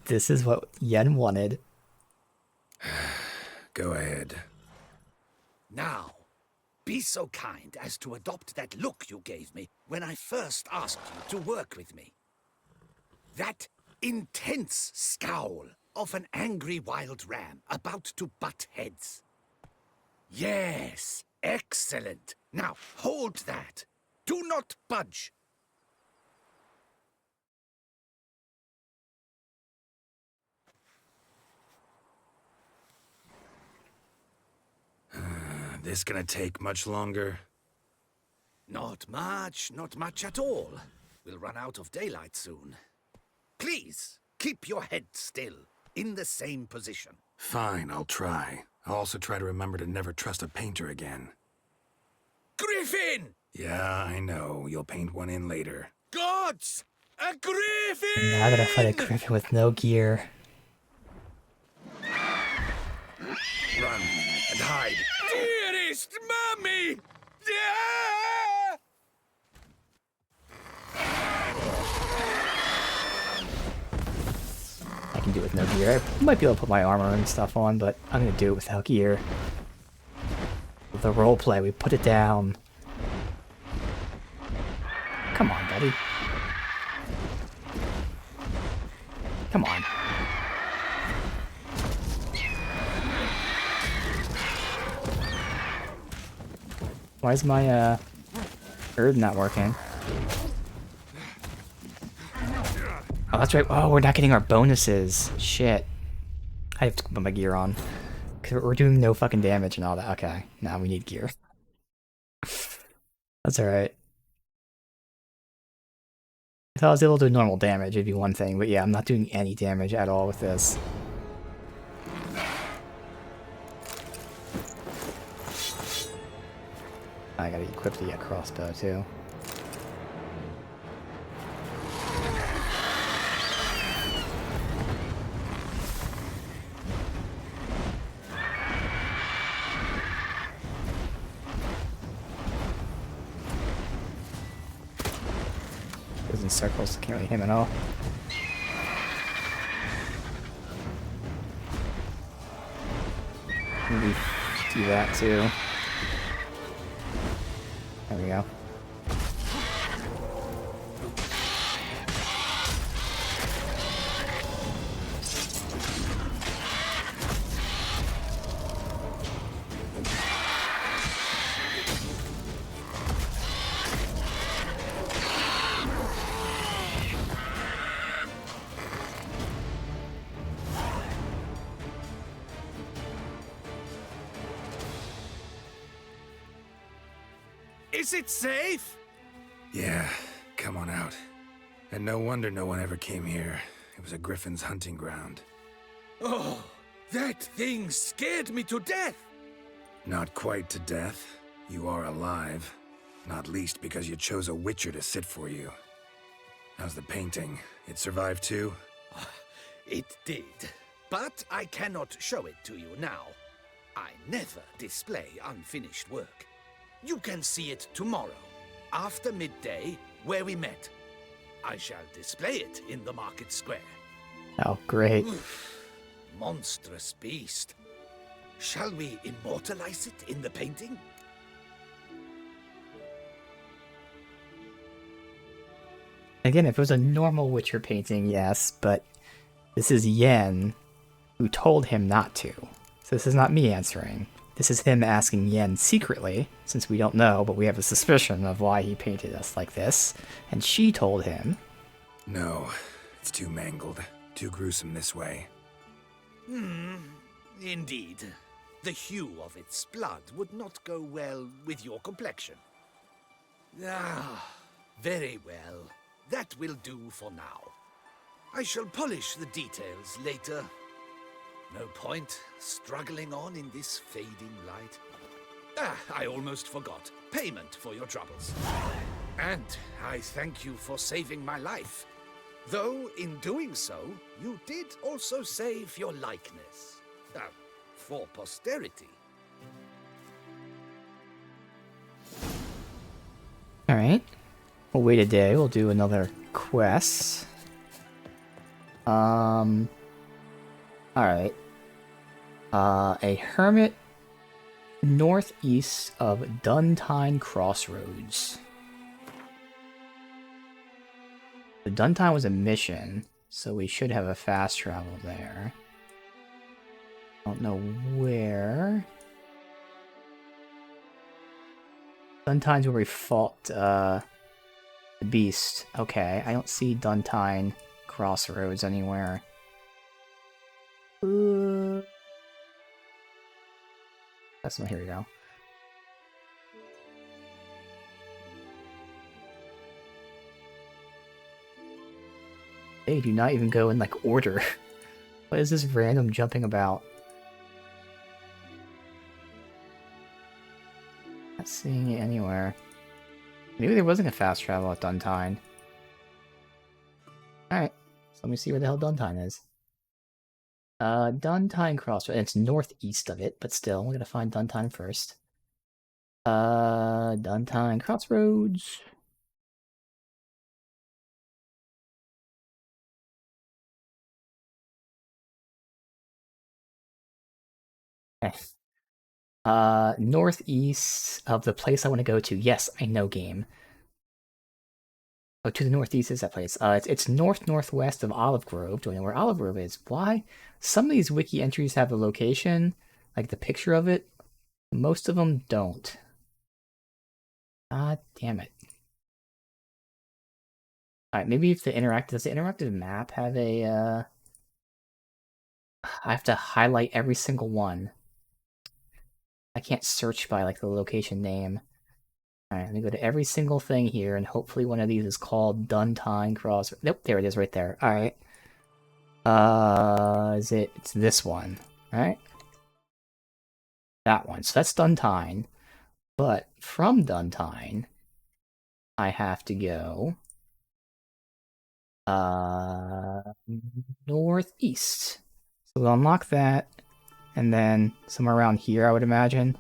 This is what Yen wanted. Go ahead. Now, be so kind as to adopt that look you gave me when I first asked you to work with me. That intense scowl of an angry wild ram about to butt heads. Yes, excellent. Now, hold that. Do not budge. This gonna take much longer? Not much at all. We'll run out of daylight soon. Please, keep your head still, in the same position. Fine, I'll try. I'll also try to remember to never trust a painter again. Griffin! Yeah, I know. You'll paint one in later. Gods! A griffin! Now I gotta fight a griffin with no gear. Run and hide. Dearest Mummy! I can do it with no gear. I might be able to put my armor and stuff on, but I'm gonna do it without gear. The roleplay, we put it down. Come on, buddy. Come on. Why is my herb not working? Oh, that's right. Oh, we're not getting our bonuses. Shit. I have to put my gear on. Because we're doing no fucking damage and all that. Okay. Now we need gear. That's alright. If I was able to do normal damage, it'd be one thing. But yeah, I'm not doing any damage at all with this. I gotta equip the crossbow too. Goes in circles, can't really hit him at all. Maybe do that too. There we go. Is it safe? Yeah, come on out. And no wonder no one ever came here. It was a griffin's hunting ground. Oh, that thing scared me to death. Not quite to death. You are alive. Not least because you chose a Witcher to sit for you. How's the painting? It survived too? It did. But I cannot show it to you now. I never display unfinished work. You can see it tomorrow, after midday, where we met. I shall display it in the market square. Oh, great. Monstrous beast. Shall we immortalize it in the painting? Again, if it was a normal Witcher painting, yes, but this is Yen who told him not to. So this is not me answering. This is him asking Yen secretly, since we don't know, but we have a suspicion of why he painted us like this. And she told him... No, it's too mangled, too gruesome this way. Indeed. The hue of its blood would not go well with your complexion. Very well. That will do for now. I shall polish the details later. No point struggling on in this fading light. I almost forgot. Payment for your troubles. And I thank you for saving my life. Though, in doing so, you did also save your likeness. For posterity. Alright. We'll wait a day. We'll do another quest. Alright. A hermit northeast of Duntine Crossroads. The Duntine was a mission, so we should have a fast travel there. Don't know where. Duntine's where we fought the beast. Okay, I don't see Duntine Crossroads anywhere. That's not. Here we go. They do not even go in like order. What is this random jumping about? Not seeing it anywhere. Maybe there wasn't a fast travel at Duntine. Alright, so let me see where the hell Duntine is. Duntine Crossroads. It's northeast of it, but still, we're gonna find Duntine first. Duntine Crossroads. Okay. Northeast of the place I want to go to. Yes, I know, game. Oh, to the northeast is that place. It's northwest of Olive Grove. Do I know where Olive Grove is? Why? Some of these wiki entries have the location, like the picture of it. Most of them don't. God damn it. Alright, maybe if does the interactive map have a, I have to highlight every single one. I can't search by, like, the location name. Alright, let me go to every single thing here, and hopefully one of these is called Duntine Cross... Nope, there it is right there. Alright. It's this one, right? That one. So that's Duntine. But from Duntine, I have to go... northeast. So we'll unlock that. And then somewhere around here, I would imagine.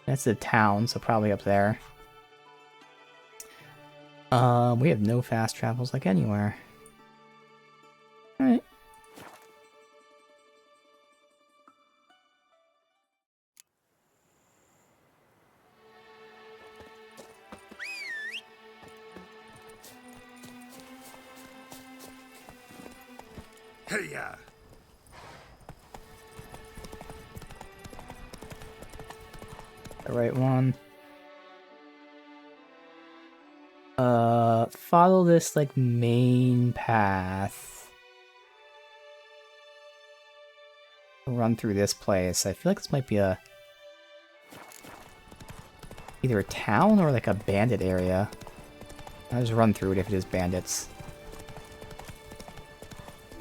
That's the town, so probably up there. We have no fast travels like anywhere. Alright. Hey-ya! The right one. Follow this, like, main path. Run through this place. I feel like this might be either a town or, like, a bandit area. I'll just run through it if it is bandits.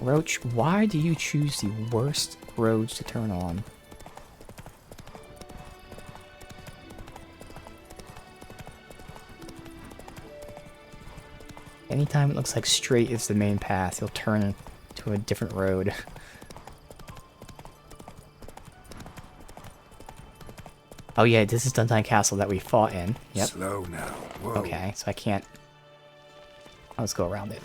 Roach, why do you choose the worst roads to turn on? Anytime it looks like straight is the main path, you'll turn to a different road. Oh yeah, this is Duntine Castle that we fought in. Yep. Slow now. Whoa. Okay, so I can't... Let's go around it.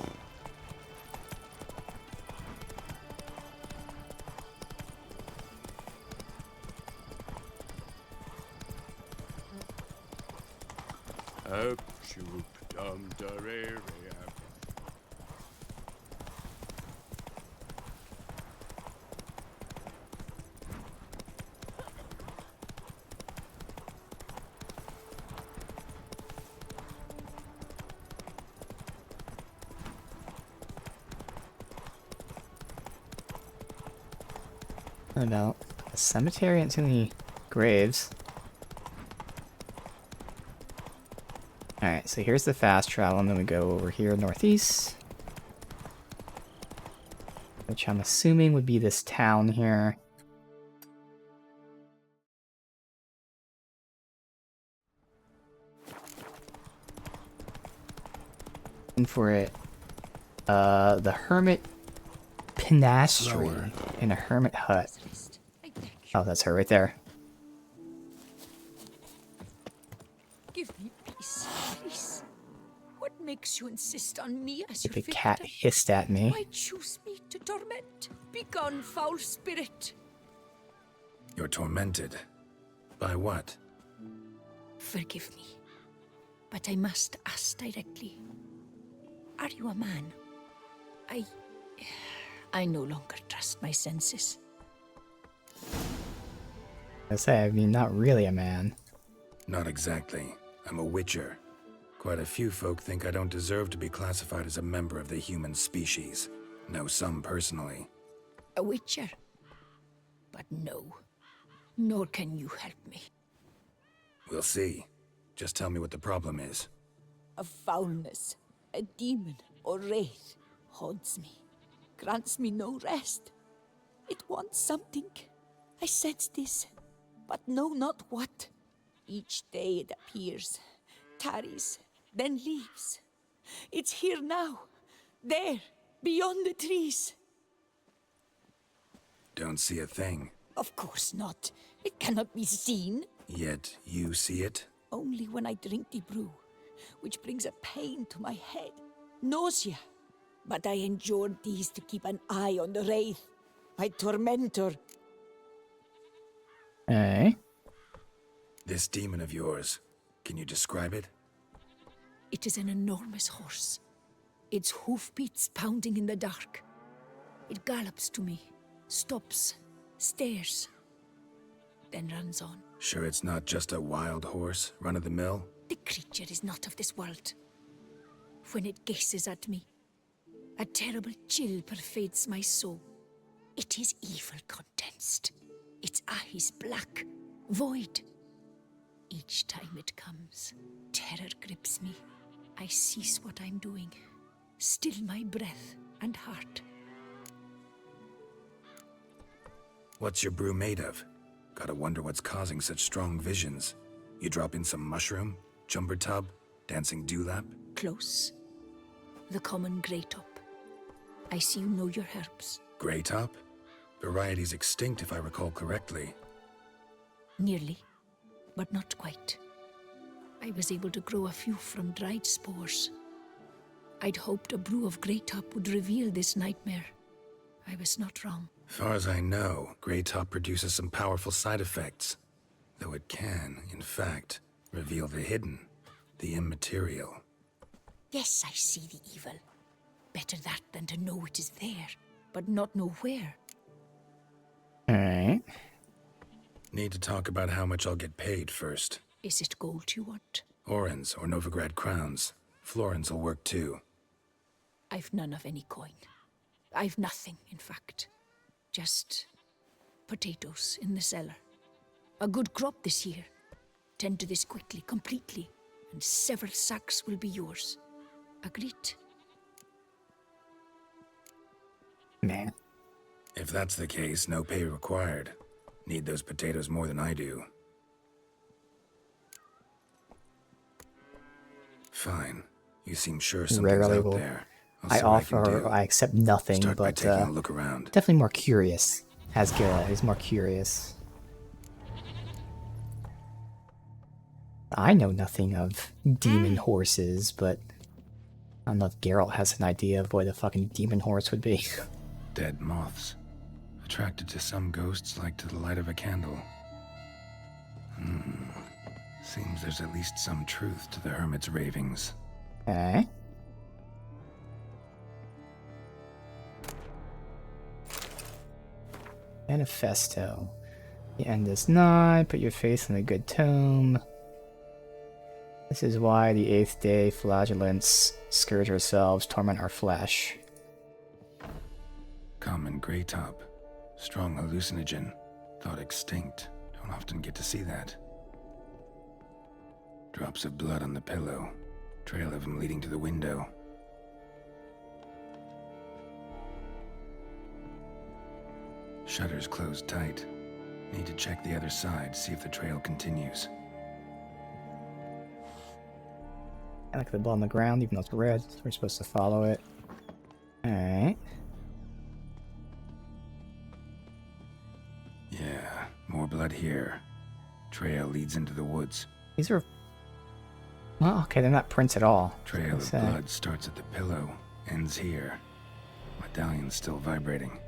Up, shoop, dum, da-re-re-up. What about a cemetery and too many graves? Alright, so here's the fast travel, and then we go over here northeast. Which I'm assuming would be this town here. And for it, the Hermit Pinastery in a hermit hut. Oh, that's her right there. Give me peace, please. What makes you insist on me as The your big victim? cat hissed at me. Why choose me to torment? Begone, foul spirit. You're tormented. By what? Forgive me, but I must ask directly. Are you a man? I no longer trust my senses. I say, I mean, not really a man. Not exactly. I'm a witcher. Quite a few folk think I don't deserve to be classified as a member of the human species. Know some personally. A witcher? But no, nor can you help me. We'll see. Just tell me what the problem is. A foulness, a demon or wraith haunts me, grants me no rest. It wants something. I sense this, but know not what. Each day it appears, tarries, then leaves. It's here now, there, beyond the trees. Don't see a thing. Of course not. It cannot be seen. Yet you see it? Only when I drink the brew, which brings a pain to my head, nausea. But I endured these to keep an eye on the wraith, my tormentor. Hey. This demon of yours, can you describe it? It is an enormous horse, its hoofbeats pounding in the dark. It gallops to me, stops, stares, then runs on. Sure it's not just a wild horse, run-of-the-mill? The creature is not of this world. When it gazes at me, a terrible chill pervades my soul. It is evil condensed, its eyes black, void. Each time it comes, terror grips me. I cease what I'm doing, still my breath and heart. What's your brew made of? Gotta wonder what's causing such strong visions. You drop in some mushroom, jumper tub, dancing dewlap? Close. The common grey top. I see you know your herbs. Grey top? Variety's extinct if I recall correctly. Nearly, but not quite. I was able to grow a few from dried spores. I'd hoped a brew of grey top would reveal this nightmare. I was not wrong. Far as I know, grey top produces some powerful side effects. Though it can, in fact, reveal the hidden, the immaterial. Yes, I see the evil. Better that than to know it is there, but not know where. Alright. Need to talk about how much I'll get paid first. Is it gold you want? Orens or Novigrad crowns. Florins will work too. I've none of any coin. I've nothing, in fact. Just potatoes in the cellar. A good crop this year. Tend to this quickly, completely, and several sacks will be yours. Agreed? Man. If that's the case, no pay required. Need those potatoes more than I do. Fine. You seem sure something's Rarely out will there. I'll I see what I can offer, do. I accept nothing, Start by but taking a look around. definitely more curious. Asgera is more curious. I know nothing of demon horses, but I don't know if Geralt has an idea of what a fucking demon horse would be. Dead moths. Attracted to some ghosts like to the light of a candle. Seems there's at least some truth to the hermit's ravings. Okay. Manifesto. The end is nigh, put your faith in a good tome. This is why the 8th day flagellants scourge ourselves, torment our flesh. Common grey top. Strong hallucinogen. Thought extinct. Don't often get to see that. Drops of blood on the pillow. Trail of him leading to the window. Shutters closed tight. Need to check the other side, see if the trail continues. I like the blood on the ground, even though it's red, so we're supposed to follow it. Alright. Yeah, more blood here. Trail leads into the woods. These are... Well, okay, they're not prints at all. Trail of blood starts at the pillow, ends here. Medallion's still vibrating.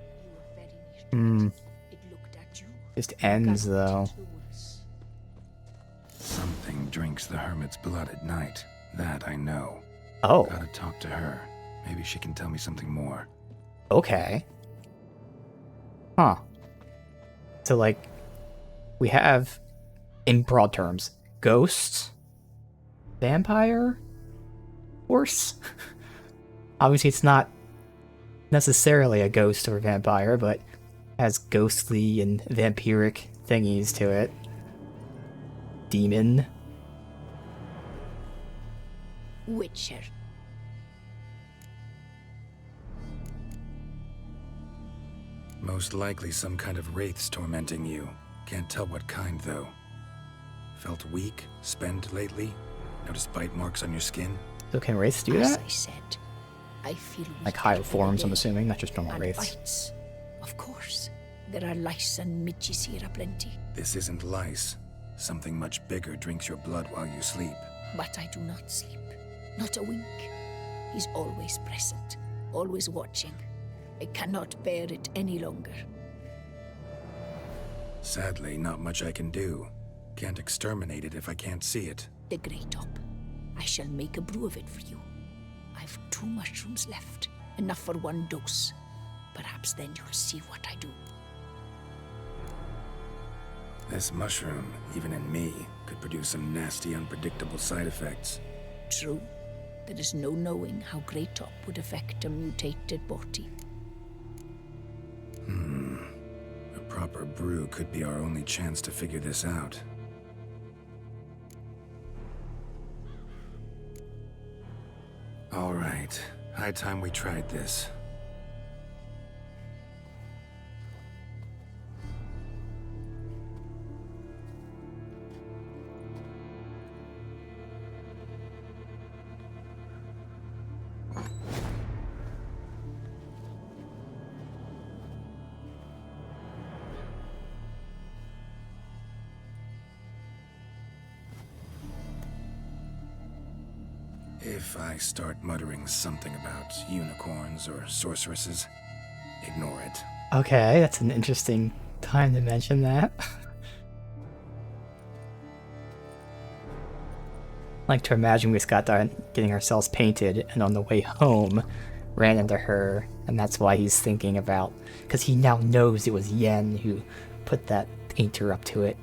Just ends, though. Something drinks the hermit's blood at night. That I know. Oh. Gotta talk to her. Maybe she can tell me something more. Okay. Huh. So, like, we have, in broad terms, ghosts, vampire, horse. Obviously, it's not necessarily a ghost or a vampire, but has ghostly and vampiric thingies to it. Demon. Witcher. Most likely some kind of wraiths tormenting you. Can't tell what kind, though. Felt weak, spent lately? Notice bite marks on your skin? So can wraiths do As that? I said, I feel Like higher forms, I'm assuming, not just normal and wraiths. bites. Of course. There are lice and midges here aplenty. This isn't lice. Something much bigger drinks your blood while you sleep. But I do not sleep. Not a wink. He's always present, always watching. I cannot bear it any longer. Sadly, not much I can do. Can't exterminate it if I can't see it. The Grey Top. I shall make a brew of it for you. I've 2 mushrooms left, enough for 1 dose. Perhaps then you'll see what I do. This mushroom, even in me, could produce some nasty, unpredictable side effects. True. There is no knowing how Grey Top would affect a mutated body. A proper brew could be our only chance to figure this out. All right. High time we tried this. If I start muttering something about unicorns or sorceresses, ignore it. Okay, that's an interesting time to mention that. Like to imagine we just got done getting ourselves painted, and on the way home, ran into her, and that's why he's thinking about, because he now knows it was Yen who put that painter up to it.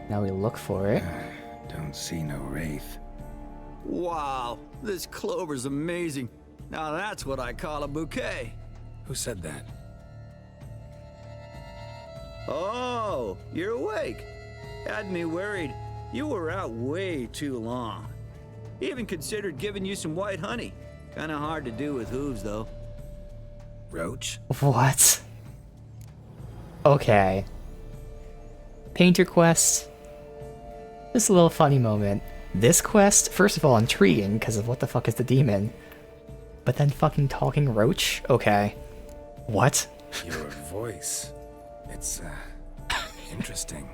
Now we look for it. Don't see no wraith. Wow, this clover's amazing. Now that's what I call a bouquet. Who said that? Oh, you're awake. Had me worried. You were out way too long. Even considered giving you some white honey. Kinda hard to do with hooves, though. Roach? What? Okay. Painter quest. Just a little funny moment. This quest, first of all, intriguing because of what the fuck is the demon. But then fucking talking roach? Okay. What? Your voice. It's, interesting.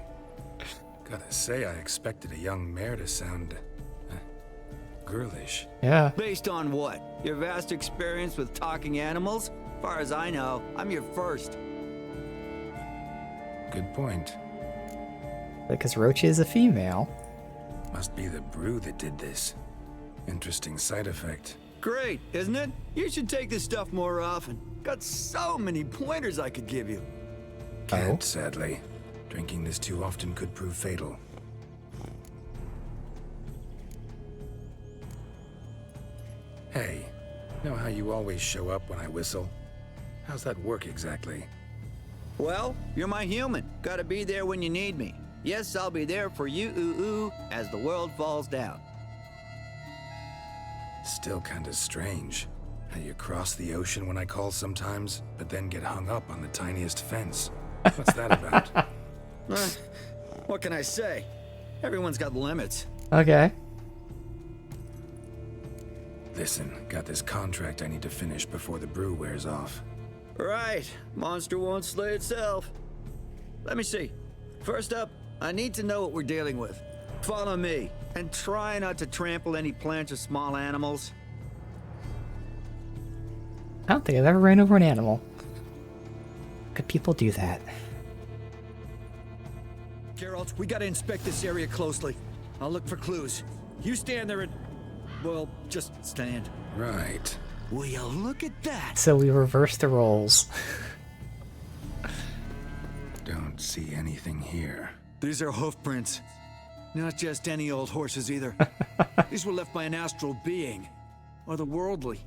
Gotta say, I expected a young mare to sound, girlish. Yeah. Based on what? Your vast experience with talking animals? Far as I know, I'm your first. Good point. Because roach is a female. Must be the brew that did this. Interesting side effect. Great, isn't it? You should take this stuff more often. Got so many pointers I could give you. Can't, sadly. Drinking this too often could prove fatal. Hey, know how you always show up when I whistle? How's that work exactly? Well, you're my human. Gotta be there when you need me. Yes, I'll be there for you, ooh, as the world falls down. Still kinda strange. How you cross the ocean when I call sometimes, but then get hung up on the tiniest fence. What's that about? What can I say? Everyone's got limits. Okay. Listen, got this contract I need to finish before the brew wears off. Right. Monster won't slay itself. Let me see. First up, I need to know what we're dealing with. Follow me, and try not to trample any plants or small animals. I don't think I've ever ran over an animal. Could people do that? Geralt, we gotta inspect this area closely. I'll look for clues. You stand there and... well, just stand. Right. Will you look at that? So we reverse the roles. Don't see anything here. These are hoof prints. Not just any old horses either. These were left by an astral being. Or the worldly.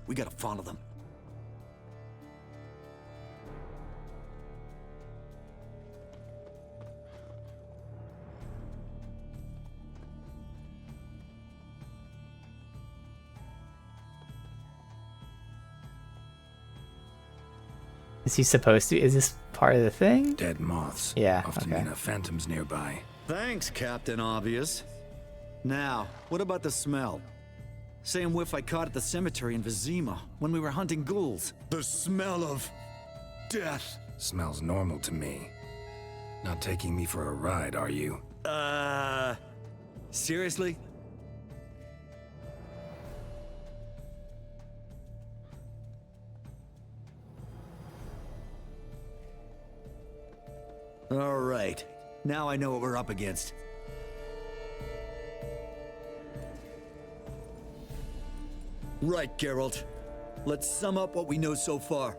We gotta follow them. Is he supposed to? Is this part of the thing? Dead moths. Yeah, Often okay. mean a phantom's nearby. Thanks, Captain Obvious. Now, what about the smell? Same whiff I caught at the cemetery in Vizima when we were hunting ghouls. The smell of... death. Smells normal to me. Not taking me for a ride, are you? Seriously? All right. Now I know what we're up against. Right, Geralt. Let's sum up what we know so far.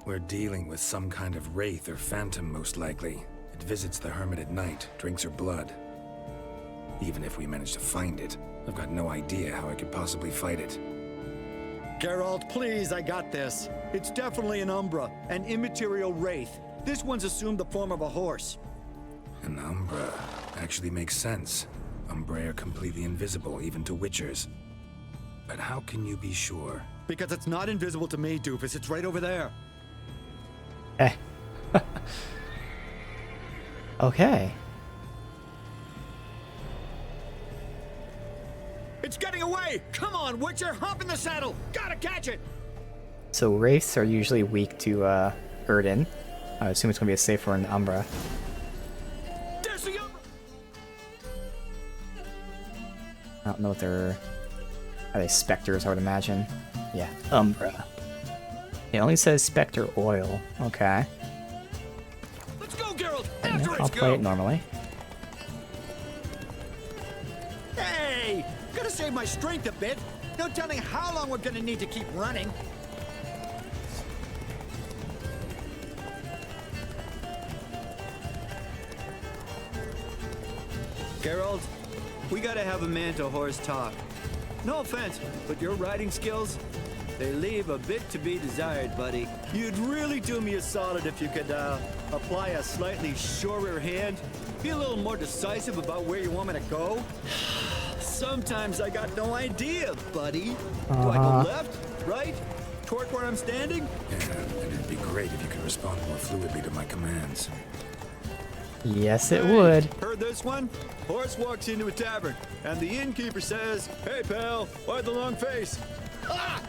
We're dealing with some kind of wraith or phantom, most likely. It visits the hermit at night, drinks her blood. Even if we manage to find it, I've got no idea how I could possibly fight it. Geralt, please, I got this. It's definitely an Umbra, an immaterial wraith. This one's assumed the form of a horse. An Umbra actually makes sense. Umbrae are completely invisible, even to Witchers. But how can you be sure? Because it's not invisible to me, Doofus. It's right over there. Eh. Okay. It's getting away! Come on, Witcher! Hop in the saddle! Gotta catch it! So wraiths are usually weak to Yrden. I assume it's gonna be a safe for an Umbra. There's the Umbra! I don't know if they're... Are they specters, I would imagine? Yeah, Umbra. It only says Spectre Oil. Okay. Let's go, Geralt! Yeah, After I'll play it normally. Hey! Gotta save my strength a bit. No telling how long we're gonna need to keep running. Geralt, we gotta have a man-to-horse talk. No offense, but your riding skills, they leave a bit to be desired, buddy. You'd really do me a solid if you could, apply a slightly surer hand. Be a little more decisive about where you want me to go. Sometimes I got no idea, buddy. Do I go left, right, toward where I'm standing? Yeah, and it'd be great if you could respond more fluidly to my commands. Yes, it would. Heard this one? Horse walks into a tavern, and the innkeeper says, "Hey, pal, why the long face?" Ah!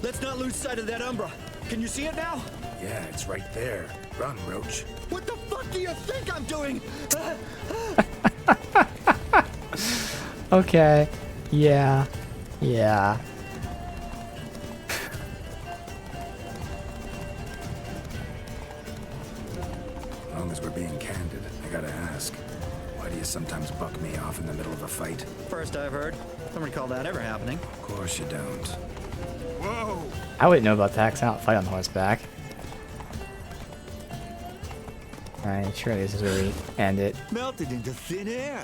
Let's not lose sight of that Umbra. Can you see it now? Yeah, it's right there. Run, Roach. What the fuck do you think I'm doing? Okay. Yeah. Yeah. As long as we're being candid, I gotta ask. Why do you sometimes buck me off in the middle of a fight? First I've heard. Don't recall that ever happening. Of course you don't. Whoa! I wouldn't know about that because I don't fight on horseback. Alright, sure, this is where we end it. Melted into thin air.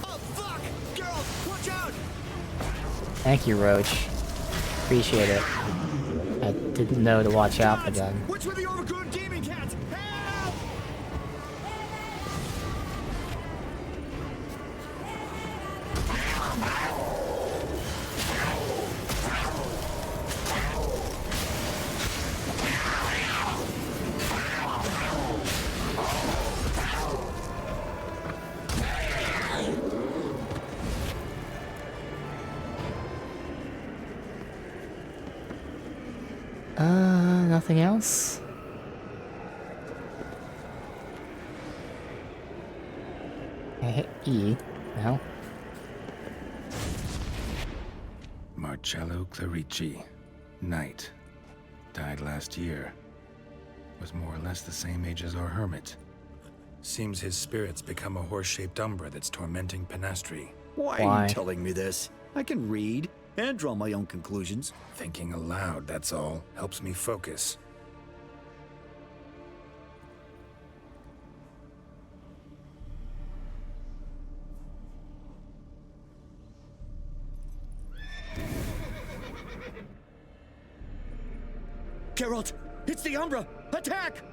Oh fuck! Girls, watch out! Thank you, Roach. Appreciate it. I didn't know to watch out for them. Which were the overgrown demon cats? Help! Nothing else? I hit E. No. Marcello Clerici, knight. Died last year. Was more or less the same age as our hermit. Seems his spirit's become a horse-shaped umbra that's tormenting Penastri. Why are you telling me this? I can read and draw my own conclusions. Thinking aloud, that's all. Helps me focus. Geralt, it's the Umbra! Attack!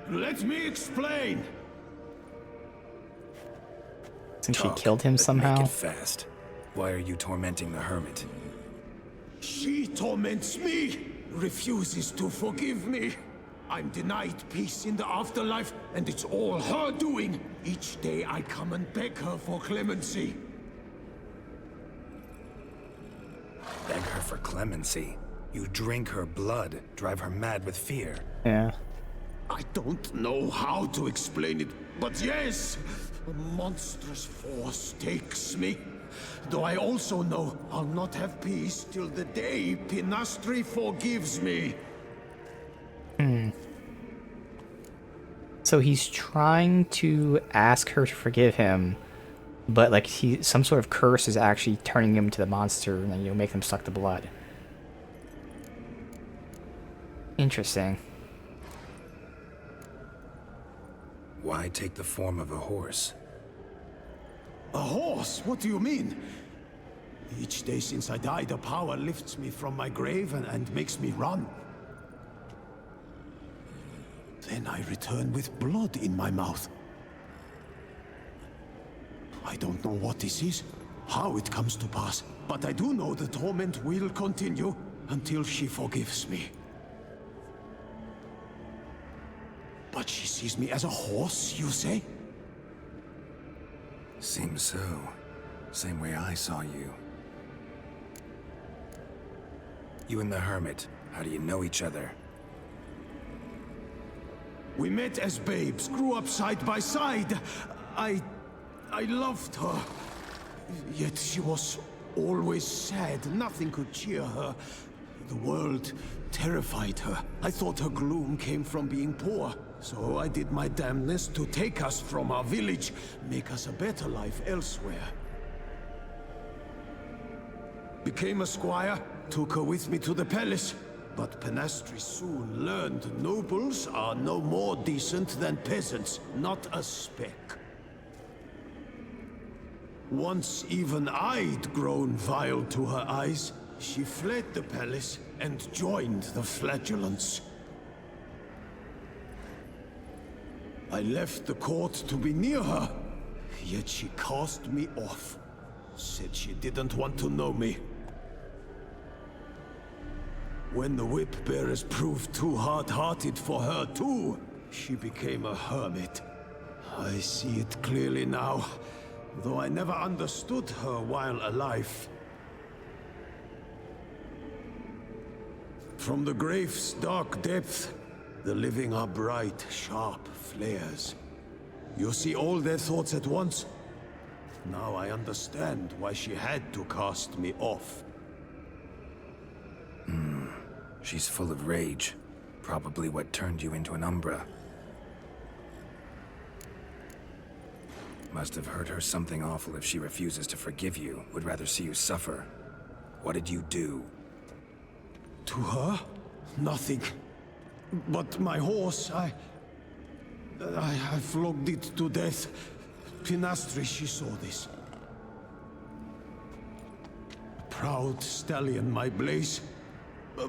Let me explain. Since she killed him Make somehow. it fast. Why are you tormenting the hermit? She torments me, refuses to forgive me. I'm denied peace in the afterlife, and it's all her doing. Each day I come and beg her for clemency. Beg her for clemency. You drink her blood, drive her mad with fear. Yeah. I don't know how to explain it, but yes, a monstrous force takes me. Though I also know I'll not have peace till the day Penastri forgives me. So he's trying to ask her to forgive him, but like some sort of curse is actually turning him to the monster and make him suck the blood. Interesting. Why take the form of a horse? A horse? What do you mean? Each day since I died, the power lifts me from my grave and makes me run. Then I return with blood in my mouth. I don't know what this is, how it comes to pass, but I do know the torment will continue until she forgives me. But she sees me as a horse, you say? Seems so. Same way I saw you. You and the hermit, how do you know each other? We met as babes, grew up side by side. I loved her. Yet she was always sad. Nothing could cheer her. The world terrified her. I thought her gloom came from being poor. So I did my damnedest to take us from our village, make us a better life elsewhere. Became a squire, took her with me to the palace. But Penastri soon learned nobles are no more decent than peasants, not a speck. Once even I'd grown vile to her eyes, she fled the palace and joined the Flagellants. I left the court to be near her, yet she cast me off. Said she didn't want to know me. When the whip-bearers proved too hard-hearted for her too, she became a hermit. I see it clearly now, though I never understood her while alive. From the grave's dark depth, the living are bright, sharp flares. You see all their thoughts at once? Now I understand why she had to cast me off. She's full of rage. Probably what turned you into an Umbra. Must have hurt her something awful if she refuses to forgive you, would rather see you suffer. What did you do? To her? Nothing. But my horse, I flogged it to death. Penastri, she saw this. Proud stallion, my Blaze.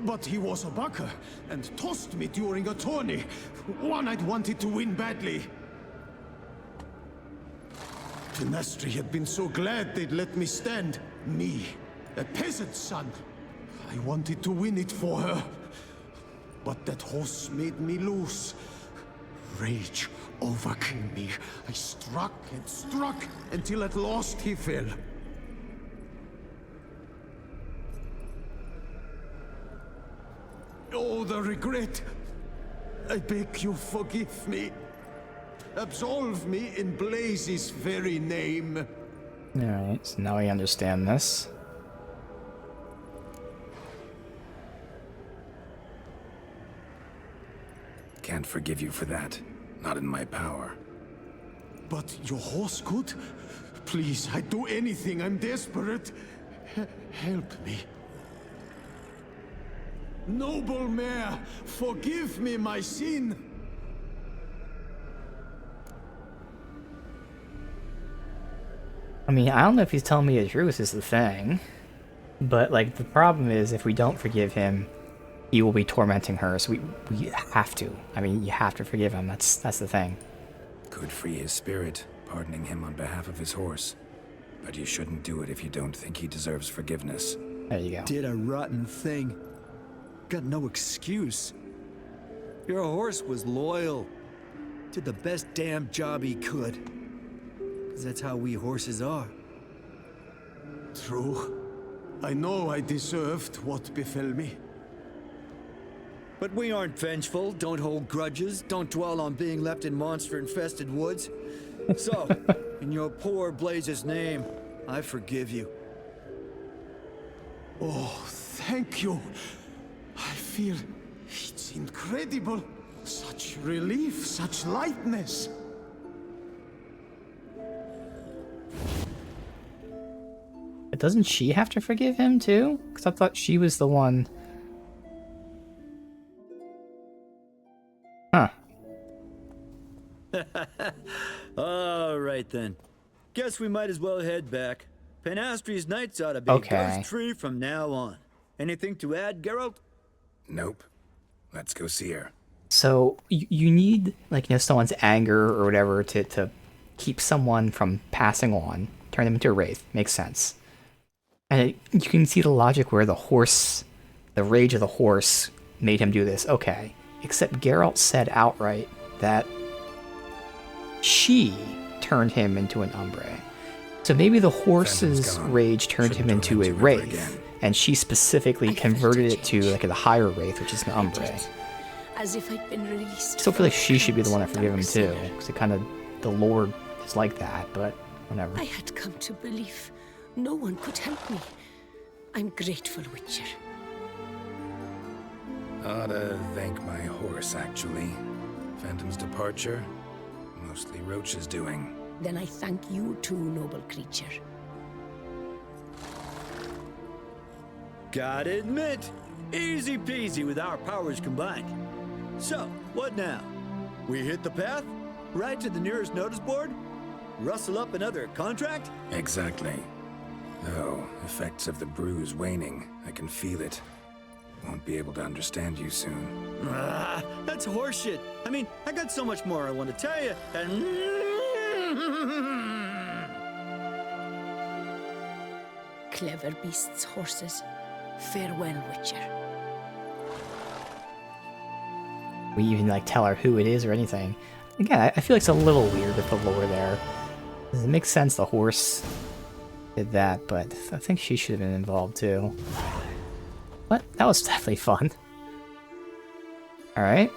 But he was a bucker, and tossed me during a tourney. One I'd wanted to win badly. Penastri had been so glad they'd let me stand. Me, a peasant's son. I wanted to win it for her. But that horse made me loose. Rage overcame me. I struck and struck, until at last he fell. Oh, the regret! I beg you, forgive me. Absolve me in Blaze's very name. Alright, so now I understand this. Can't forgive you for that. Not in my power. But your horse could? Please, I'd do anything. I'm desperate. Help me. Noble mare, forgive me my sin. I mean, I don't know if he's telling me the truth is the thing. But, like, the problem is if we don't forgive him, he will be tormenting her, so we have to. I mean, you have to forgive him. That's the thing. Could free his spirit, pardoning him on behalf of his horse. But you shouldn't do it if you don't think he deserves forgiveness. There you go. Did a rotten thing. Got no excuse. Your horse was loyal. Did the best damn job he could. 'Cause that's how we horses are. True. I know I deserved what befell me. But we aren't vengeful, don't hold grudges, don't dwell on being left in monster-infested woods. So, in your poor Blaze's name, I forgive you. Oh, thank you. I feel it's incredible. Such relief, such lightness. But doesn't she have to forgive him too? Because I thought she was the one. Huh. All right then. Guess we might as well head back. Penastri's nights ought to be Okay. ghost-free from now on. Anything to add, Geralt? Nope. Let's go see her. So you need, like, someone's anger or whatever to keep someone from passing on, turn them into a wraith. Makes sense. And you can see the logic where the rage of the horse made him do this. Okay. Except Geralt said outright that she turned him into an Umbre. So maybe the horse's rage turned him into a wraith, and she specifically converted it to like a higher wraith, which is an Umbre. As if I'd been released. I still feel like she should be the one to forgive him too, because the Lord is like that, but whatever. I had come to believe no one could help me. I'm grateful, Witcher. Ought to thank my horse, actually. Phantom's departure? Mostly Roach's doing. Then I thank you too, noble creature. Gotta admit, easy peasy with our powers combined. So, what now? We hit the path? Right to the nearest notice board? Rustle up another contract? Exactly. Though, effects of the bruise waning. I can feel it. Won't be able to understand you soon. That's horseshit. I mean, I got so much more I want to tell you, and... Clever beasts, horses. Farewell, Witcher. We even like tell her who it is or anything. Again, I feel like it's a little weird with the lore there. It makes sense the horse did that, but I think she should have been involved too. But that was definitely fun. Alright.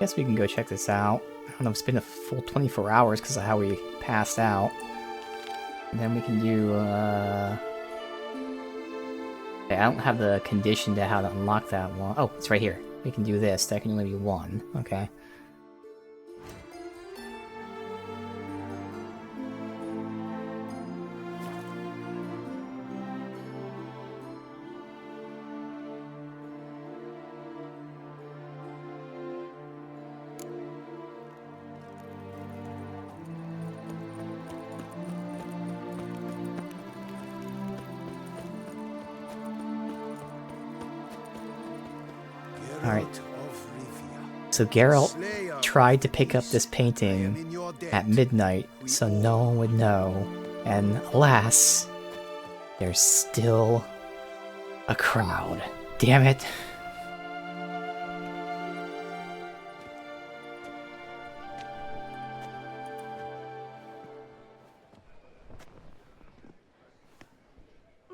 Guess we can go check this out. I don't know, it's been a full 24 hours because of how we passed out. And then we can do, okay, I don't have the condition to how to unlock that one. Oh, it's right here. We can do this. That can only be one. Okay. Alright. So Geralt tried to pick up this painting at midnight so no one would know. And alas, there's still a crowd. Damn it.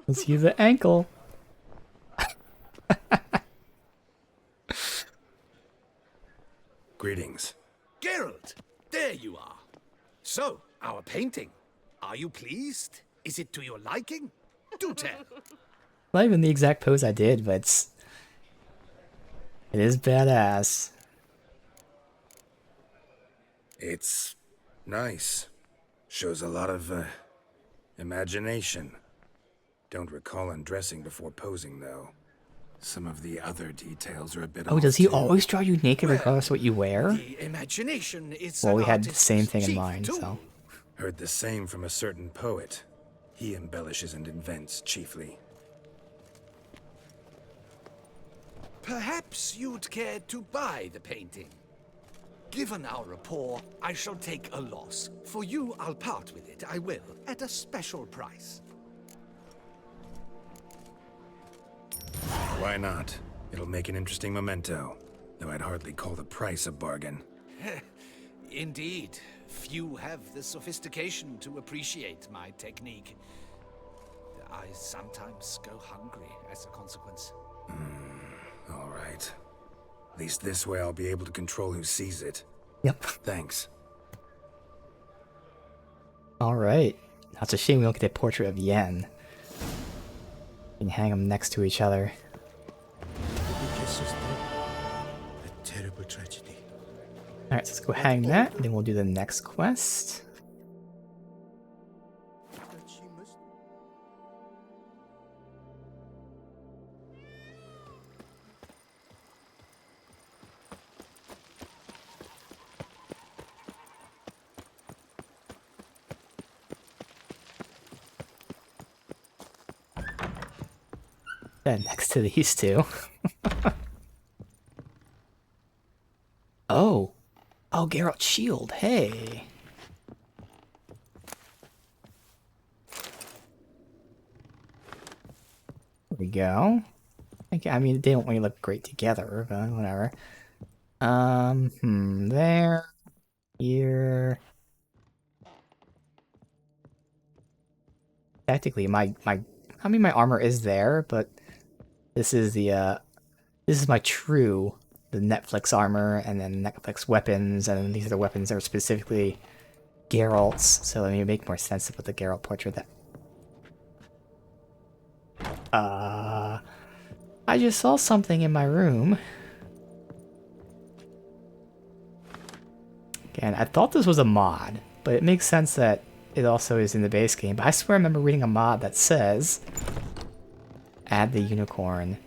Let's use the ankle. Greetings. Geralt, there you are. So, our painting. Are you pleased? Is it to your liking? Do tell. Not even the exact pose I did, but it is badass. It's nice. Shows a lot of, imagination. Don't recall undressing before posing, though. Some of the other details are a bit Oh, does he always draw you naked regardless of what you wear? The imagination is Well, we had the artist's same thing in chief mind, tool. so. Heard the same from a certain poet. He embellishes and invents chiefly. Perhaps you'd care to buy the painting. Given our rapport, I shall take a loss. For you, I'll part with it, I will, at a special price. Why not? It'll make an interesting memento, though I'd hardly call the price a bargain. Indeed, few have the sophistication to appreciate my technique. I sometimes go hungry as a consequence. All right. At least this way I'll be able to control who sees it. Yep. Thanks. Alright. Now it's a shame we don't get a portrait of Yen. We can hang them next to each other. A terrible tragedy. Alright, so let's go hang that, and then we'll do the next quest. Next to these two. Oh. Oh, Geralt's shield. Hey. There we go. I mean, they don't really look great together, but whatever. There. Here. Technically, my armor is there, but this is the, this is my true, the Netflix armor, and then Netflix weapons, and then these are the weapons that are specifically Geralt's, so it may make more sense to put the Geralt portrait that... I just saw something in my room. Again, I thought this was a mod, but it makes sense that it also is in the base game. But I swear I remember reading a mod that says, add the unicorn.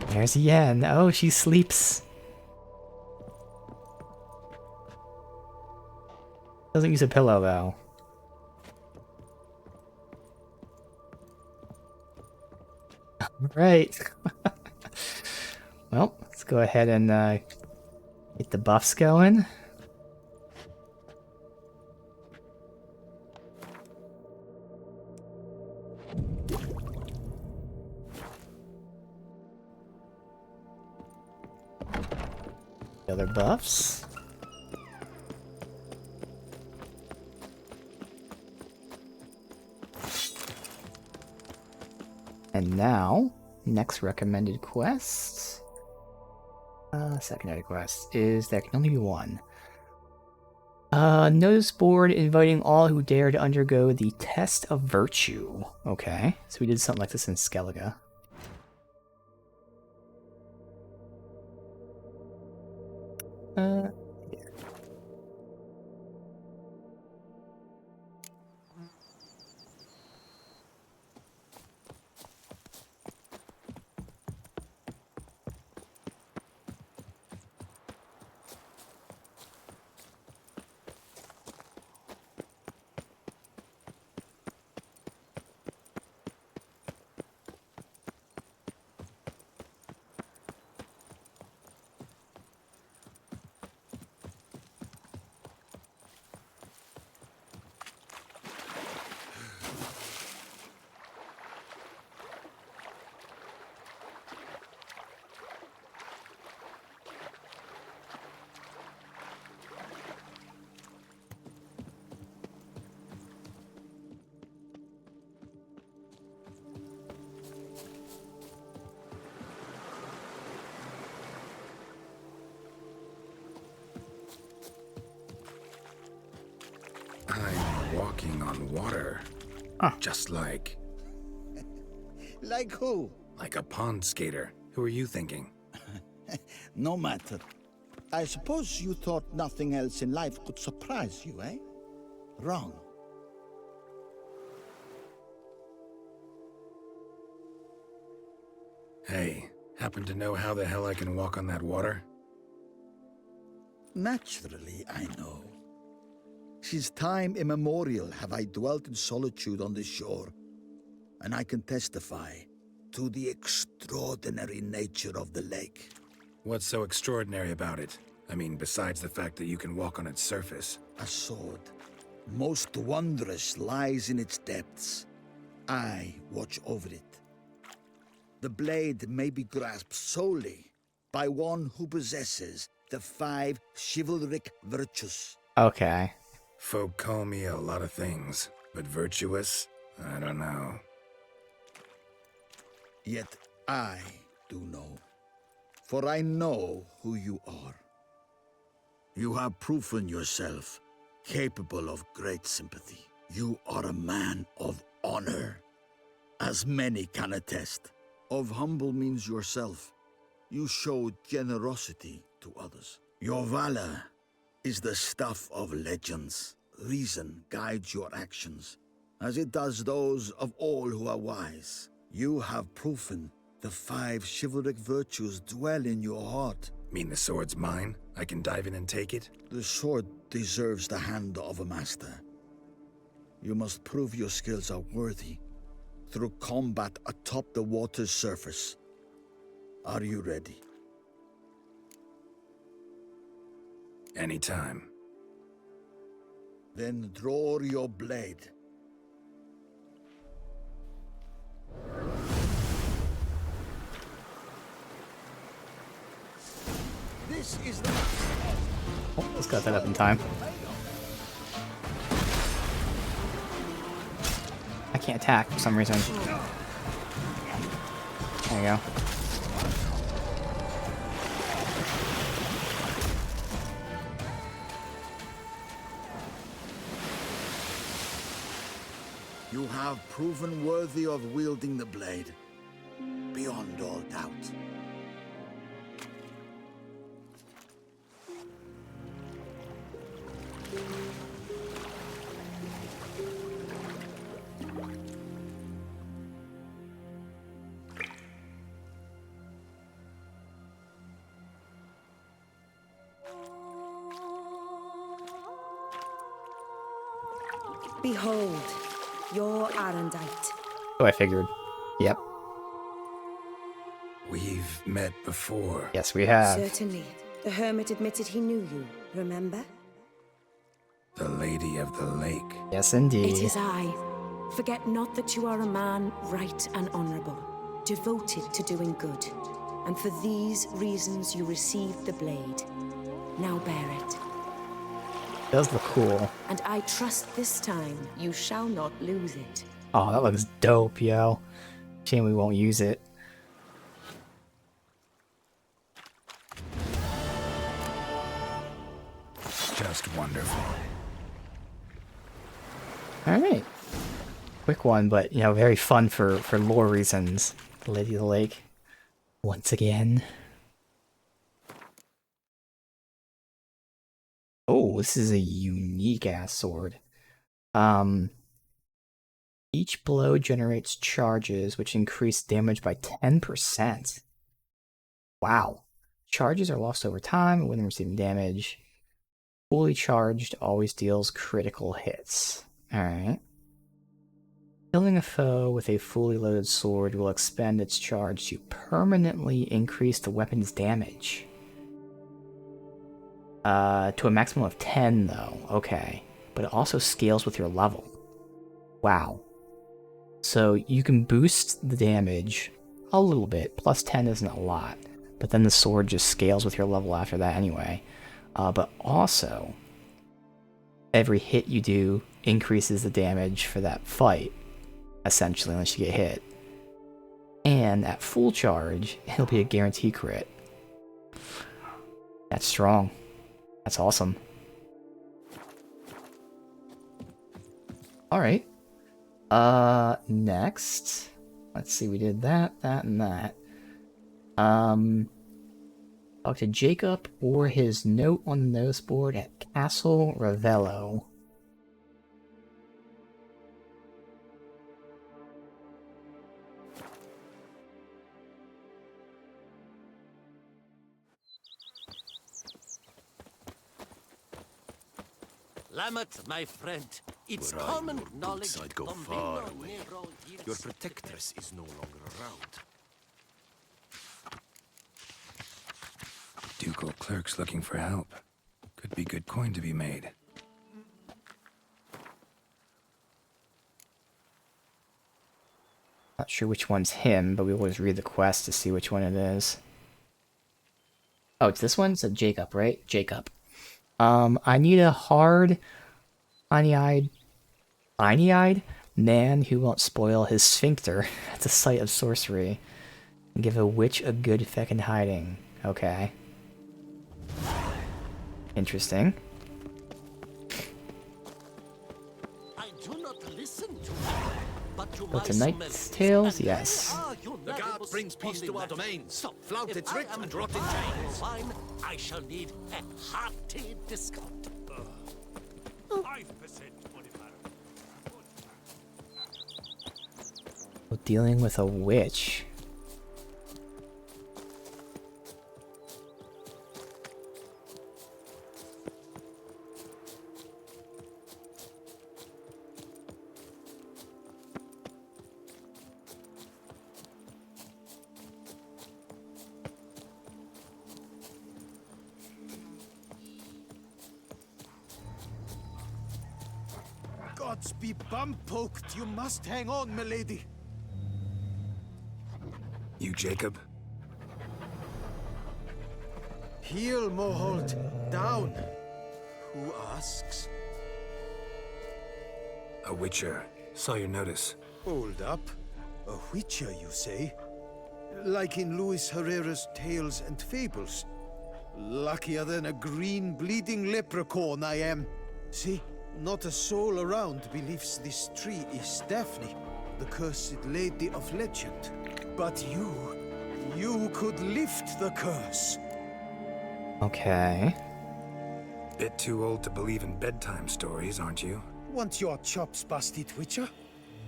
There's Yen. Oh, she sleeps. Doesn't use a pillow, though. Right. Well, let's go ahead and get the buffs going. The other buffs. And now, next recommended quest, secondary quest, is there can only be one. Notice board inviting all who dare to undergo the test of virtue. Okay, so we did something like this in Skellige. I'm walking on water. Just like... Like who? Like a pond skater. Who are you thinking? No matter. I suppose you thought nothing else in life could surprise you, eh? Wrong. Hey, happen to know how the hell I can walk on that water? Naturally, I know. Since time immemorial have I dwelt in solitude on this shore, and I can testify to the extraordinary nature of the lake. What's so extraordinary about it? I mean, besides the fact that you can walk on its surface. A sword, most wondrous, lies in its depths. I watch over it. The blade may be grasped solely by one who possesses the 5 chivalric virtues. Okay. Folk call me a lot of things, but virtuous? I don't know. Yet I do know, for I know who you are. You have proven yourself capable of great sympathy. You are a man of honor, as many can attest. Of humble means yourself. You showed generosity to others. Your valor is the stuff of legends. Reason guides your actions, as it does those of all who are wise. You have proven the 5 chivalric virtues dwell in your heart. Mean the sword's mine? I can dive in and take it? The sword deserves the hand of a master. You must prove your skills are worthy through combat atop the water's surface. Are you ready? Anytime. Then draw your blade. This is the... Oh, let's got that up in time. I can't attack for some reason. There you go. have proven worthy of wielding the blade. Beyond all doubt. Behold, your Arendite. Oh, I figured. Yep. We've met before. Yes, we have. Certainly. The hermit admitted he knew you, remember? The Lady of the Lake. Yes, indeed. It is I. Forget not that you are a man right and honorable, devoted to doing good. And for these reasons you received the blade. Now bear it. Does look cool. And I trust this time you shall not lose it. Oh, that looks dope, yo. Shame we won't use it. Just wonderful. Alright. Quick one, but, you know, very fun for lore reasons. Lady of the Lake. Once again. Oh, this is a unique-ass sword. Each blow generates charges, which increase damage by 10%. Wow. Charges are lost over time when receiving damage. Fully charged always deals critical hits. Alright. Killing a foe with a fully loaded sword will expend its charge to permanently increase the weapon's damage. To a maximum of 10, though. Okay. But it also scales with your level. Wow. So you can boost the damage a little bit. Plus 10 isn't a lot. But then the sword just scales with your level after that anyway. But also, every hit you do increases the damage for that fight, essentially, unless you get hit. And at full charge, it'll be a guarantee crit. That's strong. That's awesome. Alright. Next. Let's see, we did that, and that. Talk to Jacob or his note on the notice board at Castle Ravello. Lamet, my friend, it's Were I common your knowledge. boots, I'd go far away. Your protectress is no longer around. Ducal clerks looking for help. Could be good coin to be made. Not sure which one's him, but we always read the quest to see which one it is. Oh, it's this one? It's a Jacob, right? Jacob. I need a hard, tiny-eyed man who won't spoil his sphincter at the sight of sorcery. And give a witch a good feckin' hiding. Okay. Interesting. I do not listen to Go to Knight's Tales? Yes. The guard brings peace to our domains. So, flout its writ and rot in chains. Wine, I shall need a hearty discount. 5% modifier. We're dealing with a witch. Gods be bum-poked. You must hang on, milady. You Jacob? Heel, Moholt. Down. Who asks? A witcher. Saw your notice. Hold up. A witcher, you say? Like in Luis Herrera's Tales and Fables. Luckier than a green bleeding leprechaun I am. See? Not a soul around believes this tree is Daphne, the cursed lady of legend. But you could lift the curse. Okay. Bit too old to believe in bedtime stories, aren't you? Want your chops busted, Witcher?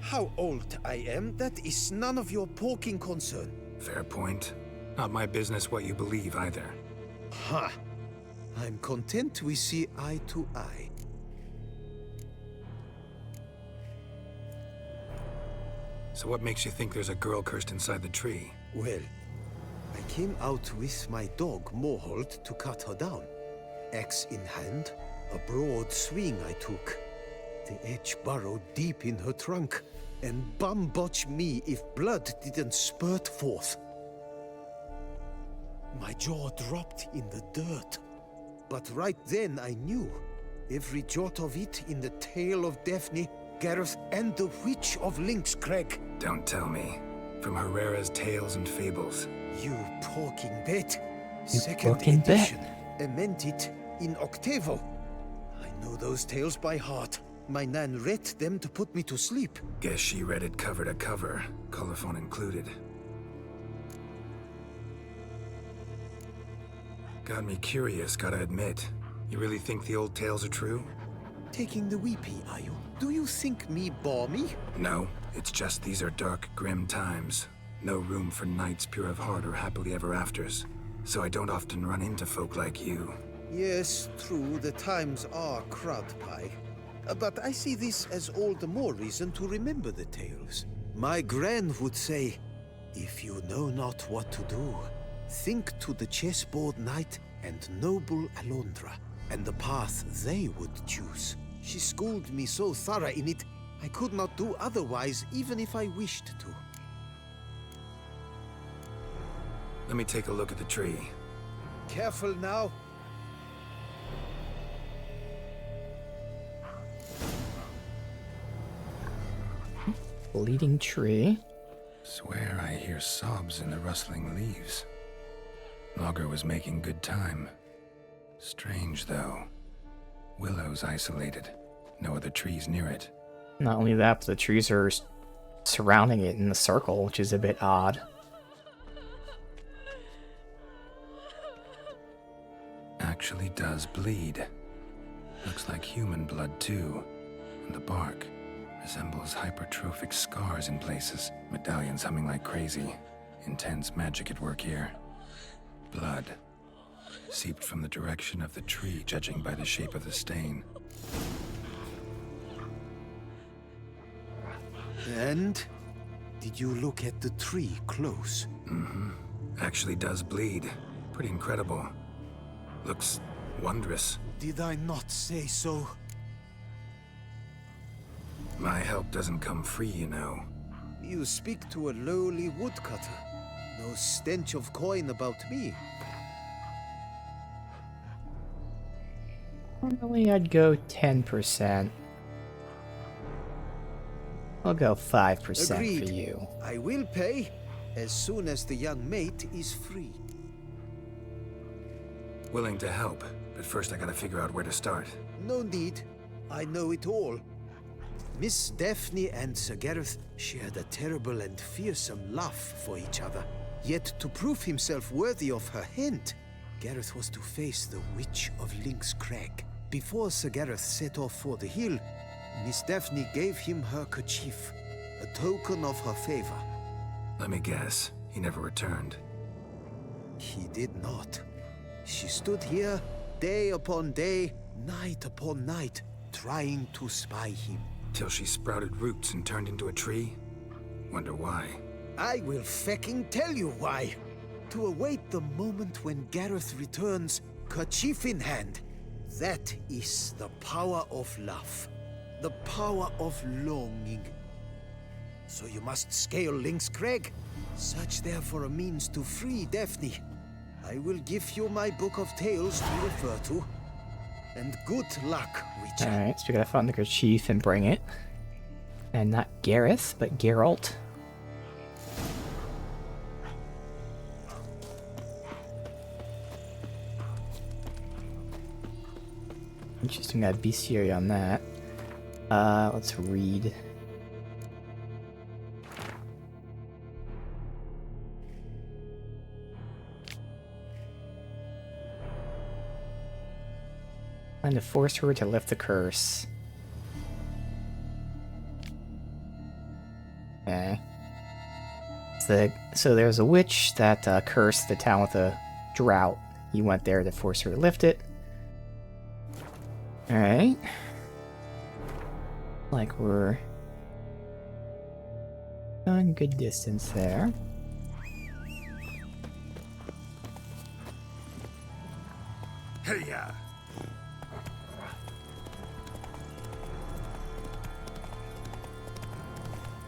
How old I am, that is none of your poking concern. Fair point. Not my business what you believe either. Ha! I'm content we see eye to eye. So what makes you think there's a girl cursed inside the tree? Well, I came out with my dog, Mohold, to cut her down. Axe in hand, a broad swing I took. The edge burrowed deep in her trunk, and bum-botch me if blood didn't spurt forth. My jaw dropped in the dirt. But right then I knew. Every jot of it in the tale of Daphne, Gareth, and the Witch of Lynxcrag. Don't tell me. From Herrera's Tales and Fables. You porking bet. You Second porking edition. Amended in octavo. I know those tales by heart. My nan read them to put me to sleep. Guess she read it cover to cover, colophon included. Got me curious, gotta admit. You really think the old tales are true? Taking the weepy, are you? Do you think me balmy? No, it's just these are dark, grim times. No room for knights pure of heart or happily ever afters. So I don't often run into folk like you. Yes, true, the times are crud pie. But I see this as all the more reason to remember the tales. My gran would say, if you know not what to do, think to the chessboard knight and noble Alondra, and the path they would choose. She schooled me so thorough in it, I could not do otherwise even if I wished to. Let me take a look at the tree. Careful now. Bleeding tree. Swear I hear sobs in the rustling leaves. Logger was making good time. Strange, though. Willow's isolated. No other trees near it. Not only that, but the trees are surrounding it in a circle, which is a bit odd. Actually does bleed. Looks like human blood, too. And the bark resembles hypertrophic scars in places. Medallions humming like crazy. Intense magic at work here. Blood. Seeped from the direction of the tree, judging by the shape of the stain. And? Did you look at the tree close? Mm-hmm. Actually does bleed. Pretty incredible. Looks wondrous. Did I not say so? My help doesn't come free, you know. You speak to a lowly woodcutter. No stench of coin about me. Normally I'd go 10%. I'll go 5% Agreed. for you. I will pay as soon as the young mate is free. Willing to help, but first I gotta figure out where to start. No need. I know it all. Miss Daphne and Sir Gareth shared a terrible and fearsome love for each other. Yet to prove himself worthy of her hand, Gareth was to face the Witch of Lynxcrag. Before Sir Gareth set off for the hill, Miss Daphne gave him her kerchief, a token of her favor. Let me guess, he never returned. He did not. She stood here, day upon day, night upon night, trying to spy him. Till she sprouted roots and turned into a tree? Wonder why. I will fecking tell you why. To await the moment when Gareth returns, kerchief in hand. That is the power of love. The power of longing. So you must scale Lynxcrag. Search there for a means to free Daphne. I will give you my book of tales to refer to. And good luck, Witcher. Alright, so we gotta find the kerchief and bring it. And not Gareth, but Geralt. Interesting, got bestiary on that. Let's read. Trying to force her to lift the curse. Okay. So there's a witch that cursed the town with a drought. You went there to force her to lift it. Alright. Like we're on good distance there. Hey-ya!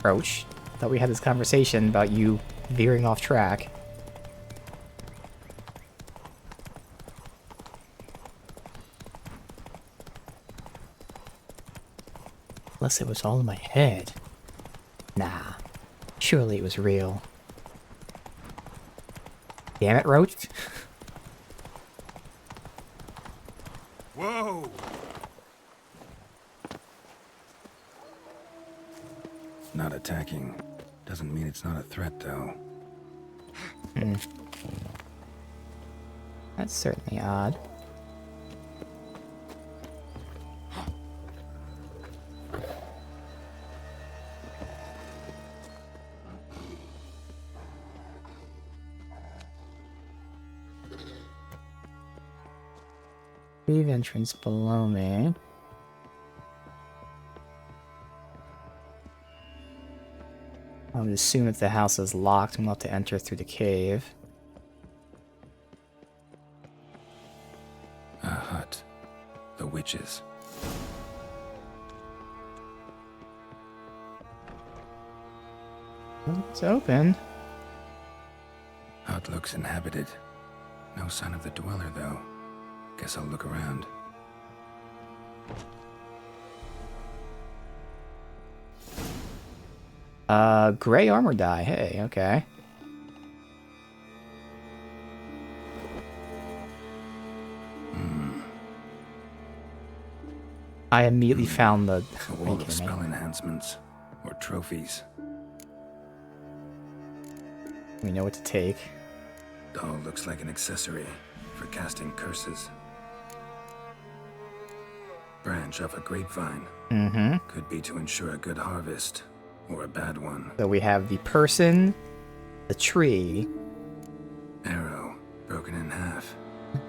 Roach. Thought we had this conversation about you veering off track. Unless it was all in my head. Nah. Surely it was real. Damn it, Roach. Whoa! Not attacking. Doesn't mean it's not a threat, though. That's certainly odd. Cave entrance below me. I would assume if the house is locked, we'll have to enter through the cave. A hut. The witches. It's open. Hut looks inhabited. No sign of the dweller, though. Guess I'll look around. Gray armor die. Hey, okay. I immediately found the... A wall of spell enhancements. Or trophies. We know what to take. Doll looks like an accessory for casting curses. Branch of a grapevine. Mm-hmm. Could be to ensure a good harvest. Or a bad one. So we have the person, the tree. Arrow, broken in half.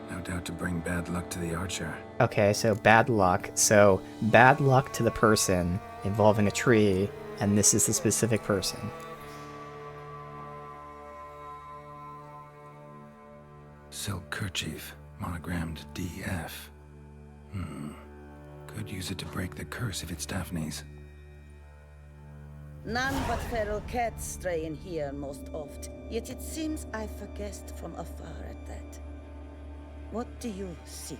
No doubt to bring bad luck to the archer. Okay, so bad luck. So bad luck to the person involving a tree, and this is the specific person. Silk kerchief, monogrammed DF. Could use it to break the curse if it's Daphne's. None but feral cats stray in here most oft, yet it seems I've a guest from afar at that. What do you seek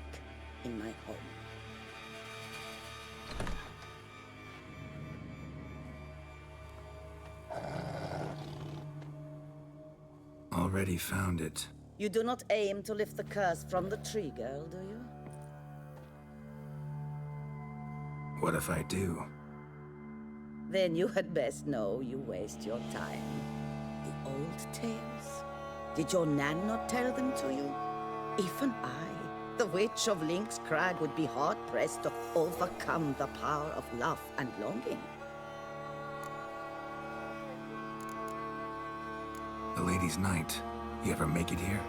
in my home? Already found it. You do not aim to lift the curse from the tree girl, do you? What if I do? Then you had best know you waste your time. The old tales? Did your Nan not tell them to you? Even I, the Witch of Lynx Crag, would be hard-pressed to overcome the power of love and longing. The Lady's Night. You ever make it here?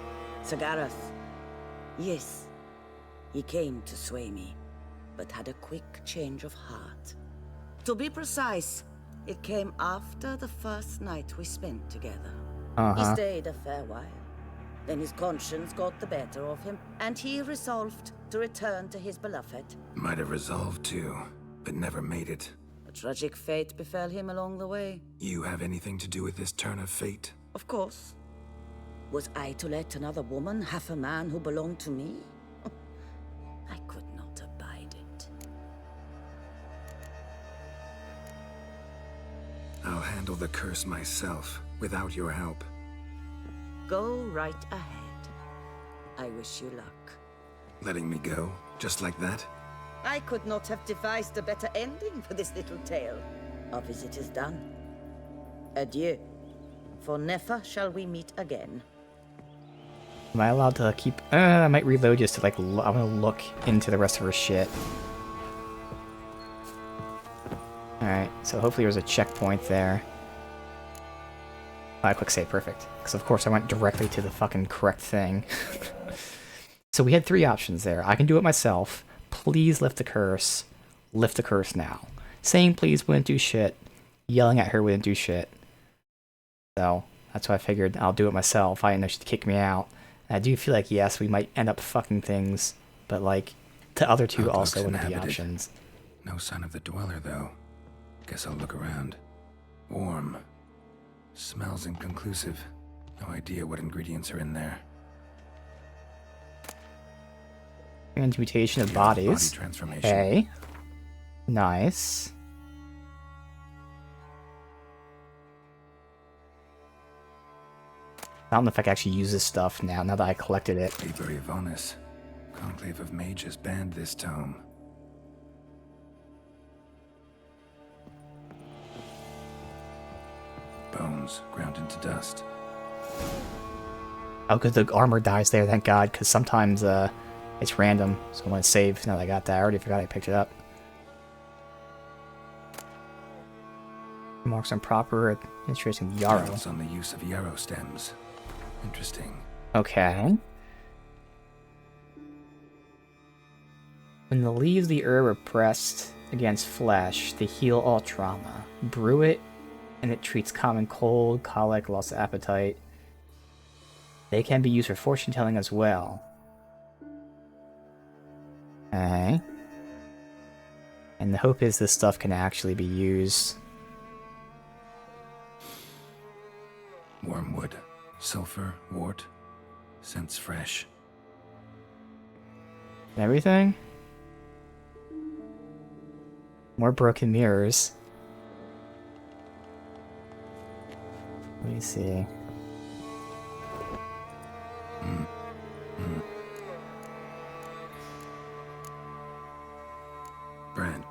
Sir Gareth. Yes. He came to sway me, but had a quick change of heart. To be precise, it came after the first night we spent together. He stayed a fair while. Then his conscience got the better of him, and he resolved to return to his beloved. Might have resolved to, but never made it. A tragic fate befell him along the way. You have anything to do with this turn of fate? Of course. Was I to let another woman have a man who belonged to me? I could not abide it. I'll handle the curse myself, without your help. Go right ahead. I wish you luck. Letting me go, just like that? I could not have devised a better ending for this little tale. Our visit is done. Adieu. For never shall we meet again. Am I allowed to keep... I might reload just to, like, I want to look into the rest of her shit. Alright, so hopefully there's a checkpoint there. Quick save, perfect. Because of course I went directly to the fucking correct thing. So we had 3 options there. I can do it myself. Please lift the curse. Lift the curse now. Saying please wouldn't do shit. Yelling at her wouldn't do shit. So that's why I figured I'll do it myself. I didn't know she'd kick me out. And I do feel like, yes, we might end up fucking things. But like, the other 2 also wouldn't be options. No sign of the dweller, though. Guess I'll look around. Warm. Smells inconclusive. No idea what ingredients are in there. Transmutation of bodies. Body transformation. Okay. Nice. I don't know if I can actually use this stuff now that I collected it. Liber Yvonis. Conclave of Mages banned this tome. Bones ground into dust. Oh, good, the armor dies there, thank God, because sometimes it's random. So I want to save now that I got that. I already forgot I picked it up. Marks on proper administration of yarrow. Notes on the use of yarrow stems. Interesting. Okay. When the leaves of the herb are pressed against flesh, they heal all trauma. Brew it, and it treats common cold, colic, loss of appetite. They can be used for fortune telling as well. Okay. And the hope is this stuff can actually be used. Wormwood, sulfur, wart, scents fresh. Everything? More broken mirrors. Let me see. Brand.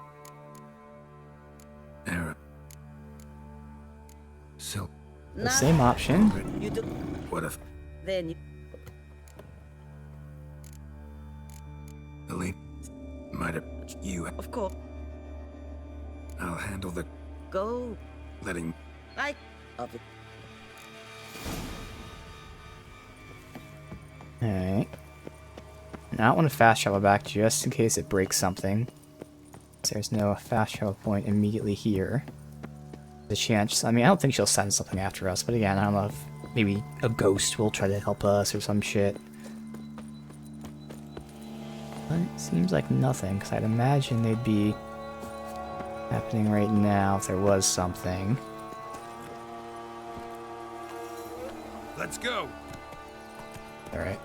Arrow. Silk. The same option. What if Then you... the late might have you? Of course. I'll handle the Go. letting. I... Of it. Alright. Now I want to fast travel back just in case it breaks something. So there's no fast travel point immediately here. The chance, I mean, I don't think she'll send something after us, but again, I don't know if maybe a ghost will try to help us or some shit. But it seems like nothing, because I'd imagine they'd be happening right now if there was something. Let's go. Alright.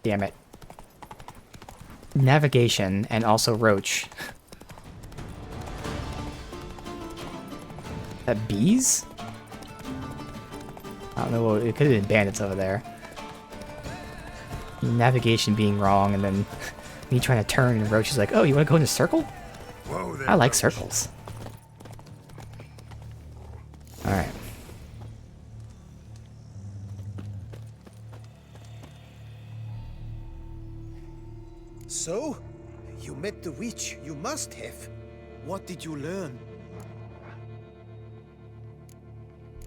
Damn it. Navigation and also Roach. That bees? I don't know, it could have been bandits over there. Navigation being wrong and then me trying to turn and Roach is like, oh, you want to go in a circle? Whoa there, I like Roach. circles. Alright. So, you met the witch. You must have. What did you learn?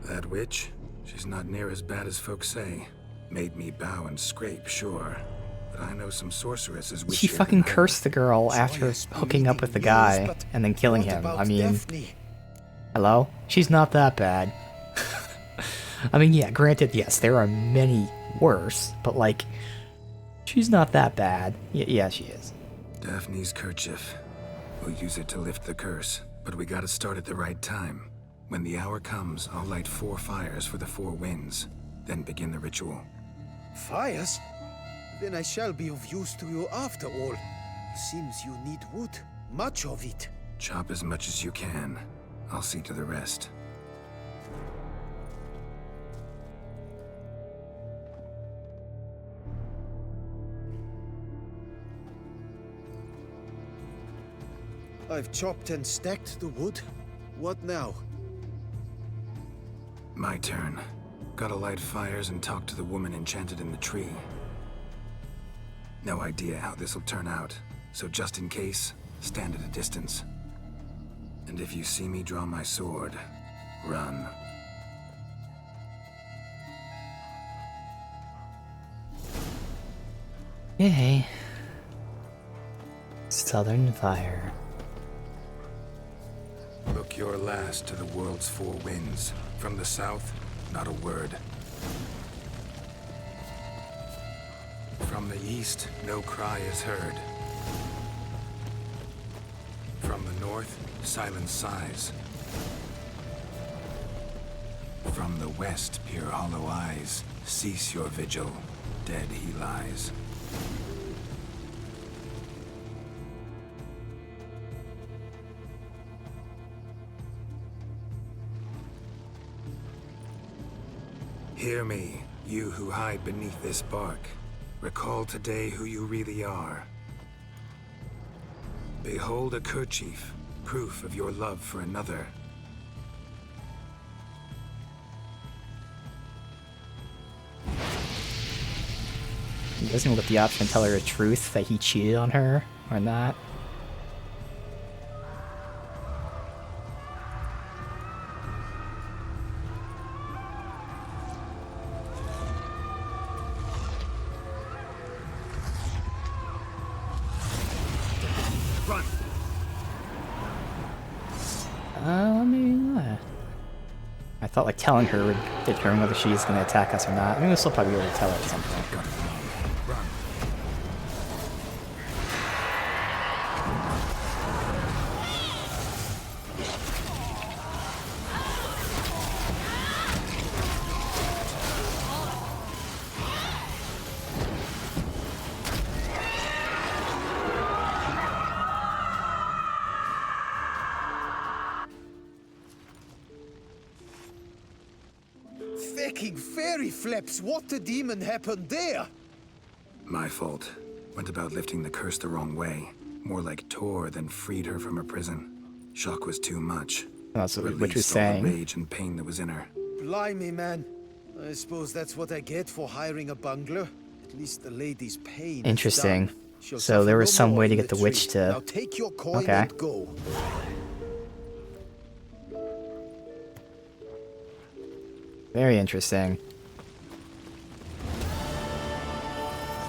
That witch? She's not near as bad as folks say. Made me bow and scrape, sure. But I know some sorceresses She fucking cursed the girl after hooking up with the guy and then killing him. I mean, hello? She's not that bad. I mean, yeah, granted, yes, there are many worse, but like, she's not that bad. Yeah, she is. Daphne's kerchief. We'll use it to lift the curse, but we gotta start at the right time. When the hour comes, I'll light 4 fires for the 4 winds, then begin the ritual. Fires? Then I shall be of use to you after all. Seems you need wood. Much of it. Chop as much as you can. I'll see to the rest. I've chopped and stacked the wood. What now? My turn. Gotta light fires and talk to the woman enchanted in the tree. No idea how this'll turn out, so just in case, stand at a distance. And if you see me draw my sword, run. Yay. Southern Fire. Look your last to the world's four winds. From the south, not a word. From the east, no cry is heard. From the north, silence sighs. From the west, peer hollow eyes. Cease your vigil, dead he lies. Hear me, you who hide beneath this bark. Recall today who you really are. Behold a kerchief, proof of your love for another. He doesn't look at the option to tell her the truth that he cheated on her or not. Run. I thought like telling her would determine whether she's going to attack us or not. I mean, we'll still probably be able to tell her at some point. Fucking fairy flaps! What the demon happened there? My fault. Went about lifting the curse the wrong way. More like tore than freed her from her prison. Shock was too much. That's what Released you're saying. all the rage and pain that was in her. Blimey, man. I suppose that's what I get for hiring a bungler. At least the lady's pain. Interesting. Is done. She'll So there suffer was no some more way to in get the witch tree. to. Now take your coin Okay. and go. Very interesting.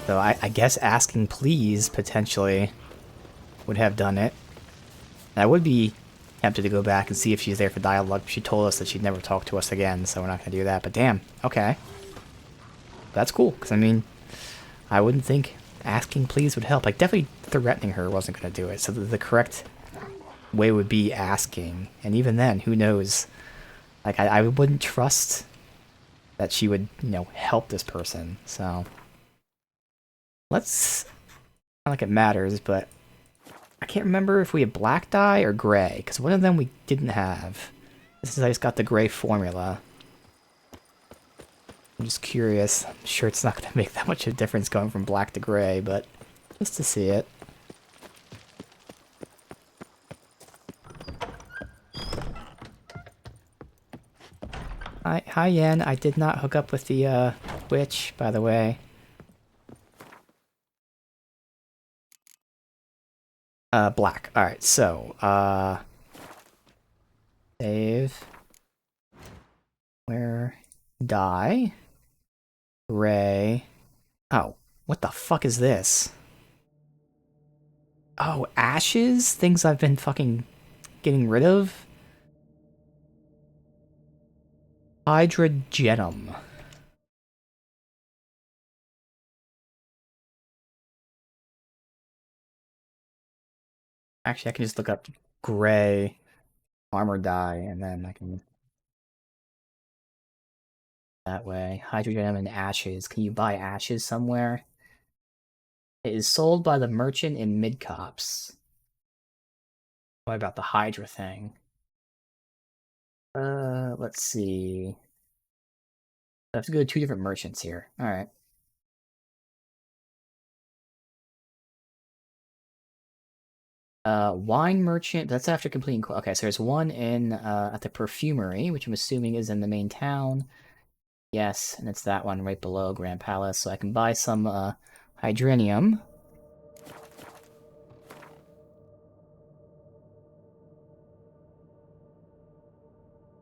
So I guess asking please potentially would have done it. I would be tempted to go back and see if she's there for dialogue. She told us that she'd never talk to us again, so we're not going to do that. But damn, okay. That's cool, because I mean, I wouldn't think asking please would help. Like, definitely threatening her wasn't going to do it. So the correct way would be asking. And even then, who knows? Like, I wouldn't trust that she would, you know, help this person. So let's, not like it matters, but I can't remember if we had black dye or gray, because one of them we didn't have. This is, I just got the gray formula. I'm just curious. I'm sure it's not going to make that much of a difference going from black to gray, but just to see it. Hi Yen, I did not hook up with the witch, by the way. Black. Alright, so, save. Where? Die. Gray. Oh, what the fuck is this? Oh, ashes? Things I've been fucking getting rid of? Hydrogenum. Actually, I can just look up gray armor dye, and then I can... That way. Hydrogenum and ashes. Can you buy ashes somewhere? It is sold by the merchant in Midcops. What about the Hydra thing? Let's see. I have to go to 2 different merchants here. Alright. Wine merchant, that's after completing... Okay, so there's one in, at the perfumery, which I'm assuming is in the main town. Yes, and it's that one right below Grand Palace, so I can buy some, Hydrenium.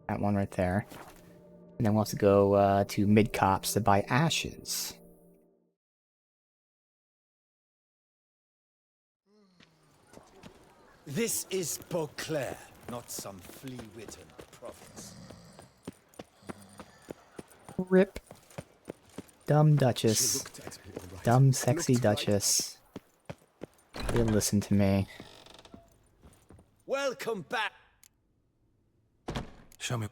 That one right there. And then we'll have to go, to Mid-Cops to buy ashes. This is Beauclair, not some flea-witten province. Rip. Dumb Duchess. Dumb sexy Duchess. You listen to me. Welcome back. Show me.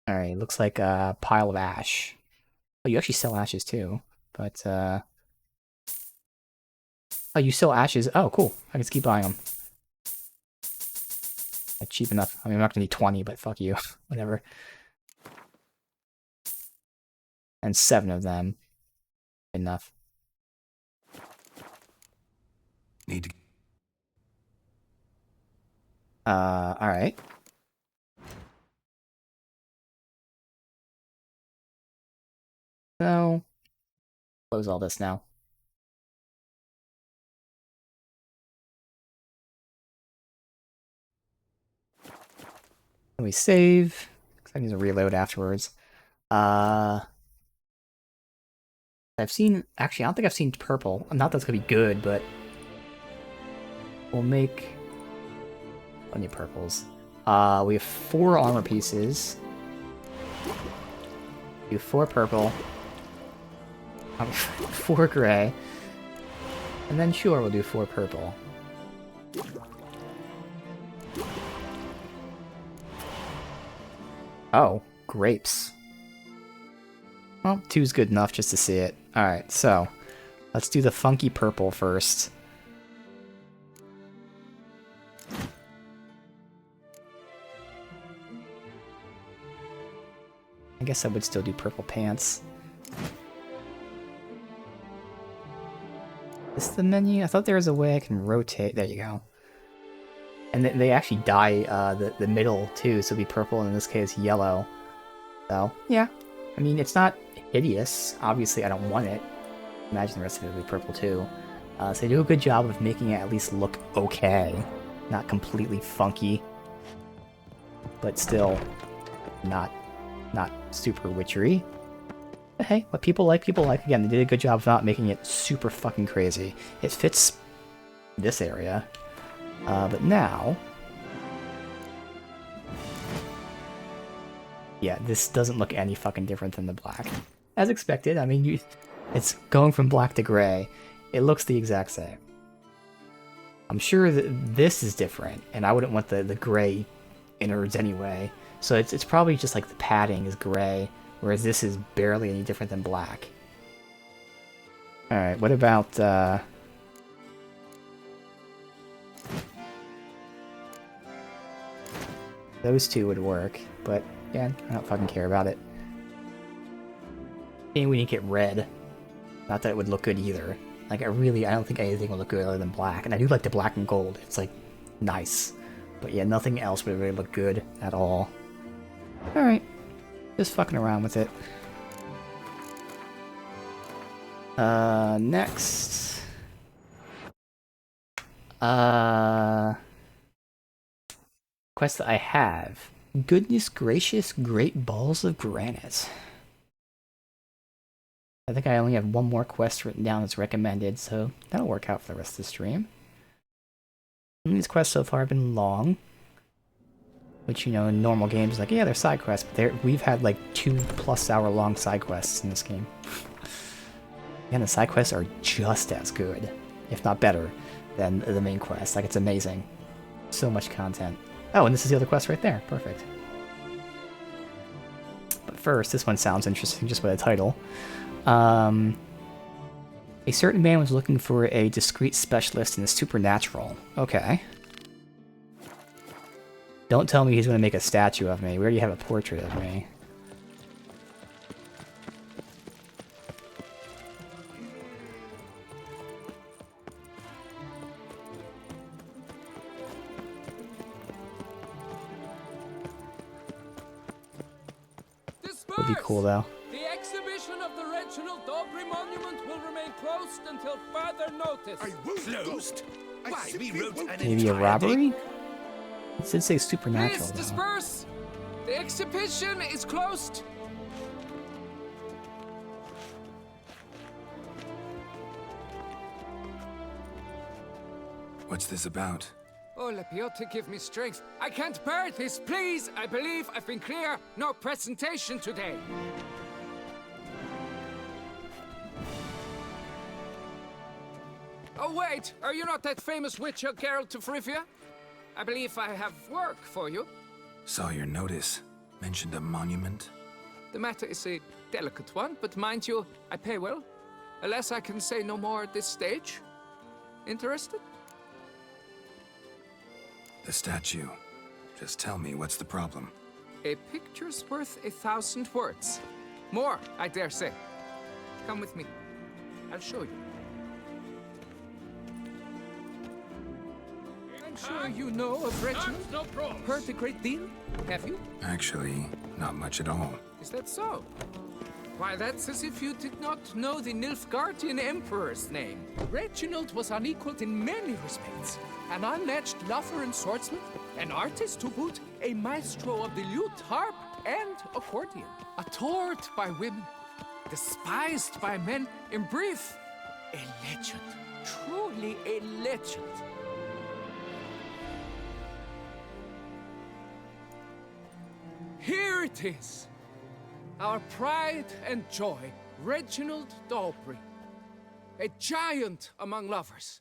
Alright, looks like a pile of ash. Oh, you actually sell ashes too. But, oh, you sell ashes? Oh, cool. I can just keep buying them. That's cheap enough. I mean, I'm not gonna need 20, but fuck you. Whatever. And 7 of them. Enough. Need to... Alright. So, close all this now. And we save, because I need to reload afterwards. I've seen, actually, I don't think I've seen purple. Not that it's gonna be good, but we'll make plenty of purples. We have 4 armor pieces. Do 4 purple. 4 gray. And then sure, we'll do 4 purple. Oh, grapes. Well, 2's good enough just to see it. Alright, so let's do the funky purple first. I guess I would still do purple pants. Is this the menu? I thought there was a way I can rotate. There you go. And they actually dye the middle too, so it'll be purple, and in this case yellow. So, yeah. I mean, it's not hideous. Obviously, I don't want it. Imagine the rest of it will be purple too. So they do a good job of making it at least look okay. Not completely funky. But still not super witchery. But hey, what people like, people like. Again, they did a good job of not making it super fucking crazy. It fits this area. But now... yeah, this doesn't look any fucking different than the black. As expected, I mean, it's going from black to gray. It looks the exact same. I'm sure that this is different, and I wouldn't want the gray innards anyway. So it's probably just like the padding is gray, whereas this is barely any different than black. Alright, what about... those 2 would work, but again, I don't fucking care about it. And we need to get red. Not that it would look good either. Like, I don't think anything would look good other than black. And I do like the black and gold. It's, like, nice. But yeah, nothing else would really look good at all. Alright. Just fucking around with it. Next. Quest that I have. Goodness gracious, great balls of granite. I think I only have 1 more quest written down that's recommended, so that'll work out for the rest of the stream. And these quests so far have been long. Which, you know, in normal games, like, yeah, they're side quests, but we've had like 2+ hour long side quests in this game. And the side quests are just as good, if not better, than the main quest. Like, it's amazing. So much content. Oh, and this is the other quest right there. Perfect. But first, this one sounds interesting just by the title. A certain man was looking for a discreet specialist in the supernatural. Okay. Don't tell me he's going to make a statue of me. We already have a portrait of me. Would be cool though. The exhibition of the Reginald Dobry monument will remain closed until further notice. Closed? Why, we wrote an Maybe a robbery? It did say supernatural. Please Though. disperse. The exhibition is closed. What's this about? Oh, Lepiote, give me strength. I can't bear this, please. I believe I've been clear. No presentation today. Oh, wait. Are you not that famous witcher, Geralt of Rivia? I believe I have work for you. Saw your notice. Mentioned a monument. The matter is a delicate one, but mind you, I pay well. Alas, I can say no more at this stage. Interested? The statue. Just tell me, what's the problem? A picture's worth 1,000 words. More, I dare say. Come with me. I'll show you. I'm sure you know of Reginald. Heard a great deal, have you? Actually, not much at all. Is that so? Why, that's as if you did not know the Nilfgaardian Emperor's name. Reginald was unequaled in many respects. An unmatched lover and swordsman, an artist to boot, a maestro of the lute, harp, and accordion. Adored by women, despised by men. In brief, a legend. Truly a legend. Here it is. Our pride and joy, Reginald Dobry. A giant among lovers.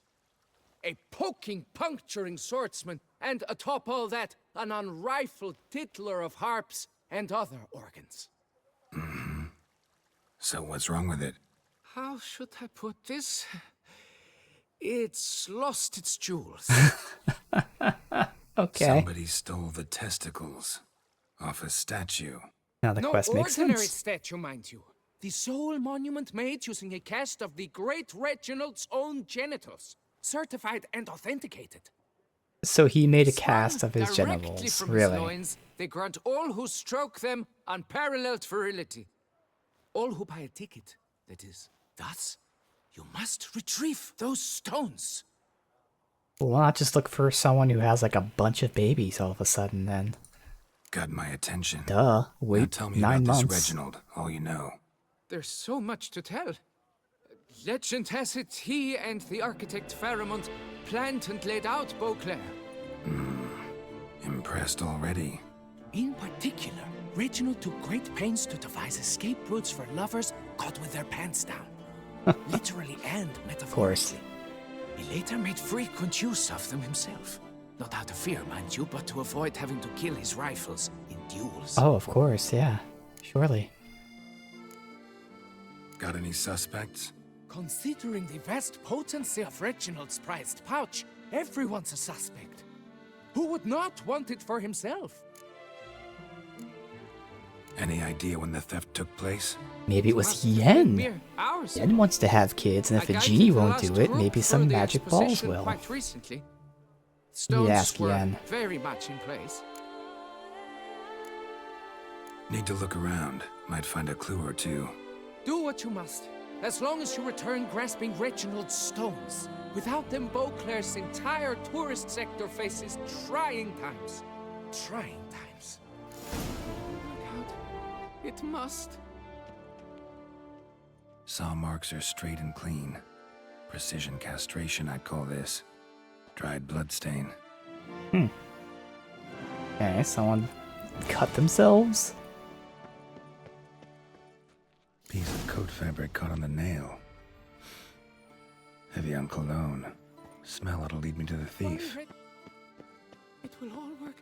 A poking, puncturing swordsman, and atop all that, an unrifled tittler of harps and other organs. Mm-hmm. So what's wrong with it? How should I put this? It's lost its jewels. Okay. Somebody stole the testicles off a statue. Now the quest makes ordinary sense. statue, mind you. The sole monument made using a cast of the great Reginald's own genitals. Certified and authenticated. So he made a cast of his Directly genitals, from really. his loins, they grant all who stroke them unparalleled virility. All who buy a ticket, that is. Thus, you must retrieve those stones. Well, why not just look for someone who has like a bunch of babies all of a sudden then? Got my attention. Duh. Now Wait tell me 9 about months. this Reginald, all you know. There's so much to tell. Legend has it he and the architect Faramond planned and laid out Beauclair. Impressed already. In particular, Reginald took great pains to devise escape routes for lovers caught with their pants down. Literally and metaphorically. He later made frequent use of them himself. Not out of fear, mind you, but to avoid having to kill his rifles in duels. Oh, of course, yeah. Surely. Got any suspects? Considering the vast potency of Reginald's prized pouch, everyone's a suspect. Who would not want it for himself? Any idea when the theft took place? Maybe it was Yen. Mere hours Yen wants to have kids, and if I a guided genie the won't last do it, group maybe through some the magic balls exposition will. Quite recently. You Stones ask were Yen. very much in place. Need to look around. Might find a clue or two. Do what you must, as long as you return grasping Reginald's stones. Without them, Beauclair's entire tourist sector faces trying times. Trying times. Look out. It must. Saw marks are straight and clean. Precision castration, I'd call this. Dried bloodstain. Okay, someone cut themselves? Piece of coat fabric caught on the nail. Heavy on cologne. Smell it'll lead me to the thief. It will all work.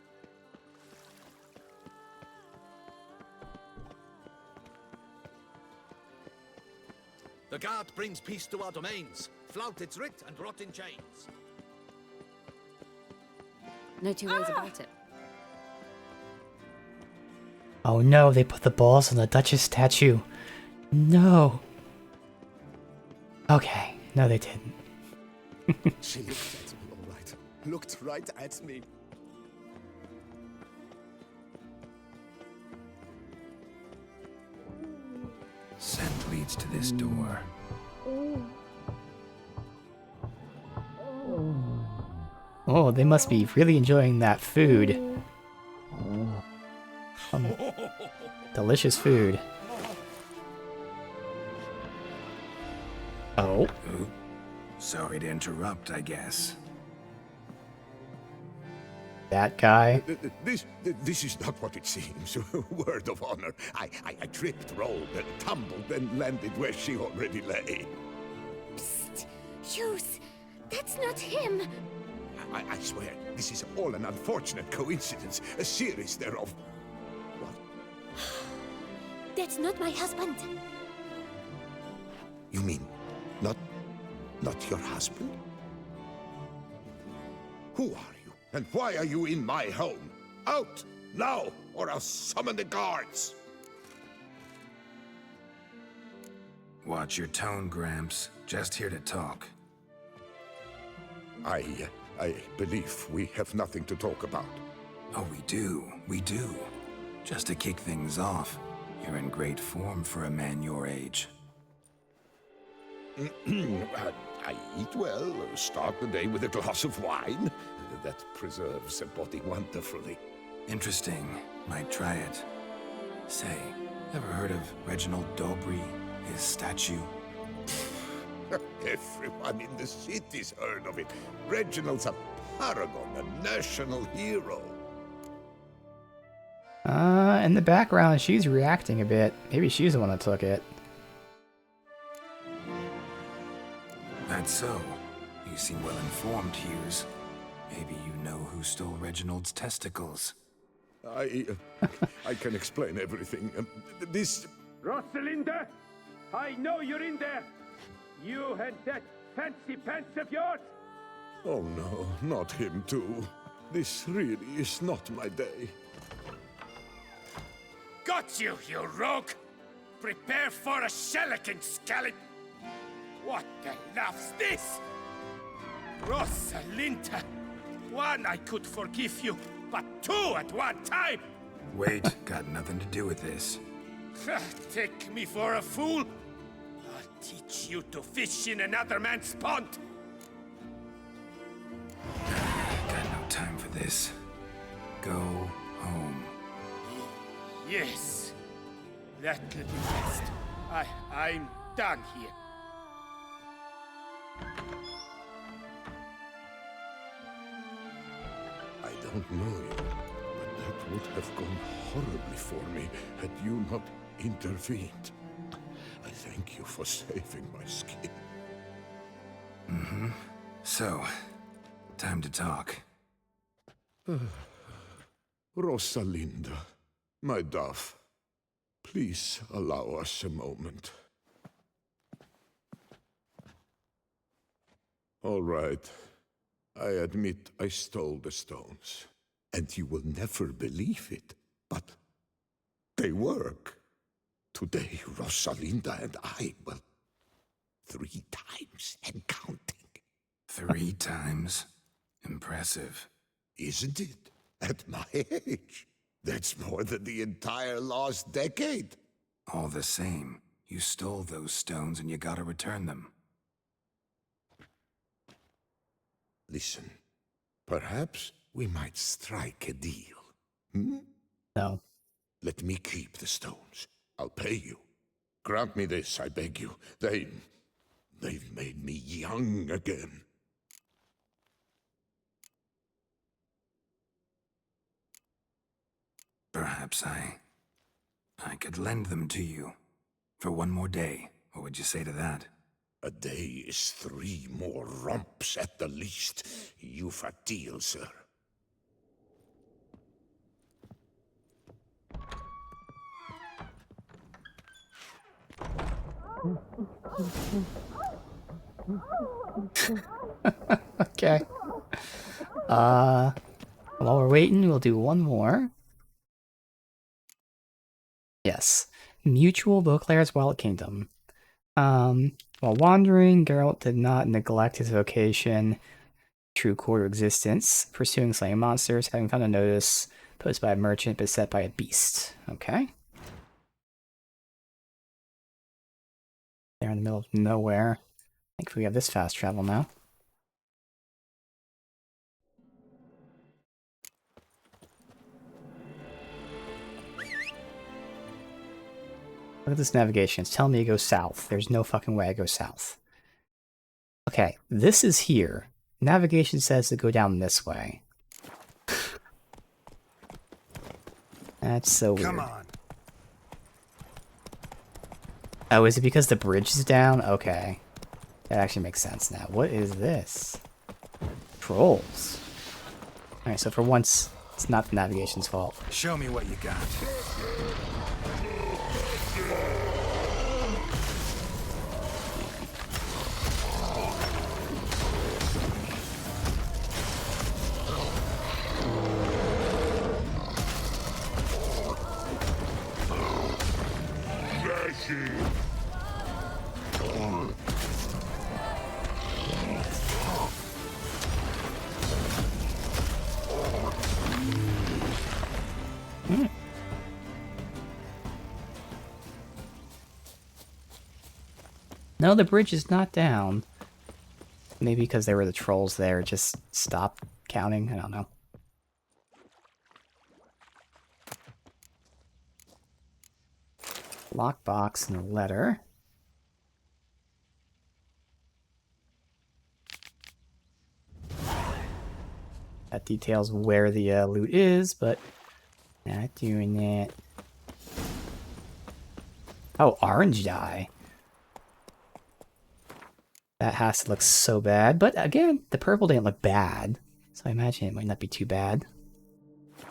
The guard brings peace to our domains. Flout its writ and rot in chains. No two ways about it. Oh no, they put the balls on the Duchess statue. No. Okay, no they didn't. She looked at me, all right. Looked right at me. Scent leads to this door. Oh, they must be really enjoying that food. Delicious food. Oh. Sorry to interrupt, I guess. That guy. This is not what it seems. Word of honor. I tripped, rolled, and tumbled, and landed where she already lay. Psst! Hughes! That's not him! I swear, this is all an unfortunate coincidence. A series thereof. That's not my husband. You mean, not your husband? Who are you? And why are you in my home? Out! Now! Or I'll summon the guards! Watch your tone, Gramps. Just here to talk. I believe we have nothing to talk about. Oh, we do. We do. Just to kick things off, you're in great form for a man your age. I eat well, start the day with a glass of wine. That preserves a body wonderfully. Interesting. Might try it. Say, ever heard of Reginald Dobry, his statue? Everyone in the city's heard of it. Reginald's a paragon, a national hero. In the background, she's reacting a bit. Maybe she's the one that took it. That's so. You seem well informed, Hughes. Maybe you know who stole Reginald's testicles. I can explain everything. This... Rosalinda! I know you're in there! You and that fancy pants of yours! Oh no, not him too. This really is not my day. Got you, you rogue! Prepare for a shellacking, scallop! What the laugh's this? Rosalinda! One, I could forgive you, but two at one time! Wait, got nothing to do with this. Take me for a fool? I'll teach you to fish in another man's pond! Got no time for this. Go home. Yes. That'll be best. I'm done here. I don't know you, but that would have gone horribly for me had you not intervened. I thank you for saving my skin. Mm-hmm. So, time to talk. Rosalinda, my dove, please allow us a moment. All right. I admit I stole the stones. And you will never believe it, but they work. Today, Rosalinda and I, well, 3 times and counting. 3 times? Impressive. Isn't it? At my age. That's more than the entire last decade. All the same, you stole those stones and you gotta return them. Listen, perhaps we might strike a deal. Hmm? No. Let me keep the stones. I'll pay you. Grant me this, I beg you. They've made me young again. Perhaps I could lend them to you. For 1 more day. What would you say to that? A day is 3 more romps at the least. You've a deal, sir. Okay. While we're waiting, we'll do 1 more. Yes. Mutual Beauclair's Wild Kingdom. While wandering, Geralt did not neglect his vocation, true core to existence, pursuing slaying monsters, having found a notice posted by a merchant beset by a beast. Okay. They're in the middle of nowhere. I think we have this fast travel now. Look at this navigation. It's telling me to go south. There's no fucking way I go south. Okay, this is here. Navigation says to go down this way. That's so weird. Come on. Oh, is it because the bridge is down? Okay. That actually makes sense now. What is this? Trolls. Alright, so for once, it's not the navigation's fault. Show me what you got. No, the bridge is not down. Maybe because there were the trolls there, it just stopped counting. I don't know. Lockbox and a letter. That details where the loot is, but not doing that. Oh, orange dye. That has to look so bad, but again, the purple didn't look bad, so I imagine it might not be too bad.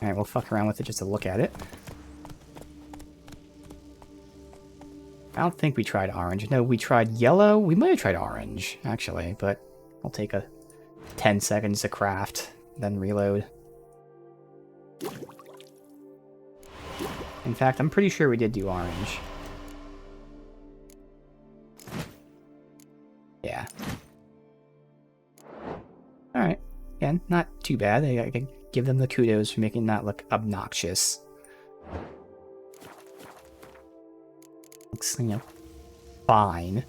Alright, we'll fuck around with it just to look at it. I don't think we tried orange. No, we tried yellow. We might have tried orange, actually, but I'll take a 10 seconds to craft, then reload. In fact, I'm pretty sure we did do orange. Yeah. Alright. Again, not too bad. I can give them the kudos for making that look obnoxious. Looks, you know, fine.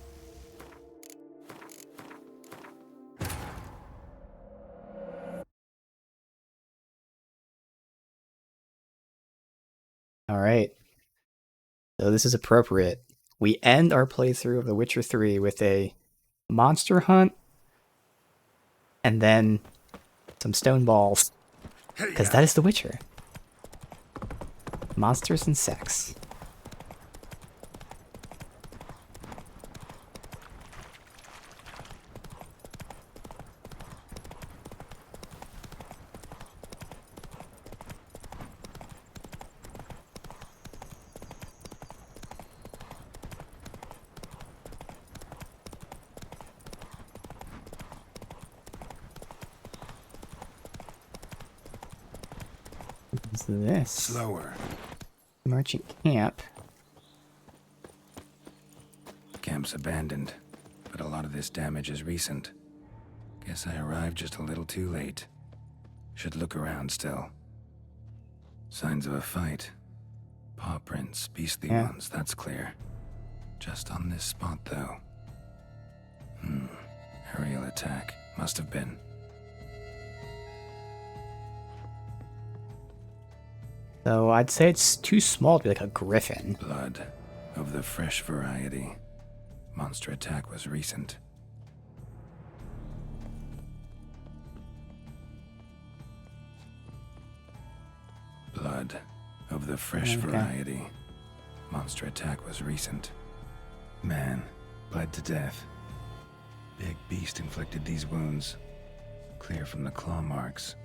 Alright. So this is appropriate. We end our playthrough of The Witcher 3 with a monster hunt and then some stone balls. Because that is The Witcher. Monsters and sex. What's this? Slower. Merchant camp. Camp's abandoned, but a lot of this damage is recent. Guess I arrived just a little too late. Should look around still. Signs of a fight. Paw prints, beastly ones, that's clear. Just on this spot, though. Aerial attack. Must have been. So I'd say it's too small to be like a griffin. Blood of the fresh variety. Monster attack was recent. Blood of the fresh variety. Monster attack was recent. Man, bled to death. Big beast inflicted these wounds. Clear from the claw marks.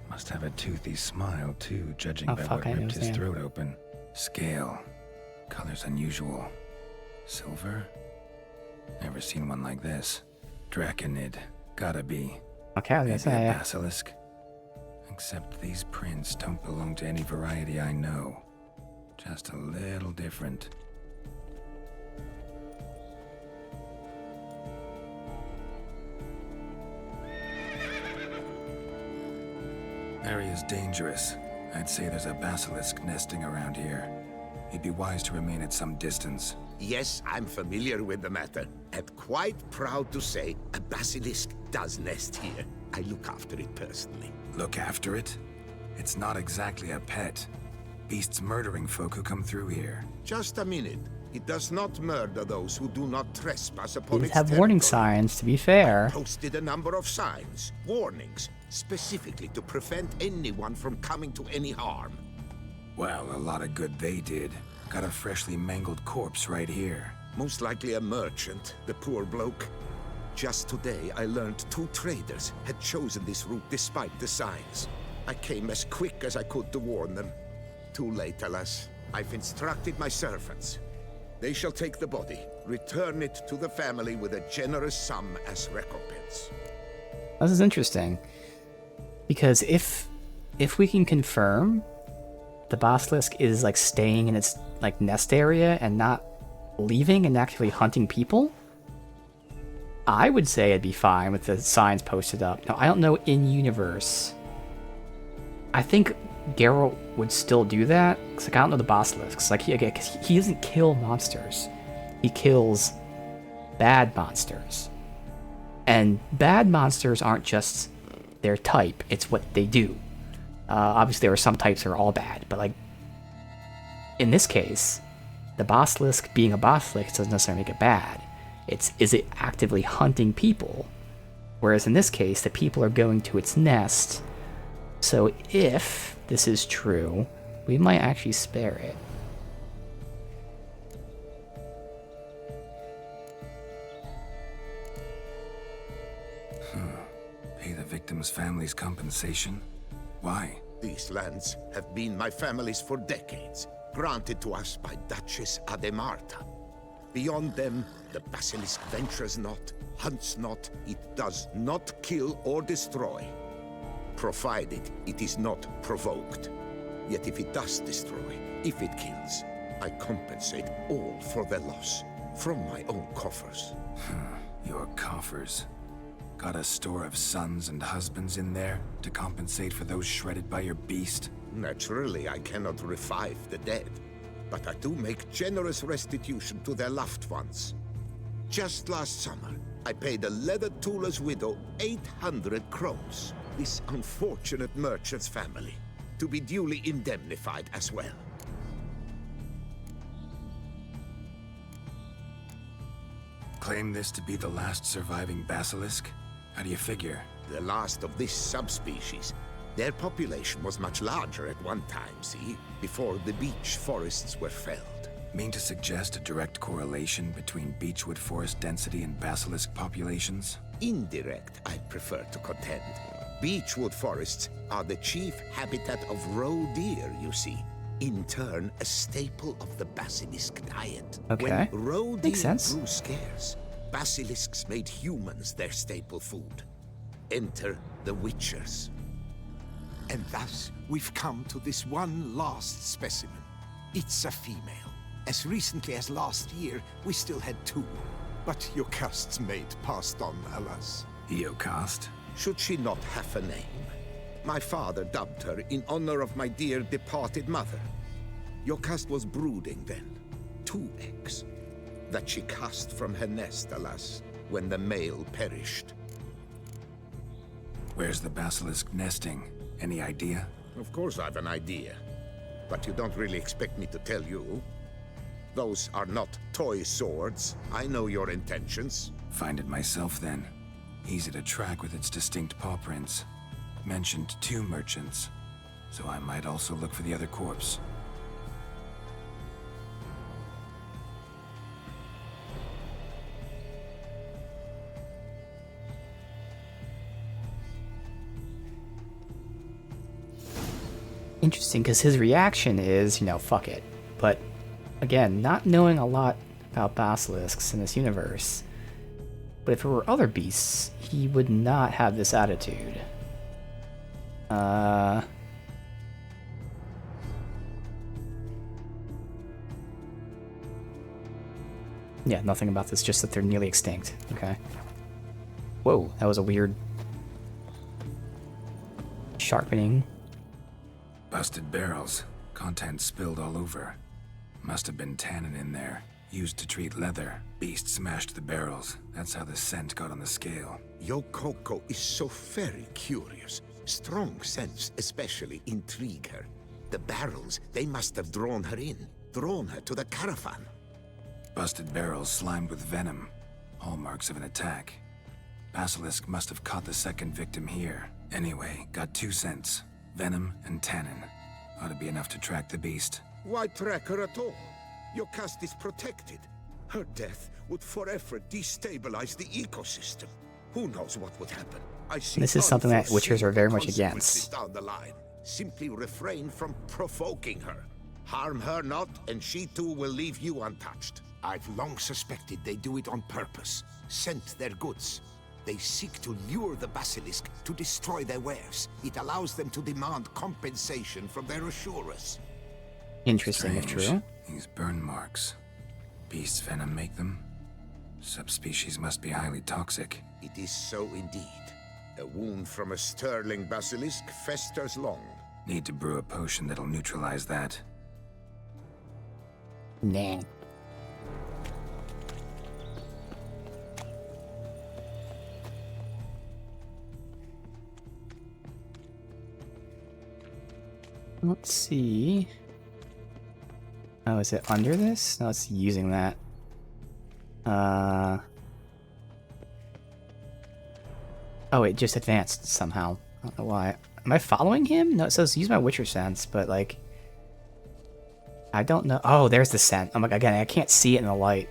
Must have a toothy smile, too, judging by what ripped his throat open. Scale. Colors unusual. Silver? Never seen one like this. Draconid. Gotta be. Okay, I was gonna say, a basilisk? Except these prints don't belong to any variety I know. Just a little different. Area's dangerous. I'd say there's a basilisk nesting around here. It'd be wise to remain at some distance. Yes, I'm familiar with the matter, and quite proud to say a basilisk does nest here. I look after it personally. Look after it? It's not exactly a pet. Beasts murdering folk who come through here. Just a minute. It does not murder those who do not trespass upon These its have warning territory. signs, to be fair. Posted a number of signs, warnings, specifically to prevent anyone from coming to any harm. Well, a lot of good they did. Got a freshly mangled corpse right here. Most likely a merchant, the poor bloke. Just today, I learned 2 traders had chosen this route despite the signs. I came as quick as I could to warn them. Too late, alas. I've instructed my servants. They shall take the body, return it to the family with a generous sum as recompense. This is interesting. Because if we can confirm the basilisk is like staying in its like nest area and not leaving and actually hunting people, I would say it'd be fine with the signs posted up. Now, I don't know in universe. I think Geralt would still do that, because like, I don't know the basilisks. Like, he doesn't kill monsters. He kills bad monsters. And bad monsters aren't just their type, it's what they do. Obviously, there are some types that are all bad, but like, in this case, the basilisk being a basilisk doesn't necessarily make it bad. Is it actively hunting people? Whereas in this case, the people are going to its nest. So if this is true, we might actually spare it. Pay the victim's family's compensation? Why? These lands have been my family's for decades, granted to us by Duchess Ademarta. Beyond them, the basilisk ventures not, hunts not, it does not kill or destroy, provided it is not provoked. Yet if it does destroy, if it kills, I compensate all for their loss, from my own coffers. Your coffers. Got a store of sons and husbands in there to compensate for those shredded by your beast? Naturally, I cannot revive the dead, but I do make generous restitution to their loved ones. Just last summer, I paid a leather tooler's widow 800 crowns, this unfortunate merchant's family, to be duly indemnified as well. Claim this to be the last surviving basilisk? How do you figure? The last of this subspecies. Their population was much larger at one time, see? Before the beech forests were felled. Mean to suggest a direct correlation between beechwood forest density and basilisk populations? Indirect, I'd prefer to contend. Beechwood forests are the chief habitat of roe deer, you see. In turn, a staple of the basilisk diet. Okay. When roe Makes deer sense. grew scarce, basilisks made humans their staple food. Enter the Witchers. And thus, we've come to this one last specimen. It's a female. As recently as last year, we still had 2. But Jocast's mate passed on, alas. Jocast? Should she not have a name? My father dubbed her in honor of my dear departed mother. Jocast was brooding then. 2 eggs. That she cast from her nest, alas, when the male perished. Where's the basilisk nesting? Any idea? Of course I've an idea. But you don't really expect me to tell you. Those are not toy swords. I know your intentions. Find it myself then. Easy to track with its distinct paw prints. Mentioned 2 merchants, so I might also look for the other corpse. Interesting, because his reaction is, fuck it. But again, not knowing a lot about basilisks in this universe, but if it were other beasts, he would not have this attitude. Yeah, nothing about this, just that they're nearly extinct. Okay. Whoa, that was a weird sharpening. Busted barrels. Contents spilled all over. Must have been tannin in there. Used to treat leather. Beast smashed the barrels. That's how the scent got on the scale. Yokoko is so very curious. Strong scents especially intrigue her. The barrels, they must have drawn her in. Drawn her to the caravan. Busted barrels slimed with venom. Hallmarks of an attack. Basilisk must have caught the second victim here. Anyway, got 2 scents. Venom and tannin. Ought to be enough to track the beast. Why track her at all? Your caste is protected. Her death would forever destabilize the ecosystem. Who knows what would happen? I see. This is something that unforeseen Witchers are very much consequences against. Down the line. Simply refrain from provoking her. Harm her not, and she too will leave you untouched. I've long suspected they do it on purpose. Scent their goods. They seek to lure the basilisk to destroy their wares. It allows them to demand compensation from their assurers. Interesting, if Strange. true. These burn marks. Beast's venom make them? Subspecies must be highly toxic. It is so indeed. A wound from a sterling basilisk festers long. Need to brew a potion that'll neutralize that. Nah. Let's see. Oh, is it under this? No, it's using that. Oh, it just advanced somehow. I don't know why. Am I following him? No, it says use my Witcher sense, but like... I don't know. Oh, there's the scent. I'm like, again, I can't see it in the light.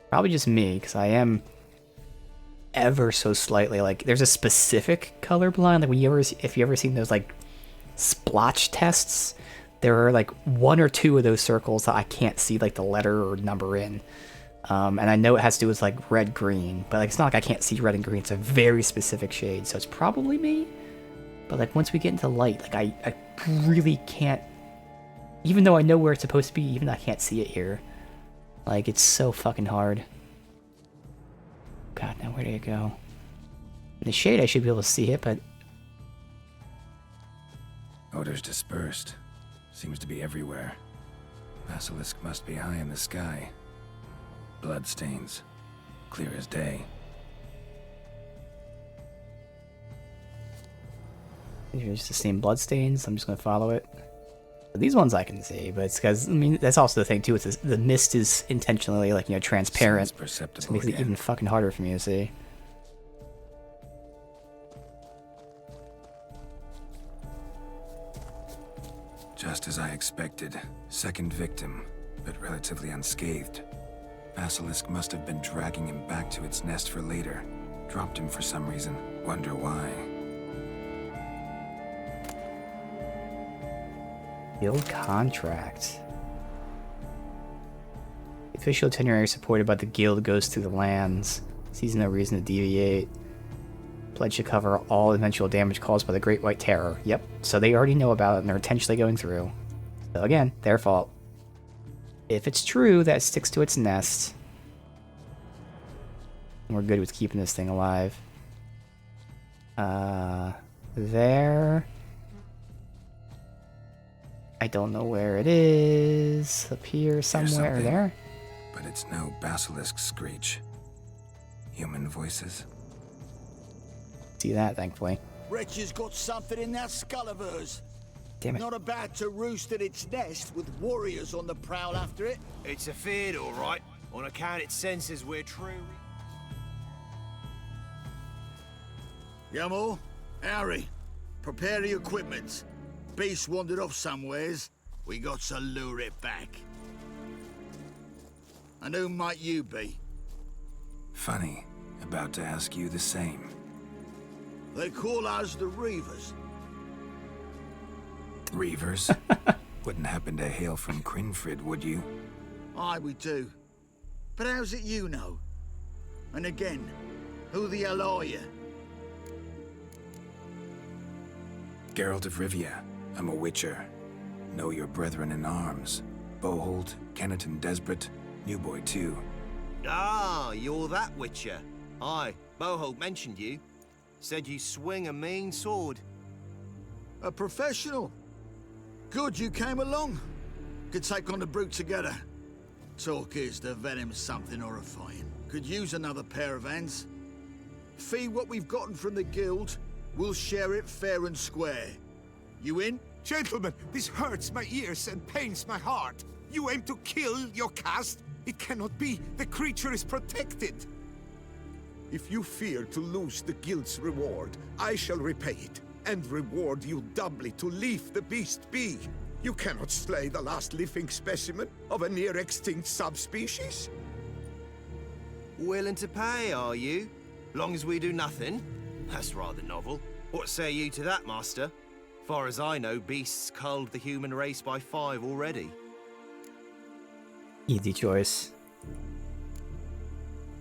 Probably just me, because I am ever so slightly like... There's a specific colorblind. Like, when you ever, if you ever seen those like splotch tests, there are like 1 or 2 of those circles that I can't see like the letter or number in. And I know it has to do with like red-green, but like it's not like I can't see red and green. It's a very specific shade, so it's probably me. But like once we get into light, like I really can't, even though I know where it's supposed to be, even though I can't see it here. Like it's so fucking hard. God, now where did it go? In the shade I should be able to see it, but... Odors dispersed. Seems to be everywhere. Basilisk must be high in the sky. Bloodstains. Clear as day. Here's the same bloodstains. I'm just gonna follow it. These ones I can see, but it's because, I mean, that's also the thing too. It's the mist is intentionally like, you know, transparent. Seems perceptible So it makes it again. even fucking harder for me to see. Just as I expected. Second victim, but relatively unscathed. Basilisk must have been dragging him back to its nest for later. Dropped him for some reason. Wonder why. Guild contract. The official itinerary supported by the guild goes through the lands. Sees no reason to deviate. Pledge to cover all eventual damage caused by the Great White Terror. Yep, so they already know about it and they're intentionally going through. So again, their fault. If it's true that it sticks to its nest, we're good with keeping this thing alive. There. I don't know where it is. Up here somewhere. something. There. But it's no basilisk screech. Human voices. See that, thankfully. Wretch has got something in that skull of hers. Damn it. Not about to roost at its nest with warriors on the prowl after it. It's a feared, all right. On account it senses we're true. Yamal, Harry, prepare the equipment. Beast wandered off somewheres. We got to lure it back. And who might you be? Funny. About to ask you the same. They call us the Reavers. Reavers? Wouldn't happen to hail from Crinfrid, would you? Aye, we do. But how's it you know? And again, who the hell are you? Geralt of Rivia. I'm a Witcher. Know your brethren in arms. Boholt, Kennet and Desperate. New boy, too. Ah, you're that Witcher. Aye, Boholt mentioned you. Said you swing a mean sword. A professional. Good you came along. Could take on the brute together. Talk is the venom's something horrifying. Could use another pair of hands. Fee what we've gotten from the guild. We'll share it fair and square. You in? Gentlemen, this hurts my ears and pains my heart. You aim to kill your caste? It cannot be. The creature is protected. If you fear to lose the guild's reward, I shall repay it, and reward you doubly to leave the beast be. You cannot slay the last living specimen of a near-extinct subspecies. Willing to pay, are you? Long as we do nothing? That's rather novel. What say you to that, Master? Far as I know, beasts culled the human race by 5 already. Easy choice.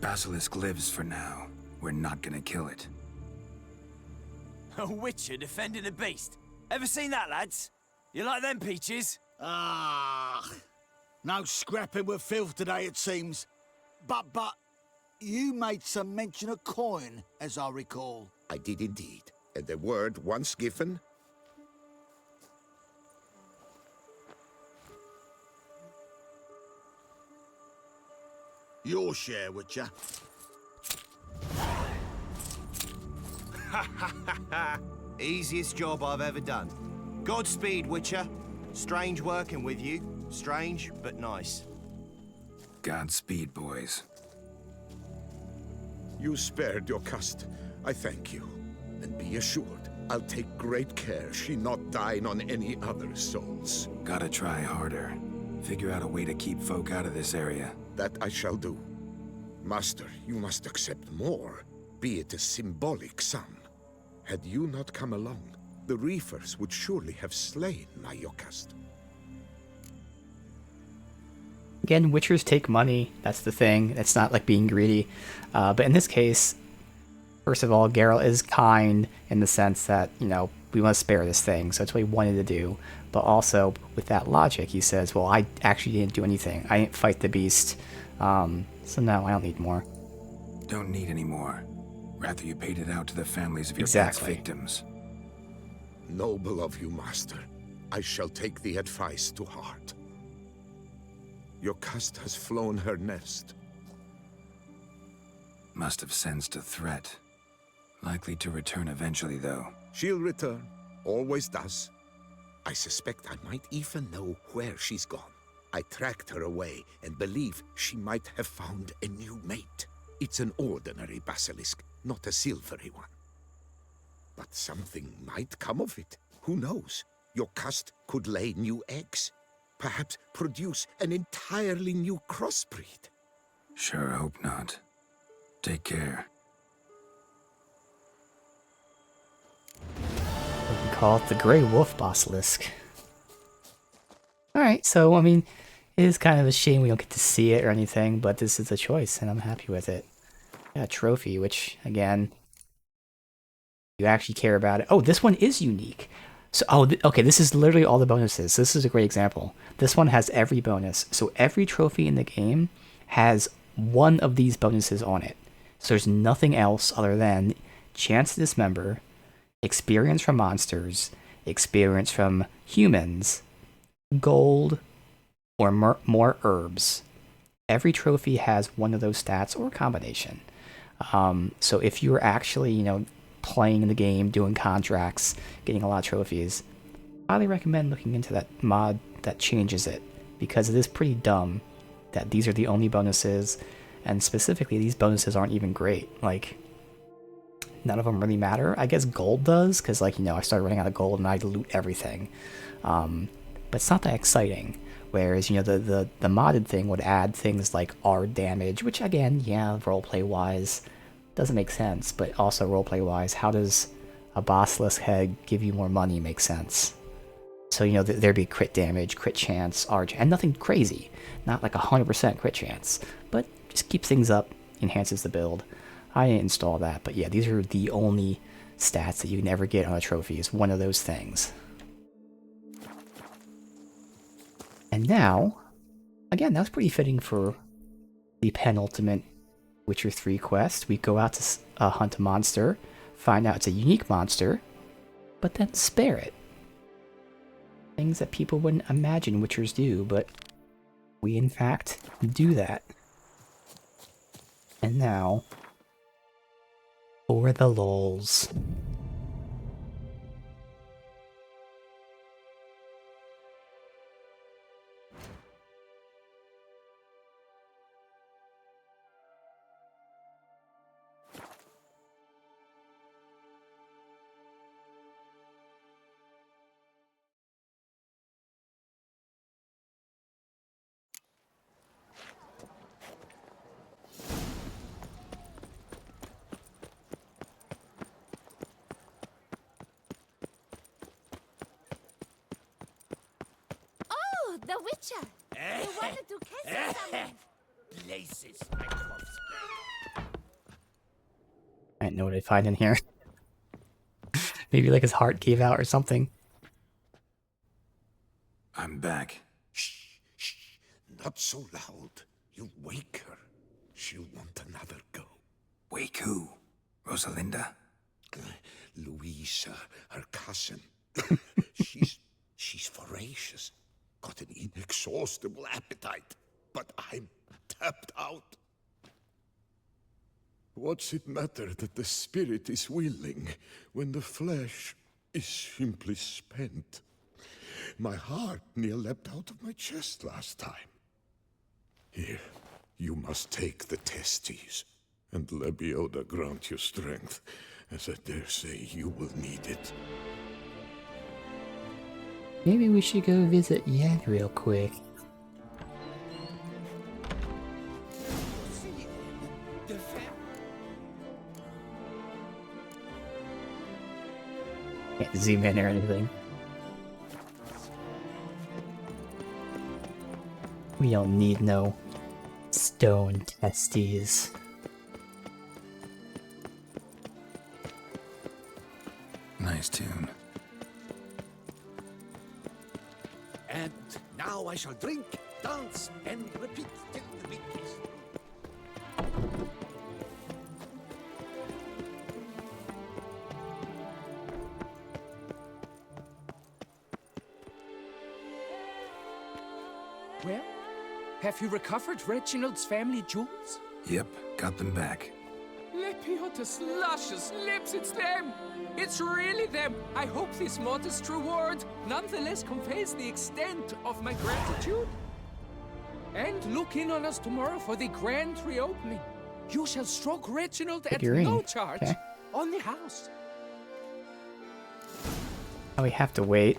Basilisk lives for now. We're not gonna kill it. A witcher defending a beast. Ever seen that, lads? You like them peaches? Ah, no scrapping with filth today, it seems. But, you made some mention of coin, as I recall. I did indeed. And the word once given... Your share, Witcher. Easiest job I've ever done. Godspeed, Witcher. Strange working with you. Strange, but nice. Godspeed, boys. You spared your caste. I thank you. And be assured, I'll take great care she not dine on any other souls. Gotta try harder. Figure out a way to keep folk out of this area. That I shall do. Master, you must accept more, be it a symbolic sum. Had you not come along, the Reefers would surely have slain my Yokast. Again, Witchers take money. That's the thing. It's not like being greedy. But in this case, first of all, Geralt is kind in the sense that, you know, we want to spare this thing. So it's what he wanted to do. But also, with that logic, he says, well, I actually didn't do anything. I didn't fight the beast. So no, I don't need more. Don't need any more. Rather you paid it out to the families of your past victims. Noble of you, Master. I shall take the advice to heart. Your caste has flown her nest. Must have sensed a threat. Likely to return eventually, though. She'll return. Always does. I suspect I might even know where she's gone. I tracked her away and believe she might have found a new mate. It's an ordinary basilisk, not a silvery one. But something might come of it. Who knows? Your caste could lay new eggs. Perhaps produce an entirely new crossbreed. Sure hope not. Take care. We call it the Grey Wolf Basilisk. Alright, so, I mean, it is kind of a shame we don't get to see it or anything, but this is a choice, and I'm happy with it. Got a trophy, which, again, you actually care about it. Oh, this one is unique. So, okay, this is literally all the bonuses. This is a great example. This one has every bonus. So every trophy in the game has one of these bonuses on it. So there's nothing else other than chance to dismember, experience from monsters, experience from humans, gold, or more herbs. Every trophy has one of those stats or a combination. So if you're actually, you know, playing the game, doing contracts, getting a lot of trophies, I highly recommend looking into that mod that changes it, because it is pretty dumb that these are the only bonuses, and specifically these bonuses aren't even great. Like, none of them really matter. I guess gold does, because, like, you know, I started running out of gold and I loot everything. But it's not that exciting. Whereas, you know, the modded thing would add things like R damage, which, again, yeah, roleplay-wise, doesn't make sense. But also, roleplay-wise, how does a basilisk head give you more money make sense? So, you know, there'd be crit damage, crit chance, R, and nothing crazy. Not like 100% crit chance. But just keeps things up, enhances the build. I didn't install that, but yeah, these are the only stats that you can ever get on a trophy, is one of those things. And now, again, that was pretty fitting for the penultimate Witcher 3 quest. We go out to hunt a monster, find out it's a unique monster, but then spare it. Things that people wouldn't imagine Witchers do, but we in fact do that. And now, for the lulz. Oh, the Witcher! You wanted to kiss someone! Places, my corpse. I didn't know what I'd find in here. Maybe like his heart gave out or something. I'm back. Not so loud. You wake her. She'll want another go. Wake who? Rosalinda? Louisa, her cousin. She's voracious. Got an inexhaustible appetite. But I'm tapped out. What's it matter that the spirit is willing when the flesh is simply spent? My heart near leapt out of my chest last time. Here, you must take the testes, and Lebioda grant you strength, as I dare say you will need it. Maybe we should go visit Yen real quick. Can't zoom in or anything. We don't need no stone testes. Nice tune. And now I shall drink, dance, and repeat till the week is. Well, have you recovered Reginald's family jewels? Yep, got them back. Lepioda's luscious lips, it's them! It's really them! I hope this modest reward nonetheless conveys the extent of my gratitude. And look in on us tomorrow for the grand reopening. You shall stroke Reginald at no charge on the house. Oh, we have to wait.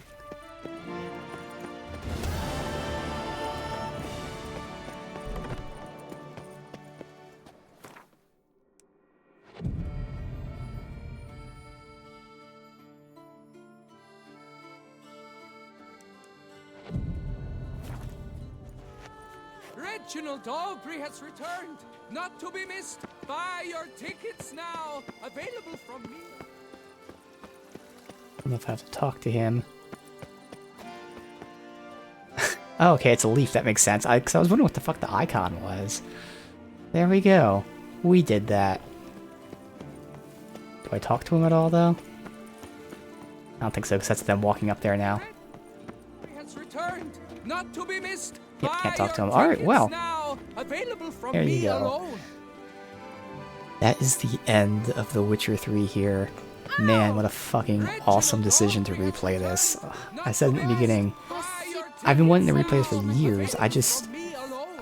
Reginald Aubrey has returned, not to be missed. Buy your tickets now, available from me. I don't know if I have to talk to him. Oh, okay, it's a leaf. That makes sense. Because I was wondering what the fuck the icon was. There we go. We did that. Do I talk to him at all, though? I don't think so, because that's them walking up there now. Has returned, not to be missed. Yep, can't talk to him. Alright, well. Now, available from There you me go. alone. That is the end of The Witcher 3 here. Man, what a fucking awesome decision to replay this. I said in the beginning, I've been wanting to replay this for years.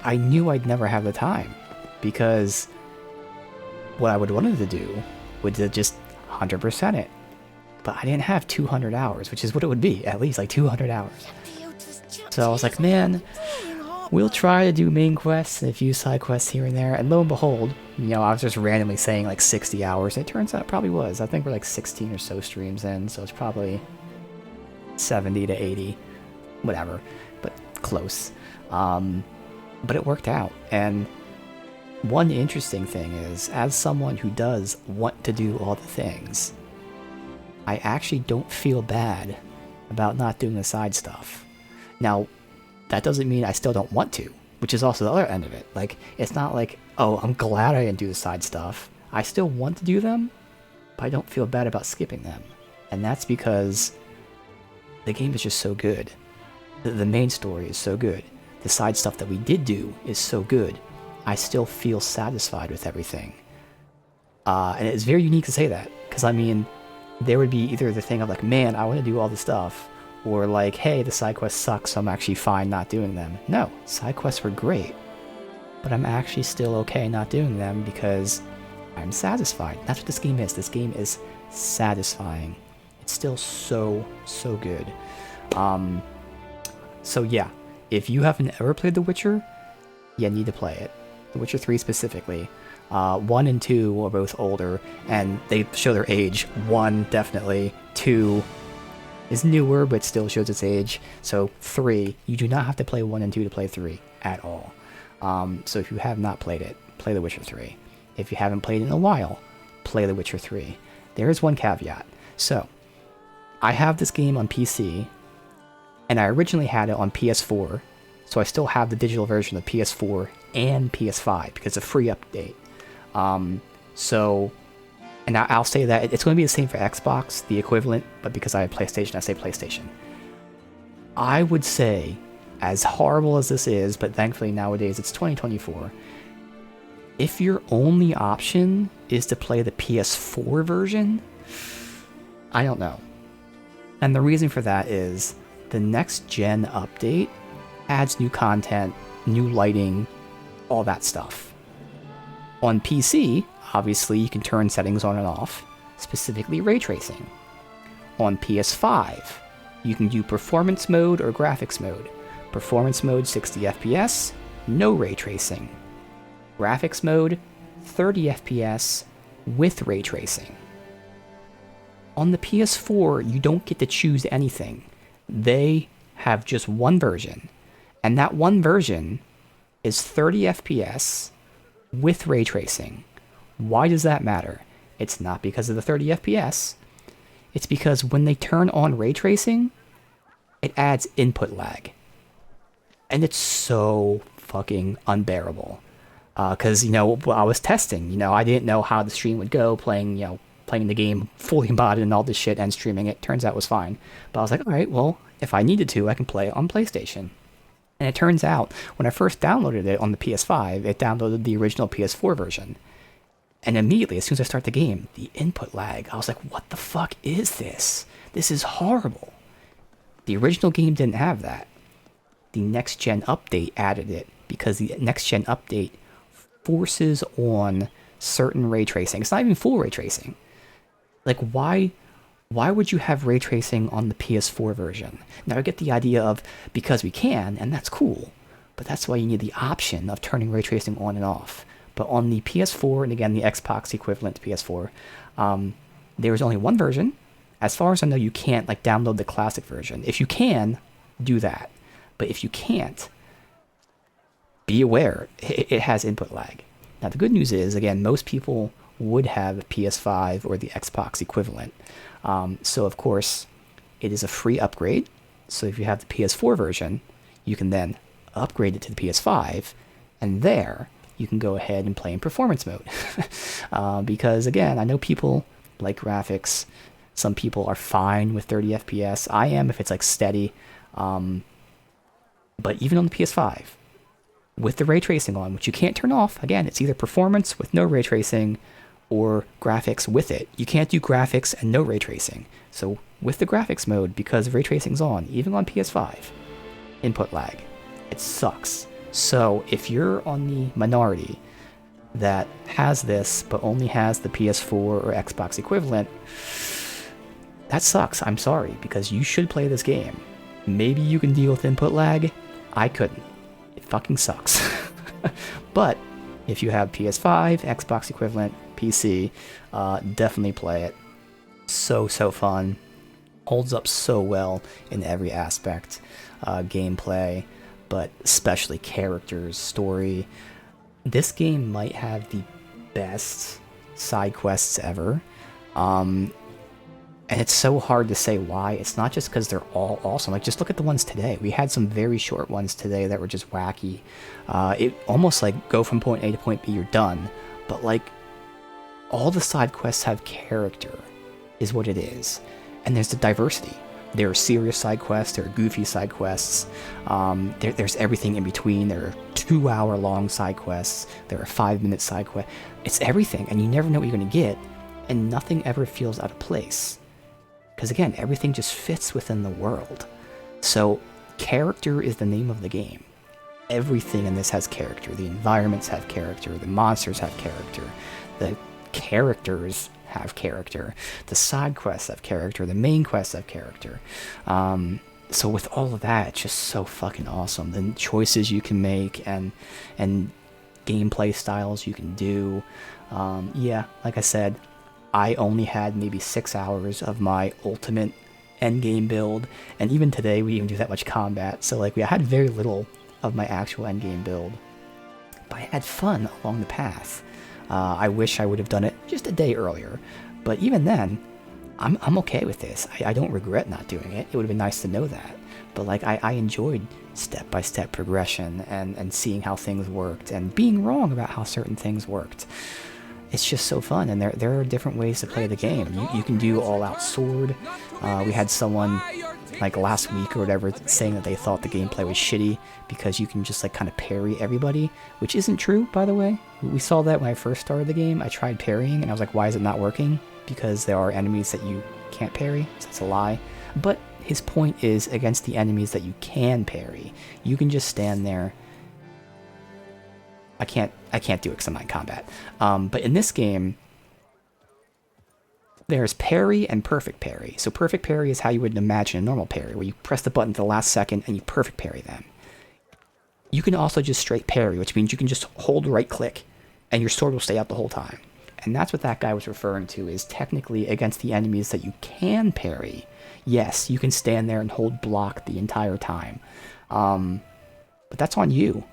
I knew I'd never have the time. Because what I would wanted to do would to just 100% it. But I didn't have 200 hours, which is what it would be, at least like 200 hours. So I was like, man, we'll try to do main quests and a few side quests here and there. And lo and behold, you know, I was just randomly saying like 60 hours. It turns out it probably was. I think we're like 16 or so streams in, so it's probably 70 to 80, whatever, but close. But it worked out. And one interesting thing is, as someone who does want to do all the things, I actually don't feel bad about not doing the side stuff. Now, that doesn't mean I still don't want to, which is also the other end of it. Like, it's not like, oh, I'm glad I didn't do the side stuff. I still want to do them, but I don't feel bad about skipping them. And that's because the game is just so good. The main story is so good. The side stuff that we did do is so good. I still feel satisfied with everything. And it's very unique to say that, because I mean, there would be either the thing of like, man, I want to do all this stuff, or like, hey, the side quests suck, so I'm actually fine not doing them. No, side quests were great, but I'm actually still okay not doing them because I'm satisfied. That's what this game is. This game is satisfying. It's still so good. So yeah, if you haven't ever played The Witcher, you need to play it. The Witcher 3 specifically. 1 and 2 are both older, and they show their age. 1, definitely. 2 is newer, but still shows its age. So 3, you do not have to play 1 and 2 to play 3 at all. So if you have not played it, play The Witcher 3. If you haven't played it in a while, play The Witcher 3. There is one caveat. So, I have this game on PC, and I originally had it on PS4, so I still have the digital version of PS4 and PS5 because it's a free update. And I'll say that it's going to be the same for Xbox, the equivalent, but because I have PlayStation, I say PlayStation. I would say, as horrible as this is, but thankfully nowadays it's 2024, if your only option is to play the PS4 version, I don't know. And the reason for that is the next gen update adds new content, new lighting, all that stuff. On PC, obviously you can turn settings on and off, specifically ray tracing. On PS5, you can do performance mode or graphics mode. Performance mode 60 FPS, no ray tracing. Graphics mode 30 FPS with ray tracing. On the PS4, you don't get to choose anything. They have just one version, and that one version is 30 FPS with ray tracing. Why does that matter? It's not because of the 30 FPS. It's because when they turn on ray tracing, it adds input lag. And it's so fucking unbearable. Because, I was testing, I didn't know how the stream would go, playing the game fully embodied and all this shit and streaming it. Turns out it was fine. But I was like, all right, well, if I needed to, I can play it on PlayStation. And it turns out, when I first downloaded it on the PS5, it downloaded the original PS4 version. And immediately, as soon as I start the game, the input lag, I was like, what the fuck is this? This is horrible. The original game didn't have that. The next gen update added it, because the next gen update forces on certain ray tracing. It's not even full ray tracing. Like, why would you have ray tracing on the PS4 version? Now, I get the idea of because we can, and that's cool, but that's why you need the option of turning ray tracing on and off. But on the PS4, and again, the Xbox equivalent to PS4, there is only one version. As far as I know, you can't, download the classic version. If you can, do that. But if you can't, be aware, it has input lag. Now, the good news is, again, most people would have a PS5 or the Xbox equivalent. So, of course, it is a free upgrade. So if you have the PS4 version, you can then upgrade it to the PS5, and there you can go ahead and play in performance mode. Because, again, I know people like graphics. Some people are fine with 30 FPS. I am if it's steady. But even on the PS5, with the ray tracing on, which you can't turn off, again, it's either performance with no ray tracing or graphics with it. You can't do graphics and no ray tracing. So with the graphics mode, because ray tracing's on, even on PS5, input lag. It sucks. So if you're on the minority that has this, but only has the PS4 or Xbox equivalent, that sucks. I'm sorry, because you should play this game. Maybe you can deal with input lag. I couldn't. It fucking sucks. But if you have PS5, Xbox equivalent, PC, definitely play it. So fun. Holds up so well in every aspect. Gameplay, but especially characters, story. This game might have the best side quests ever. And it's so hard to say why. It's not just because they're all awesome. Like, just look at the ones today. We had some very short ones today that were just wacky. It almost like go from point A to point B, you're done. But like, all the side quests have character, is what it is. And there's the diversity. There are serious side quests, there are goofy side quests, there's everything in between. There are 2-hour-long side quests, there are 5-minute side quests. It's everything, and you never know what you're going to get, and nothing ever feels out of place. Because again, everything just fits within the world. So, character is the name of the game. Everything in this has character. The environments have character, the monsters have character, the characters have character, the side quests have character, the main quests have character. So with all of that, it's just so fucking awesome. The choices you can make and gameplay styles you can do. Yeah, like I said, I only had maybe 6 hours of my ultimate endgame build, and even today we didn't even do that much combat, so like I had very little of my actual endgame build. But I had fun along the path. I wish I would have done it just a day earlier, but even then, I'm okay with this. I don't regret not doing it. It would have been nice to know that. But like, I enjoyed step-by-step progression and seeing how things worked and being wrong about how certain things worked. It's just so fun, and there are different ways to play the game. You can do all-out sword. We had someone like last week or whatever saying that they thought the gameplay was shitty because you can just like kind of parry everybody, which isn't true, by the way. We saw that when I first started the game. I tried parrying and I was like, why is it not working? Because there are enemies that you can't parry, so that's a lie. But his point is, against the enemies that you can parry, you can just stand there. I can't do it because I'm not in combat. But in this game, there's parry and perfect parry. So perfect parry is how you would imagine a normal parry, where you press the button at the last second and you perfect parry them. You can also just straight parry, which means you can just hold right click and your sword will stay out the whole time. And that's what that guy was referring to, is technically against the enemies that you can parry. Yes, you can stand there and hold block the entire time. But that's on you.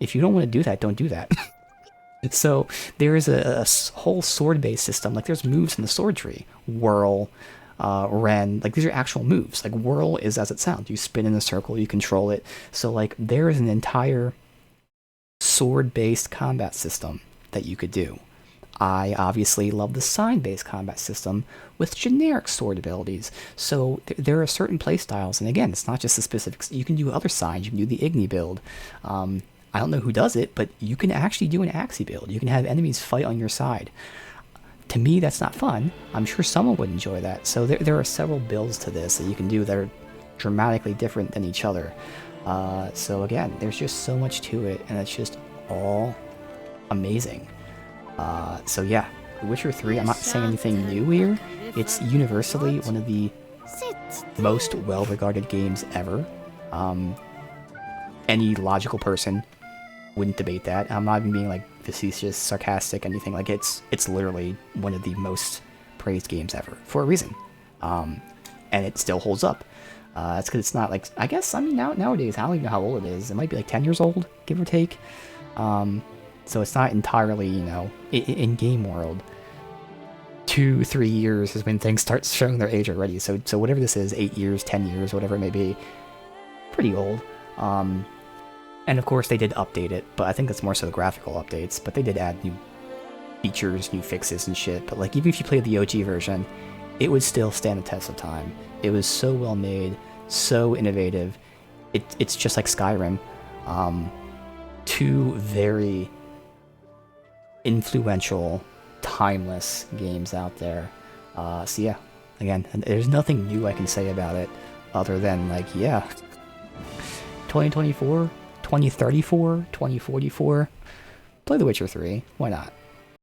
If you don't want to do that, don't do that. So there is a whole sword-based system. Like, there's moves in the sword tree. Whirl, Ren, like these are actual moves. Like, whirl is as it sounds. You spin in a circle, you control it. So like, there is an entire sword-based combat system that you could do. I obviously love the sign-based combat system with generic sword abilities. So there are certain playstyles, and again, it's not just the specifics. You can do other signs. You can do the Igni build. I don't know who does it, but you can actually do an Axii build. You can have enemies fight on your side. To me, that's not fun. I'm sure someone would enjoy that. So there are several builds to this that you can do that are dramatically different than each other. So again, there's just so much to it, and it's just all amazing. So yeah, The Witcher 3, I'm not saying anything new here. It's universally one of the most well-regarded games ever. Any logical person wouldn't debate that. I'm not even being like facetious, sarcastic, anything. Like, it's literally one of the most praised games ever for a reason. And it still holds up. It's because it's not like, I guess, I mean, nowadays, I don't even know how old it is. It might be like 10 years old, give or take. So it's not entirely, you know, in game world. 2-3 years is when things start showing their age already. So whatever this is, 8 years, 10 years, whatever it may be, pretty old. And of course they did update it, but I think that's more so the graphical updates, but they did add new features, new fixes and shit. But like, even if you played the OG version, it would still stand the test of time. It was so well made, so innovative. It's just like Skyrim. Two very influential, timeless games out there. So yeah, again, there's nothing new I can say about it other than like, yeah, 2024, 2034, 2044, play The Witcher 3, why not?